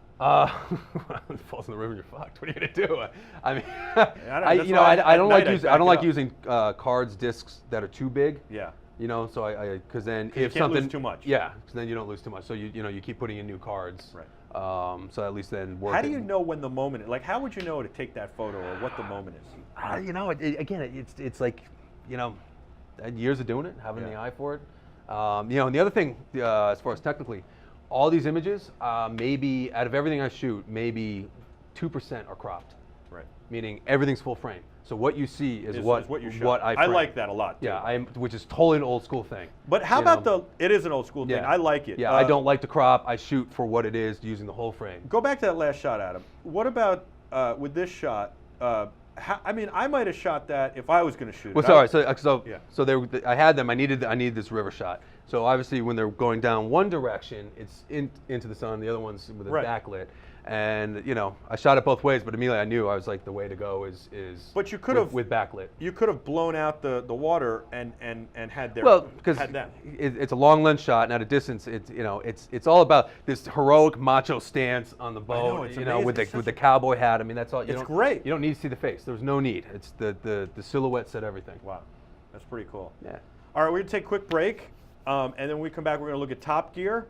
[SPEAKER 2] It falls in the river, you're fucked. What are you gonna do? I mean,
[SPEAKER 1] that's why
[SPEAKER 2] I don't like
[SPEAKER 1] at night
[SPEAKER 2] using
[SPEAKER 1] I
[SPEAKER 2] I don't
[SPEAKER 1] back it
[SPEAKER 2] like
[SPEAKER 1] up.
[SPEAKER 2] using cards, discs that are too big.
[SPEAKER 1] Yeah.
[SPEAKER 2] So because then
[SPEAKER 1] you
[SPEAKER 2] if
[SPEAKER 1] can't lose
[SPEAKER 2] something
[SPEAKER 1] too much.
[SPEAKER 2] Yeah, because then you don't lose too much. So you keep putting in new cards.
[SPEAKER 1] Right.
[SPEAKER 2] So at least then work.
[SPEAKER 1] How do you know when the moment? Like, how would you know to take that photo or what the moment is?
[SPEAKER 2] Again, it's like, years of doing it, having
[SPEAKER 1] Yeah.
[SPEAKER 2] the eye for it. And the other thing, as far as technically, all these images, maybe out of everything I shoot, maybe 2% are cropped.
[SPEAKER 1] Right.
[SPEAKER 2] Meaning everything's full frame. So what you see is
[SPEAKER 1] Is
[SPEAKER 2] what
[SPEAKER 1] you shot.
[SPEAKER 2] what I frame.
[SPEAKER 1] like that a lot. Too.
[SPEAKER 2] Yeah, which is totally an old school thing.
[SPEAKER 1] But how
[SPEAKER 2] you
[SPEAKER 1] about
[SPEAKER 2] know?
[SPEAKER 1] it is an old school thing.
[SPEAKER 2] Yeah.
[SPEAKER 1] I like it.
[SPEAKER 2] Yeah, I don't like to crop. I shoot for what it is using the whole frame.
[SPEAKER 1] Go back to that last shot, Adam. What about with this shot? I might have shot that if I was going to shoot
[SPEAKER 2] Well,
[SPEAKER 1] it.
[SPEAKER 2] sorry.
[SPEAKER 1] Yeah.
[SPEAKER 2] So I had them. I needed this river shot. So obviously, when they're going down one direction, it's into the sun. The other one's with it
[SPEAKER 1] Right.
[SPEAKER 2] backlit. And I shot it both ways, but immediately I knew I was like, the way to go is.
[SPEAKER 1] But you could have
[SPEAKER 2] with backlit.
[SPEAKER 1] You could have blown out the water and had their
[SPEAKER 2] Well, because
[SPEAKER 1] had them.
[SPEAKER 2] it's a long lens shot, and at a distance, it's all about this heroic macho stance on the boat.
[SPEAKER 1] it's
[SPEAKER 2] with
[SPEAKER 1] amazing.
[SPEAKER 2] with the cowboy hat. I mean, that's all.
[SPEAKER 1] It's great.
[SPEAKER 2] You don't need to see the face. There's no need. It's the silhouette said everything.
[SPEAKER 1] Wow, that's pretty cool.
[SPEAKER 2] Yeah.
[SPEAKER 1] All right, we're gonna take a quick break, and then when we come back, we're gonna look at Top Gear.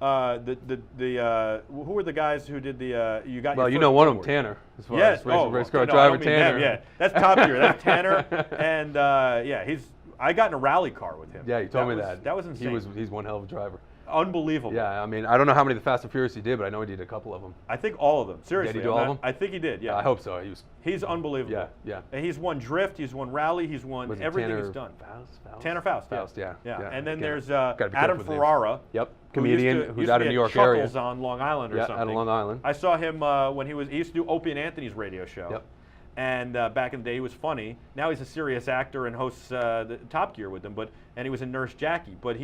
[SPEAKER 1] Who were the guys who did the? You got.
[SPEAKER 2] Well,
[SPEAKER 1] your
[SPEAKER 2] you
[SPEAKER 1] first
[SPEAKER 2] know one of them,
[SPEAKER 1] award.
[SPEAKER 2] Tanner, as far
[SPEAKER 1] Yes.
[SPEAKER 2] as race car
[SPEAKER 1] no, I
[SPEAKER 2] driver
[SPEAKER 1] don't mean them,
[SPEAKER 2] Tanner.
[SPEAKER 1] Yeah, that's Top Gear. That's Tanner, and I got in a rally car with him.
[SPEAKER 2] Yeah, you told me that.
[SPEAKER 1] That was insane.
[SPEAKER 2] He's one hell of a driver.
[SPEAKER 1] Unbelievable.
[SPEAKER 2] Yeah, I mean, I don't know how many of the Fast and Furious he did, but I know he did a couple of them.
[SPEAKER 1] I think all of them. Seriously.
[SPEAKER 2] Did he do all of them?
[SPEAKER 1] I think he did. Yeah.
[SPEAKER 2] I hope so.
[SPEAKER 1] He's unbelievable.
[SPEAKER 2] Yeah, yeah.
[SPEAKER 1] And he's won drift. He's won rally. He's won
[SPEAKER 2] Was it
[SPEAKER 1] everything
[SPEAKER 2] Tanner
[SPEAKER 1] he's done.
[SPEAKER 2] Faust?
[SPEAKER 1] Tanner Faust.
[SPEAKER 2] Faust, yeah.
[SPEAKER 1] And then
[SPEAKER 2] Again,
[SPEAKER 1] there's
[SPEAKER 2] gotta be
[SPEAKER 1] Adam
[SPEAKER 2] careful with names.
[SPEAKER 1] Ferrara.
[SPEAKER 2] Yep,
[SPEAKER 1] who used
[SPEAKER 2] comedian
[SPEAKER 1] to-
[SPEAKER 2] who's
[SPEAKER 1] used
[SPEAKER 2] out
[SPEAKER 1] to
[SPEAKER 2] of
[SPEAKER 1] be
[SPEAKER 2] New
[SPEAKER 1] at
[SPEAKER 2] York area.
[SPEAKER 1] Chuckles on Long Island or
[SPEAKER 2] Yeah,
[SPEAKER 1] something.
[SPEAKER 2] out of Long Island.
[SPEAKER 1] I saw him when he used to do Opie and Anthony's radio show.
[SPEAKER 2] Yep.
[SPEAKER 1] And back in the day, he was funny. Now he's a serious actor and hosts the Top Gear with them. And he was in Nurse Jackie. But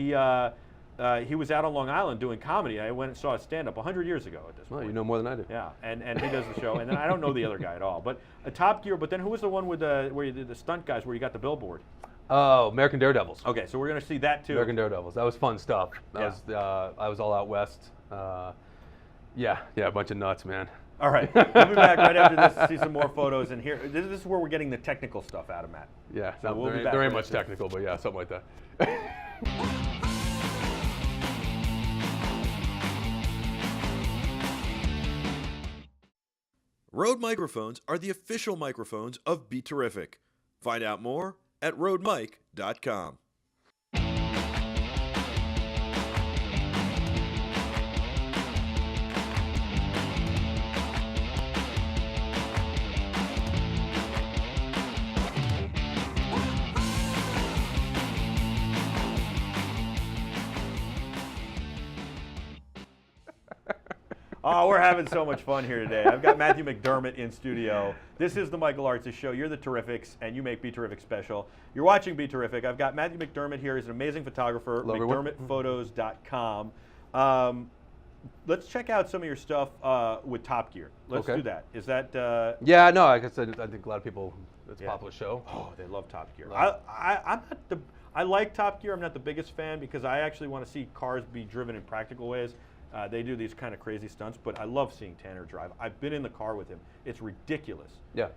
[SPEAKER 1] he was out on Long Island doing comedy. I went and saw his stand-up 100 years ago at this
[SPEAKER 2] Well,
[SPEAKER 1] point.
[SPEAKER 2] you know more than I do.
[SPEAKER 1] Yeah, and he does the show. And then I don't know the other guy at all. But Top Gear, but then who was the one with where you did the stunt guys where you got the billboard?
[SPEAKER 2] Oh, American Daredevils.
[SPEAKER 1] Okay, so we're going to see that too.
[SPEAKER 2] American Daredevils. That was fun stuff.
[SPEAKER 1] Yeah.
[SPEAKER 2] I was all out west. Yeah, a bunch of nuts, man.
[SPEAKER 1] All right, we'll be back right after this to see some more photos. And here, this is where we're getting the technical stuff out of Matt.
[SPEAKER 2] Yeah,
[SPEAKER 1] So we'll be back
[SPEAKER 2] there ain't
[SPEAKER 1] right
[SPEAKER 2] much
[SPEAKER 1] after.
[SPEAKER 2] technical, but yeah, something like that.
[SPEAKER 4] Rode microphones are the official microphones of BeTerrific. Find out more at rodemic.com.
[SPEAKER 1] Oh, we're having so much fun here today. I've got Matthew McDermott in studio. This is the Michael Artsis Show. You're the Terrifics, and you make BeTerrific special. You're watching BeTerrific. I've got Matthew McDermott here. He's an amazing photographer,
[SPEAKER 2] Hello, everyone.
[SPEAKER 1] McDermottphotos.com. Let's check out some of your stuff with Top Gear. Let's
[SPEAKER 2] Okay.
[SPEAKER 1] do that. Is that...
[SPEAKER 2] Yeah, no, like I said, I think a lot of people, it's a
[SPEAKER 1] Yeah.
[SPEAKER 2] popular show.
[SPEAKER 1] Oh, they love Top Gear.
[SPEAKER 2] Love
[SPEAKER 1] I'm not the... I like Top Gear. I'm not the biggest fan because I actually want to see cars be driven in practical ways. They do these kind of crazy stunts, but I love seeing Tanner drive. I've been in the car with him. It's ridiculous.
[SPEAKER 2] Yeah.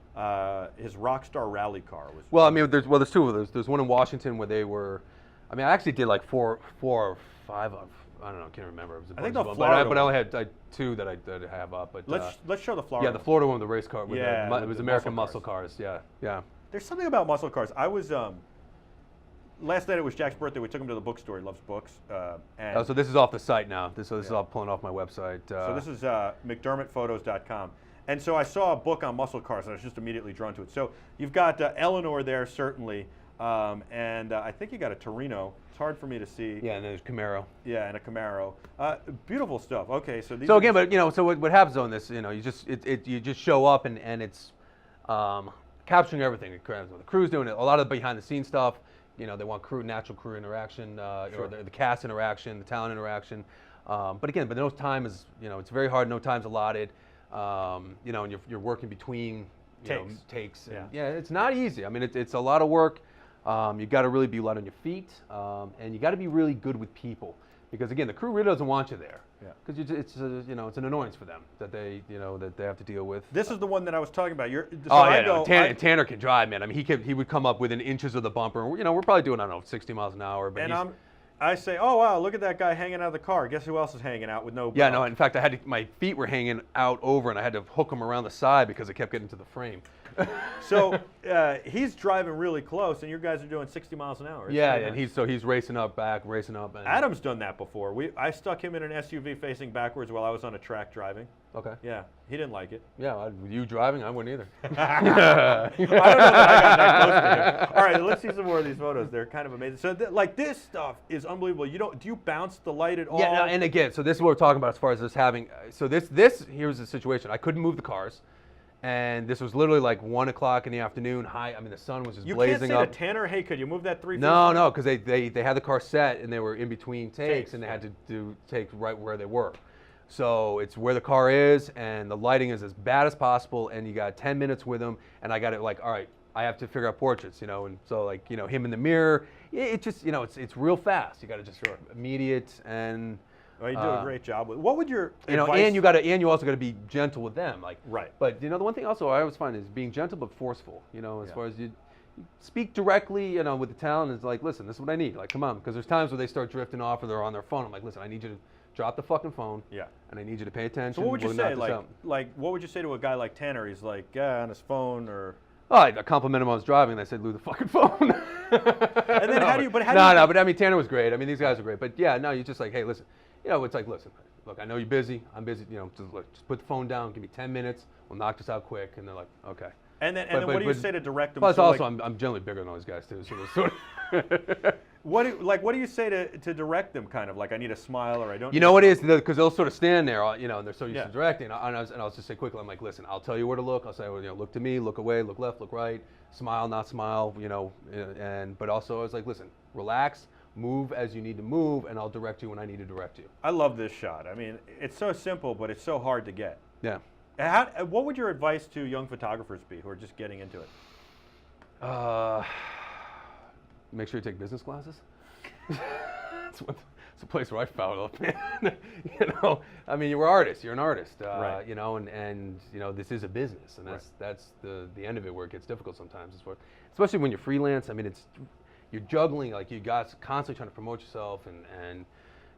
[SPEAKER 1] His Rockstar rally car was...
[SPEAKER 2] Well, I mean, there's two of those. There's one in Washington where they were, I mean, I actually did like four or five of, I don't know, I can't remember. It was a
[SPEAKER 1] I think
[SPEAKER 2] bunch
[SPEAKER 1] the
[SPEAKER 2] of them,
[SPEAKER 1] Florida
[SPEAKER 2] but I only
[SPEAKER 1] one.
[SPEAKER 2] had two that I have up. But
[SPEAKER 1] Let's show the Florida.
[SPEAKER 2] yeah, the Florida one with the race car. With
[SPEAKER 1] Yeah,
[SPEAKER 2] it
[SPEAKER 1] with
[SPEAKER 2] was
[SPEAKER 1] the
[SPEAKER 2] American
[SPEAKER 1] muscle
[SPEAKER 2] muscle cars. Yeah.
[SPEAKER 1] There's something about muscle cars. I was last night. It was Jack's birthday. We took him to the bookstore. He loves books. And
[SPEAKER 2] Oh, so this is off the site now. This is all pulling off my website.
[SPEAKER 1] so this is McDermottphotos.com. And so I saw a book on muscle cars, and I was just immediately drawn to it. So you've got Eleanor there, certainly, and I think you got a Torino. It's hard for me to see.
[SPEAKER 2] Yeah, and there's Camaro.
[SPEAKER 1] Yeah, and a Camaro. Beautiful stuff. Okay, so these.
[SPEAKER 2] So
[SPEAKER 1] are
[SPEAKER 2] again, but you know, so what happens on this, you know, you just show up and it's capturing everything. The crew's doing it. A lot of the behind the scenes stuff. You know, they want natural crew interaction, or the cast interaction, the talent interaction. But again, no time is, you know, it's very hard. No time's allotted. You know, and you're working between takes. And yeah, it's not easy. I mean, it's a lot of work. You got to really be light on your feet, and you got to be really good with people. Because again, the crew really doesn't want you there.
[SPEAKER 1] Yeah.
[SPEAKER 2] Because it's an annoyance for them that they have to deal with.
[SPEAKER 1] This is the one that I was talking about.
[SPEAKER 2] Tanner can drive, man. I mean, he would come up within inches of the bumper. You know, we're probably doing, I don't know, 60 miles an hour. But
[SPEAKER 1] I say, oh wow, look at that guy hanging out of the car. Guess who else is hanging out with no?
[SPEAKER 2] Yeah, no. In fact, my feet were hanging out over, and I had to hook them around the side because it kept getting to the frame.
[SPEAKER 1] So he's driving really close, and your guys are doing 60 miles an hour.
[SPEAKER 2] Yeah, and he's racing up. And
[SPEAKER 1] Adam's done that before. I stuck him in an SUV facing backwards while I was on a track driving.
[SPEAKER 2] Okay.
[SPEAKER 1] Yeah, he didn't like it.
[SPEAKER 2] Yeah, you driving, I wouldn't either.
[SPEAKER 1] I don't know that I got that close to him. All right, let's see some more of these photos. They're kind of amazing. So like this stuff is unbelievable. Do you bounce the light at all?
[SPEAKER 2] Yeah, and again, so this is what we're talking about as far as this having. So this here's the situation. I couldn't move the cars. And this was literally like 1 o'clock in the afternoon. I mean, the sun was just blazing up.
[SPEAKER 1] You can't say to Tanner, hey, could you move that 3 feet?
[SPEAKER 2] No, because they had the car set and they were in between takes and they had to do takes right where they were. So it's where the car is and the lighting is as bad as possible and you got 10 minutes with them and I got it like, all right, I have to figure out portraits, you know, and so like, you know, him in the mirror, it just, you know, it's real fast. You got to just immediate and.
[SPEAKER 1] Well, you do a great job with. What would your
[SPEAKER 2] advice? And you also got to be gentle with them, like.
[SPEAKER 1] Right.
[SPEAKER 2] But you know, the one thing also I always find is being gentle but forceful. You know, as far as you speak directly, you know, with the talent. It's like, listen, this is what I need. Like, come on, because there's times where they start drifting off or they're on their phone. I'm like, listen, I need you to drop the fucking phone.
[SPEAKER 1] Yeah.
[SPEAKER 2] And I need you to pay attention.
[SPEAKER 1] So what would you say, like, what would you say to a guy like Tanner? He's like, on his phone or.
[SPEAKER 2] Oh, I complimented him on his driving, and I said, "Lose the fucking phone."
[SPEAKER 1] And then how do you? But
[SPEAKER 2] but I mean, Tanner was great. I mean, these guys are great. But yeah, no, you're just like, hey, listen. You know, it's like, listen, look, I know you're busy. I'm busy. You know, just put the phone down. Give me 10 minutes. We'll knock this out quick. And they're like, okay.
[SPEAKER 1] And then what do you say to direct them?
[SPEAKER 2] Plus, also, I'm generally bigger than all these guys too. So it's sort of.
[SPEAKER 1] What do you say to direct them? Kind of like I need a smile or I don't.
[SPEAKER 2] You know what it is because they'll sort of stand there, you know, and they're so used to directing. And I'll just say quickly, I'm like, listen, I'll tell you where to look. I'll say, well, you know, look to me, look away, look left, look right, smile, not smile, you know, but also I was like, listen, relax, move as you need to move, and I'll direct you when I need to direct you.
[SPEAKER 1] I love this shot. I mean, it's so simple, but it's so hard to get.
[SPEAKER 2] Yeah.
[SPEAKER 1] What would your advice to young photographers be who are just getting into it?
[SPEAKER 2] Make sure you take business classes. It's a place where I fouled up, man. I mean, you're artists. You're an artist,
[SPEAKER 1] Right.
[SPEAKER 2] and this is a business, and that's the end of it where it gets difficult sometimes. Especially when you're freelance. I mean, you're juggling, like you got constantly trying to promote yourself, and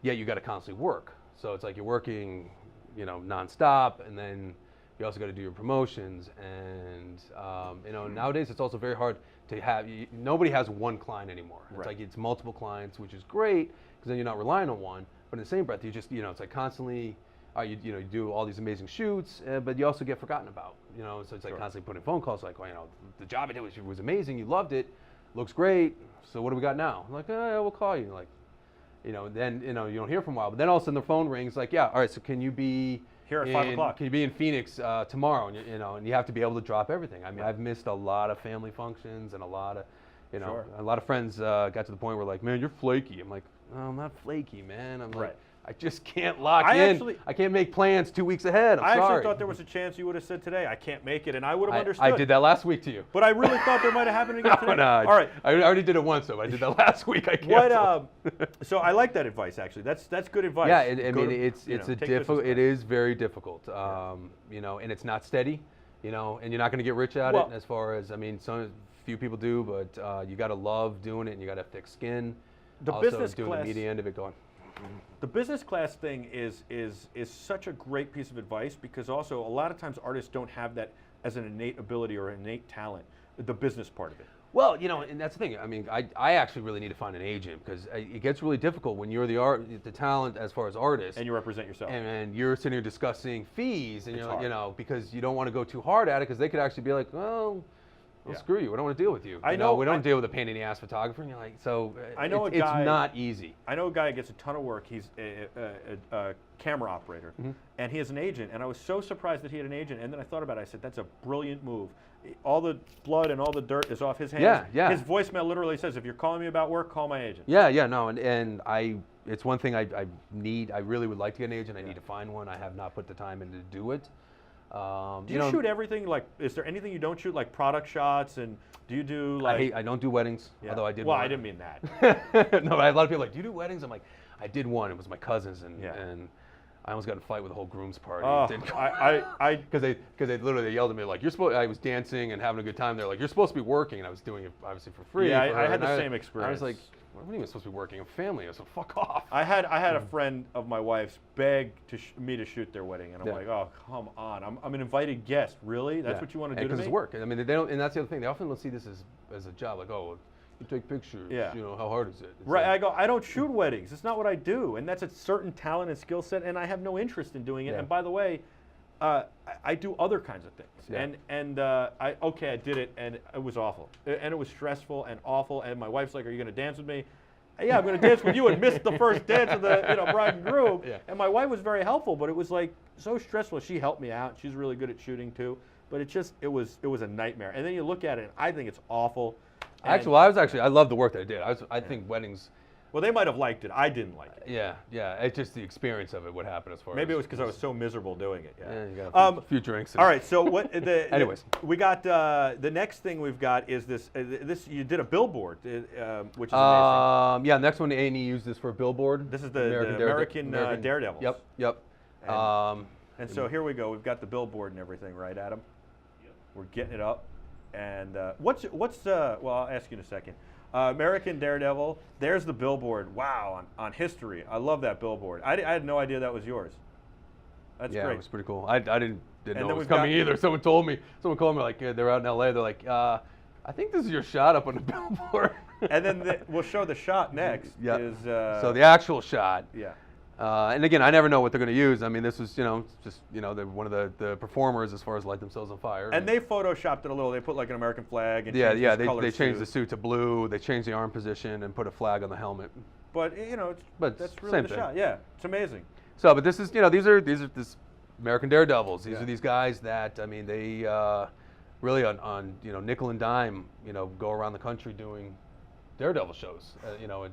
[SPEAKER 2] yet you got to constantly work. So it's like you're working, nonstop, and then you also got to do your promotions, and nowadays it's also very hard to have. Nobody has one client anymore. It's like it's multiple clients, which is great because then you're not relying on one. But in the same breath, you just it's like constantly, you do all these amazing shoots, but you also get forgotten about. So it's like constantly putting phone calls like, the job I did was amazing, you loved it, looks great. So what do we got now? I'm like, yeah, we'll call you. Like, then you don't hear from a while, but then all of a sudden the phone rings like, yeah, all right, so can you be
[SPEAKER 1] here at 5 o'clock?
[SPEAKER 2] Can you be in Phoenix tomorrow? And and you have to be able to drop everything. I mean, I've missed a lot of family functions and a lot of, a lot of friends got to the point where like, man, you're flaky. I'm like, oh, I'm not flaky, man. I'm like, I just can't lock in. I can't make plans 2 weeks ahead. I'm sorry.
[SPEAKER 1] Actually thought there was a chance you would have said today, I can't make it, and I would have understood.
[SPEAKER 2] I did that last week to you.
[SPEAKER 1] But I really thought there might have happened again today.
[SPEAKER 2] No,
[SPEAKER 1] all right.
[SPEAKER 2] I already did it once, though. I did that last week. I canceled.
[SPEAKER 1] So I like that advice, actually. That's good advice.
[SPEAKER 2] Yeah, it is very difficult. And it's not steady, and you're not going to get rich at it. As far as few people do, but you got to love doing it, and you got to have thick skin.
[SPEAKER 1] The
[SPEAKER 2] also
[SPEAKER 1] business
[SPEAKER 2] doing
[SPEAKER 1] class,
[SPEAKER 2] the media end of it going.
[SPEAKER 1] The business class thing is such a great piece of advice because also a lot of times artists don't have that as an innate ability or innate talent, the business part of it.
[SPEAKER 2] Well, and that's the thing. I mean, I actually really need to find an agent because it gets really difficult when you're the talent as far as artist.
[SPEAKER 1] And you represent yourself.
[SPEAKER 2] And you're sitting here discussing fees, and because you don't want to go too hard at it because they could actually be like, well, screw you. We don't want to deal with you. We don't deal with a pain in the ass photographer. And you're like, so
[SPEAKER 1] I know
[SPEAKER 2] it's not easy.
[SPEAKER 1] I know a guy who gets a ton of work. He's a camera operator, and he has an agent. And I was so surprised that he had an agent. And then I thought about it. I said, that's a brilliant move. All the blood and all the dirt is off his hands.
[SPEAKER 2] Yeah.
[SPEAKER 1] His voicemail literally says, if you're calling me about work, call my agent.
[SPEAKER 2] It's one thing I need. I really would like to get an agent. I need to find one. I have not put the time in to do it.
[SPEAKER 1] Do you shoot everything? Like, is there anything you don't shoot, like product shots? And do you do like?
[SPEAKER 2] I don't do weddings, although I did.
[SPEAKER 1] Well,
[SPEAKER 2] one.
[SPEAKER 1] I didn't mean that.
[SPEAKER 2] No, but a lot of people are like, do you do weddings? I'm like, I did one. It was my cousin's, and I almost got in a fight with the whole groom's party. Because they literally yelled at me like, you're supposed. I was dancing and having a good time. They're like, you're supposed to be working, and I was doing it obviously for free.
[SPEAKER 1] Yeah,
[SPEAKER 2] for
[SPEAKER 1] I had the same experience.
[SPEAKER 2] I was like, what are you supposed to be working? I'm family. I was like, fuck off.
[SPEAKER 1] I had a friend of my wife's beg me to shoot their wedding, and I'm like, oh, come on, I'm an invited guest. Really? That's what you want to do to me?
[SPEAKER 2] Because it's work. I mean, they don't, and that's the other thing. They often don't see this as a job. Like, oh, you take pictures.
[SPEAKER 1] Yeah.
[SPEAKER 2] How hard is it? It's
[SPEAKER 1] right.
[SPEAKER 2] like,
[SPEAKER 1] I go, I don't shoot weddings. It's not what I do, and that's a certain talent and skill set, and I have no interest in doing it.
[SPEAKER 2] Yeah.
[SPEAKER 1] And by the way, I do other kinds of things. Yeah. I did it, and it was awful, and it was stressful and awful. And my wife's like, "Are you going to dance with me?" Yeah, I'm going to dance with you, and miss the first dance of the bride and groom. Yeah. And my wife was very helpful, but it was like so stressful. She helped me out. She's really good at shooting too, but it was a nightmare. And then you look at it, and I think it's awful.
[SPEAKER 2] Actually, I love the work that I did. I think weddings.
[SPEAKER 1] Well, they might have liked it. I didn't like it.
[SPEAKER 2] Yeah. It's just the experience of it would happen as far.
[SPEAKER 1] Maybe it was because I was so miserable doing it. Yeah.
[SPEAKER 2] You got a few drinks.
[SPEAKER 1] All right. So what?
[SPEAKER 2] Anyways,
[SPEAKER 1] we got the next thing we've got is this. This you did a billboard, which is amazing.
[SPEAKER 2] Yeah. Next one, A&E used this for a billboard.
[SPEAKER 1] This is the American Daredevils.
[SPEAKER 2] Yep.
[SPEAKER 1] And so here we go. We've got the billboard and everything, right, Adam? Yep. We're getting it up. And what's well, I'll ask you in a second. American Daredevil. There's the billboard. Wow, on history. I love that billboard. I had no idea that was yours. That's great.
[SPEAKER 2] Yeah, it was pretty cool. I didn't know it was coming either. Someone called me like they're out in LA. They're like, I think this is your shot up on the billboard.
[SPEAKER 1] And then we'll show the shot next.
[SPEAKER 2] Yeah.
[SPEAKER 1] So
[SPEAKER 2] the actual shot.
[SPEAKER 1] Yeah.
[SPEAKER 2] And again, I never know what they're going to use. I mean, this was, they're one of the performers as far as light themselves on fire.
[SPEAKER 1] And they photoshopped it a little. They put like an American flag. And
[SPEAKER 2] they changed the suit to blue. They changed the arm position and put a flag on the helmet.
[SPEAKER 1] But that's really the shot. Yeah, it's amazing.
[SPEAKER 2] So, but this is these are this American Daredevils. These are these guys that they really on nickel and dime go around the country doing Daredevil shows. You know,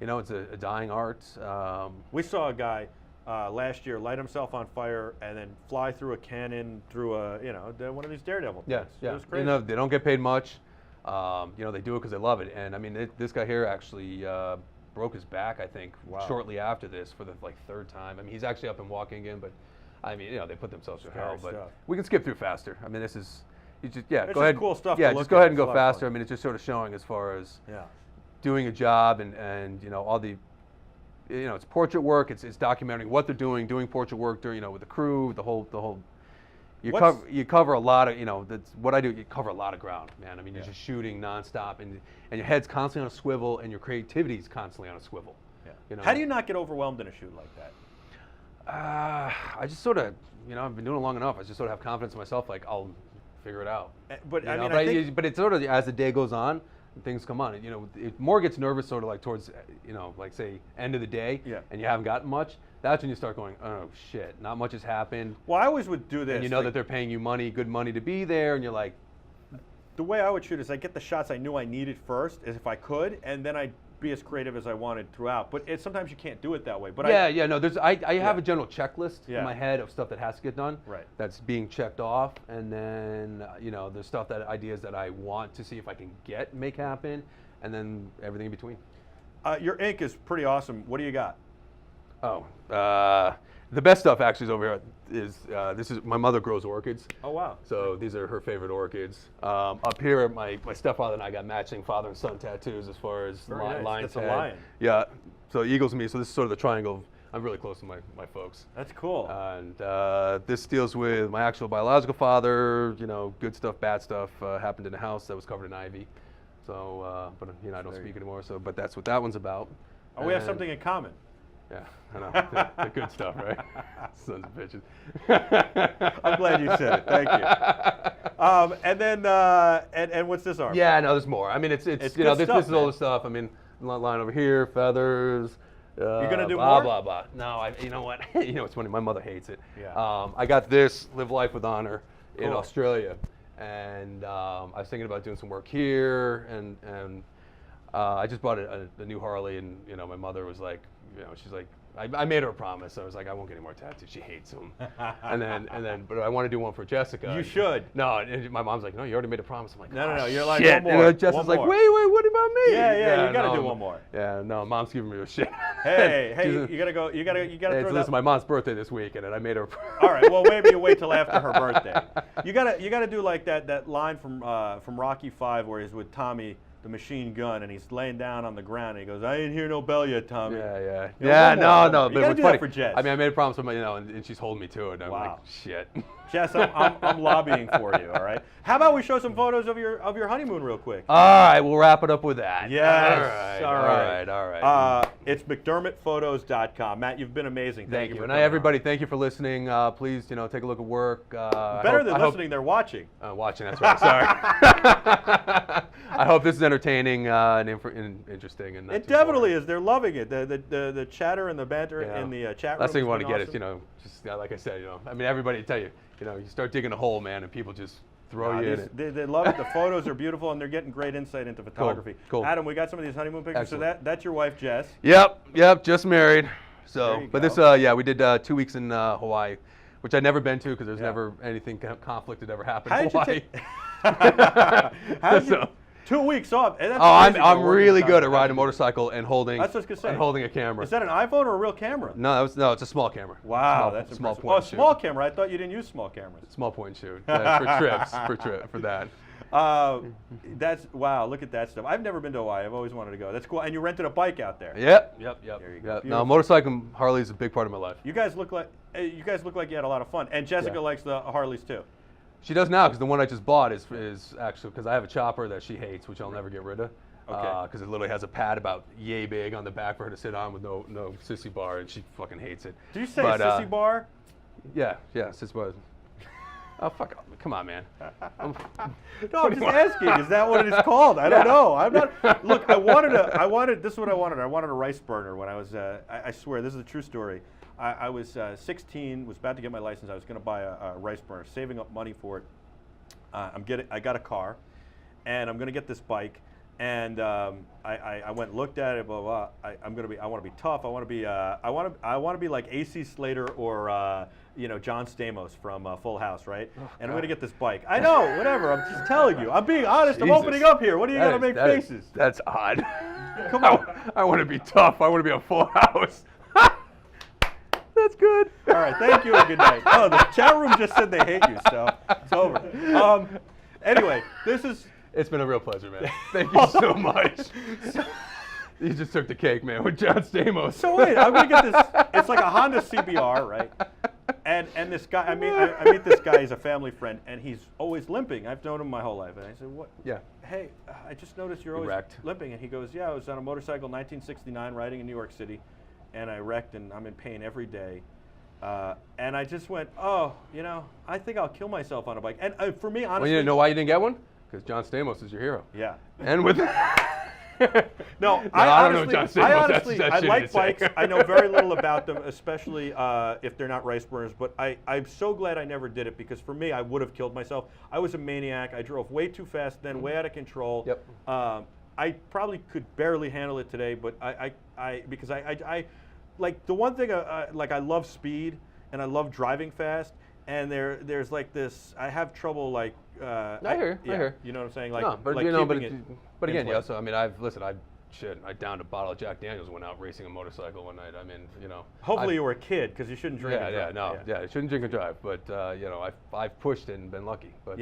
[SPEAKER 2] you know, it's a dying art.
[SPEAKER 1] We saw a guy last year light himself on fire and then fly through a cannon through one of these Daredevil
[SPEAKER 2] Yeah,
[SPEAKER 1] things.
[SPEAKER 2] yeah.
[SPEAKER 1] It was crazy.
[SPEAKER 2] You know, they don't get paid much. You know, they do it because they love it. And I mean, this guy here actually broke his back, I think, shortly after this for the third time. I mean, he's actually up and walking again, but I mean, you know, they put themselves through hell. But we can skip through faster. I mean, this is, you just, yeah,
[SPEAKER 1] it's
[SPEAKER 2] go ahead.
[SPEAKER 1] Cool stuff.
[SPEAKER 2] Yeah,
[SPEAKER 1] to
[SPEAKER 2] just
[SPEAKER 1] look
[SPEAKER 2] go
[SPEAKER 1] at.
[SPEAKER 2] ahead and
[SPEAKER 1] It's a
[SPEAKER 2] go
[SPEAKER 1] lot of
[SPEAKER 2] faster. I
[SPEAKER 1] fun.
[SPEAKER 2] mean, it's just sort of showing as far as
[SPEAKER 1] Yeah.
[SPEAKER 2] doing a job and you know, all the, you know, it's portrait work. It's documenting what they're doing portrait work during, you know, with the crew, the whole. You cover a lot of, you know, that's what I do. You cover a lot of ground, man. I mean, you're just shooting nonstop, and your head's constantly on a swivel, and your creativity's constantly on a swivel.
[SPEAKER 1] Yeah.
[SPEAKER 2] You know?
[SPEAKER 1] How do you not get overwhelmed in a shoot like that?
[SPEAKER 2] I just sort of, you know, I've been doing it long enough. I just sort of have confidence in myself, like I'll figure it out.
[SPEAKER 1] But
[SPEAKER 2] you
[SPEAKER 1] I
[SPEAKER 2] know?
[SPEAKER 1] mean,
[SPEAKER 2] but,
[SPEAKER 1] I think
[SPEAKER 2] but it's sort of as the day goes on, things come on. You know, it more gets nervous sort of like towards, you know, like say end of the day, and you haven't gotten much. That's when you start going, oh shit, not much has happened.
[SPEAKER 1] Well, I always would do this.
[SPEAKER 2] And you know that they're paying you good money to be there, and you're like.
[SPEAKER 1] The way I would shoot is I get the shots I knew I needed first, as if I could, and then I'd be as creative as I wanted throughout. But sometimes you can't do it that way. But
[SPEAKER 2] no. I have a general checklist in my head of stuff that has to get done.
[SPEAKER 1] Right.
[SPEAKER 2] That's being checked off, and then you know there's ideas that I want to see if I can make happen, and then everything in between.
[SPEAKER 1] Your ink is pretty awesome. What do you got?
[SPEAKER 2] Oh, the best stuff actually is over here. This is my mother grows orchids.
[SPEAKER 1] Oh wow!
[SPEAKER 2] So these are her favorite orchids. Up here, my stepfather and I got matching father and son tattoos as far as lion's
[SPEAKER 1] That's
[SPEAKER 2] head.
[SPEAKER 1] a lion.
[SPEAKER 2] Yeah. So eagles and me. So this is sort of the triangle. I'm really close to my folks.
[SPEAKER 1] That's cool.
[SPEAKER 2] And this deals with my actual biological father. You know, good stuff, bad stuff happened in a house that was covered in ivy. So, but you know, I don't speak anymore. So, but that's what that one's about.
[SPEAKER 1] Oh, we have something in common.
[SPEAKER 2] Yeah, I know. the good stuff, right? Sons of bitches.
[SPEAKER 1] I'm glad you said it. Thank you. And then, and what's this arm?
[SPEAKER 2] Yeah, no, there's more. I mean, it's you know, this is all the stuff. I mean, line over here, feathers.
[SPEAKER 1] You're gonna do
[SPEAKER 2] blah,
[SPEAKER 1] more?
[SPEAKER 2] blah, blah. No, you know what? You know, it's funny. My mother hates it.
[SPEAKER 1] Yeah.
[SPEAKER 2] I got this Live Life with Honor in
[SPEAKER 1] Cool.
[SPEAKER 2] Australia, and I was thinking about doing some work here, and I just bought a new Harley, and you know, my mother was like, you know, she's like, I made her a promise. I was like, I won't get any more tattoos. She hates them. and then, but I want to do one for Jessica.
[SPEAKER 1] You should.
[SPEAKER 2] No, and my mom's like, no, you already made a promise. I'm like,
[SPEAKER 1] No.
[SPEAKER 2] oh,
[SPEAKER 1] You're like,
[SPEAKER 2] shit.
[SPEAKER 1] one more.
[SPEAKER 2] And Jessica's like, wait, what about me?
[SPEAKER 1] Yeah. You gotta
[SPEAKER 2] no,
[SPEAKER 1] do one more.
[SPEAKER 2] Yeah, no, mom's giving me a shit.
[SPEAKER 1] Hey, you gotta go. You gotta
[SPEAKER 2] Hey,
[SPEAKER 1] throw
[SPEAKER 2] so
[SPEAKER 1] that.
[SPEAKER 2] this is my mom's birthday this weekend, and I made her.
[SPEAKER 1] All right. Well, maybe you wait till after her birthday. You gotta do like that line from Rocky V where he's with Tommy the Machine Gun and he's laying down on the ground and he goes, "I ain't hear no bell yet, Tommy."
[SPEAKER 2] Yeah.
[SPEAKER 1] You know,
[SPEAKER 2] No.
[SPEAKER 1] You
[SPEAKER 2] But
[SPEAKER 1] gotta
[SPEAKER 2] what's
[SPEAKER 1] do
[SPEAKER 2] funny,
[SPEAKER 1] that for Jess.
[SPEAKER 2] I mean, I made a promise with my, you know, and she's holding me to it. And I'm
[SPEAKER 1] Wow.
[SPEAKER 2] like, shit.
[SPEAKER 1] Jess, I'm lobbying for you. All right. How about we show some photos of your honeymoon real quick?
[SPEAKER 2] All right, we'll wrap it up with that.
[SPEAKER 1] Yes.
[SPEAKER 2] All right.
[SPEAKER 1] It's McDermottphotos.com. Matt, you've been amazing. Thank you.
[SPEAKER 2] And
[SPEAKER 1] coming
[SPEAKER 2] everybody, thank you for listening. Please, you know, take a look at work.
[SPEAKER 1] Better than listening, they're watching.
[SPEAKER 2] Watching, that's right. Sorry. I hope this is entertaining and interesting. And
[SPEAKER 1] It definitely is. They're loving it. The chatter and the banter in the chat room.
[SPEAKER 2] Last thing you want to
[SPEAKER 1] been
[SPEAKER 2] get is, you know, just like I said, you know, I mean, everybody tell you, you know, you start digging a hole, man, and people just throw you in it.
[SPEAKER 1] They love it. The photos are beautiful, and they're getting great insight into photography.
[SPEAKER 2] Cool.
[SPEAKER 1] Adam, we got some of these honeymoon pictures.
[SPEAKER 2] Excellent.
[SPEAKER 1] So that's your wife, Jess.
[SPEAKER 2] Yep, just married.
[SPEAKER 1] There
[SPEAKER 2] So,
[SPEAKER 1] you
[SPEAKER 2] but
[SPEAKER 1] go.
[SPEAKER 2] this, we did 2 weeks in Hawaii, which I'd never been to because there's never anything conflict that ever happened in Hawaii.
[SPEAKER 1] How did you 2 weeks off? And that's crazy for
[SPEAKER 2] I'm
[SPEAKER 1] a working
[SPEAKER 2] really good at
[SPEAKER 1] photographer.
[SPEAKER 2] riding a motorcycle and holding.
[SPEAKER 1] That's what I was gonna say.
[SPEAKER 2] And holding a camera.
[SPEAKER 1] Is that an iPhone or a real camera?
[SPEAKER 2] No, it's a small camera.
[SPEAKER 1] Wow,
[SPEAKER 2] Small-
[SPEAKER 1] that's
[SPEAKER 2] small
[SPEAKER 1] impressive.
[SPEAKER 2] point
[SPEAKER 1] Oh,
[SPEAKER 2] shoot.
[SPEAKER 1] small camera. I thought you didn't use small cameras.
[SPEAKER 2] Small point shoot for trips, for that.
[SPEAKER 1] That's wow. Look at that stuff. I've never been to Hawaii. I've always wanted to go. That's cool. And you rented a bike out there.
[SPEAKER 2] Yep.
[SPEAKER 1] There you go.
[SPEAKER 2] Yep.
[SPEAKER 1] Beautiful.
[SPEAKER 2] No, motorcycle Harley is a big part of my life.
[SPEAKER 1] You guys look like you had a lot of fun. And Jessica likes the Harleys too.
[SPEAKER 2] She does now because the one I just bought is actually because I have a chopper that she hates, which I'll never get rid of.
[SPEAKER 1] Okay.
[SPEAKER 2] Because it literally has a pad about yay big on the back for her to sit on with no sissy bar, and she fucking hates it.
[SPEAKER 1] Did you say sissy bar?
[SPEAKER 2] Yeah, sissy bar. Oh fuck! Come on, man.
[SPEAKER 1] No, I'm just asking. Is that what it is called? I don't know. I'm not. Look, this is what I wanted. I wanted a rice burner when I was. I swear, this is a true story. I was 16, was about to get my license. I was going to buy a rice burner, saving up money for it. I got a car, and I'm going to get this bike. And I went and looked at it. Blah blah. I want to be tough. I want to be like AC Slater or John Stamos from Full House, right? And I'm gonna get this bike. I know, whatever. I'm just telling you. I'm being honest.
[SPEAKER 2] Jesus.
[SPEAKER 1] I'm opening up here. What are you gonna make faces?
[SPEAKER 2] That's odd.
[SPEAKER 1] Come on.
[SPEAKER 2] I want to be tough. I want to be a Full House. That's good.
[SPEAKER 1] All right. Thank you and good night. Oh, the chat room just said they hate you, so it's over. Anyway, this is.
[SPEAKER 2] It's been a real pleasure, man. Thank you so much. You just took the cake, man, with John Stamos.
[SPEAKER 1] So wait, I'm gonna get this. It's like a Honda CBR, right? And this guy, I meet this guy. He's a family friend, and he's always limping. I've known him my whole life, and I said, "What?
[SPEAKER 2] Yeah.
[SPEAKER 1] Hey, I just noticed you're always
[SPEAKER 2] wrecked.
[SPEAKER 1] limping." And he goes, "Yeah, I was on a motorcycle, 1969, riding in New York City, and I wrecked, and I'm in pain every day." And I just went, "Oh, I think I'll kill myself on a bike." And for me, honestly,
[SPEAKER 2] Well, you didn't know why you didn't get one? Because John Stamos is your hero.
[SPEAKER 1] Yeah.
[SPEAKER 2] And with
[SPEAKER 1] No,
[SPEAKER 2] I don't know John Stamos.
[SPEAKER 1] I honestly,
[SPEAKER 2] That's
[SPEAKER 1] I
[SPEAKER 2] shitty
[SPEAKER 1] like
[SPEAKER 2] to say.
[SPEAKER 1] bikes. I know very little about them, especially if they're not rice burners. But I'm so glad I never did it because for me, I would have killed myself. I was a maniac. I drove way too fast, then way out of control.
[SPEAKER 2] Yep.
[SPEAKER 1] I probably could barely handle it today, but because I like the one thing like I love speed and I love driving fast. And there's like this. I have trouble like.
[SPEAKER 2] I hear.
[SPEAKER 1] You know what I'm saying? Like,
[SPEAKER 2] No, but
[SPEAKER 1] like
[SPEAKER 2] but again,
[SPEAKER 1] place.
[SPEAKER 2] so I mean, I downed a bottle of Jack Daniels, went out racing a motorcycle one night. I mean,
[SPEAKER 1] Hopefully you were a kid because you shouldn't drink.
[SPEAKER 2] You shouldn't drink and drive. But I've pushed and been lucky. But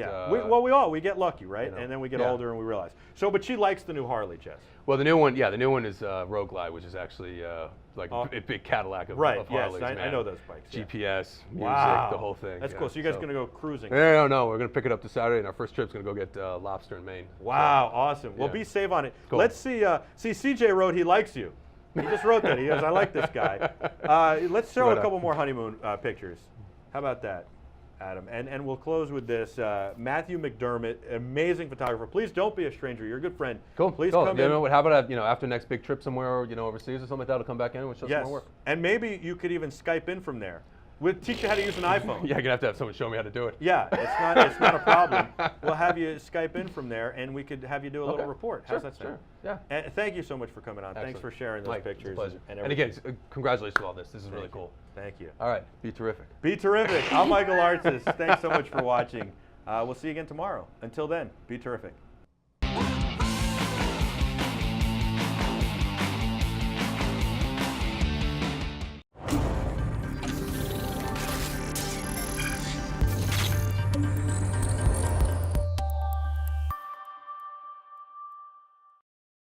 [SPEAKER 1] we get lucky, right? And then we get older and we realize. So, but she likes the new Harley, Jess.
[SPEAKER 2] Well, the new one is Road Glide, which is actually like a big Cadillac of
[SPEAKER 1] right.
[SPEAKER 2] Harleys.
[SPEAKER 1] Yes,
[SPEAKER 2] man.
[SPEAKER 1] I know those bikes. Yeah.
[SPEAKER 2] GPS, music,
[SPEAKER 1] Wow.
[SPEAKER 2] the whole thing.
[SPEAKER 1] That's cool. So you guys are gonna go cruising?
[SPEAKER 2] No. We're gonna pick it up this Saturday, and our first trip's gonna go get lobster in Maine.
[SPEAKER 1] Wow, awesome. Well, be safe on it.
[SPEAKER 2] Cool.
[SPEAKER 1] Let's see. CJ wrote he likes you. He just wrote that. He goes, I like this guy. Let's show a couple more honeymoon pictures. How about that, Adam? And we'll close with this. Matthew McDermott, amazing photographer. Please don't be a stranger. You're a good friend.
[SPEAKER 2] Cool.
[SPEAKER 1] Please come in.
[SPEAKER 2] How about after next big trip somewhere, overseas or something like that, I'll come back in and show some more work.
[SPEAKER 1] And maybe you could even Skype in from there. We'll teach you how to use an iPhone.
[SPEAKER 2] Yeah, you're gonna have to have someone show me how to do it.
[SPEAKER 1] Yeah, it's not a problem. We'll have you Skype in from there, and we could have you do a little report. How's that sound?
[SPEAKER 2] Sure. Yeah.
[SPEAKER 1] And thank you so much for coming on.
[SPEAKER 2] Excellent.
[SPEAKER 1] Thanks for sharing those pictures.
[SPEAKER 2] It's a pleasure.
[SPEAKER 1] And
[SPEAKER 2] again, congratulations on all this. This is really cool.
[SPEAKER 1] Thank you.
[SPEAKER 2] All right, be terrific.
[SPEAKER 1] Be terrific. I'm Michael Artsis. Thanks so much for watching. We'll see you again tomorrow. Until then, be terrific.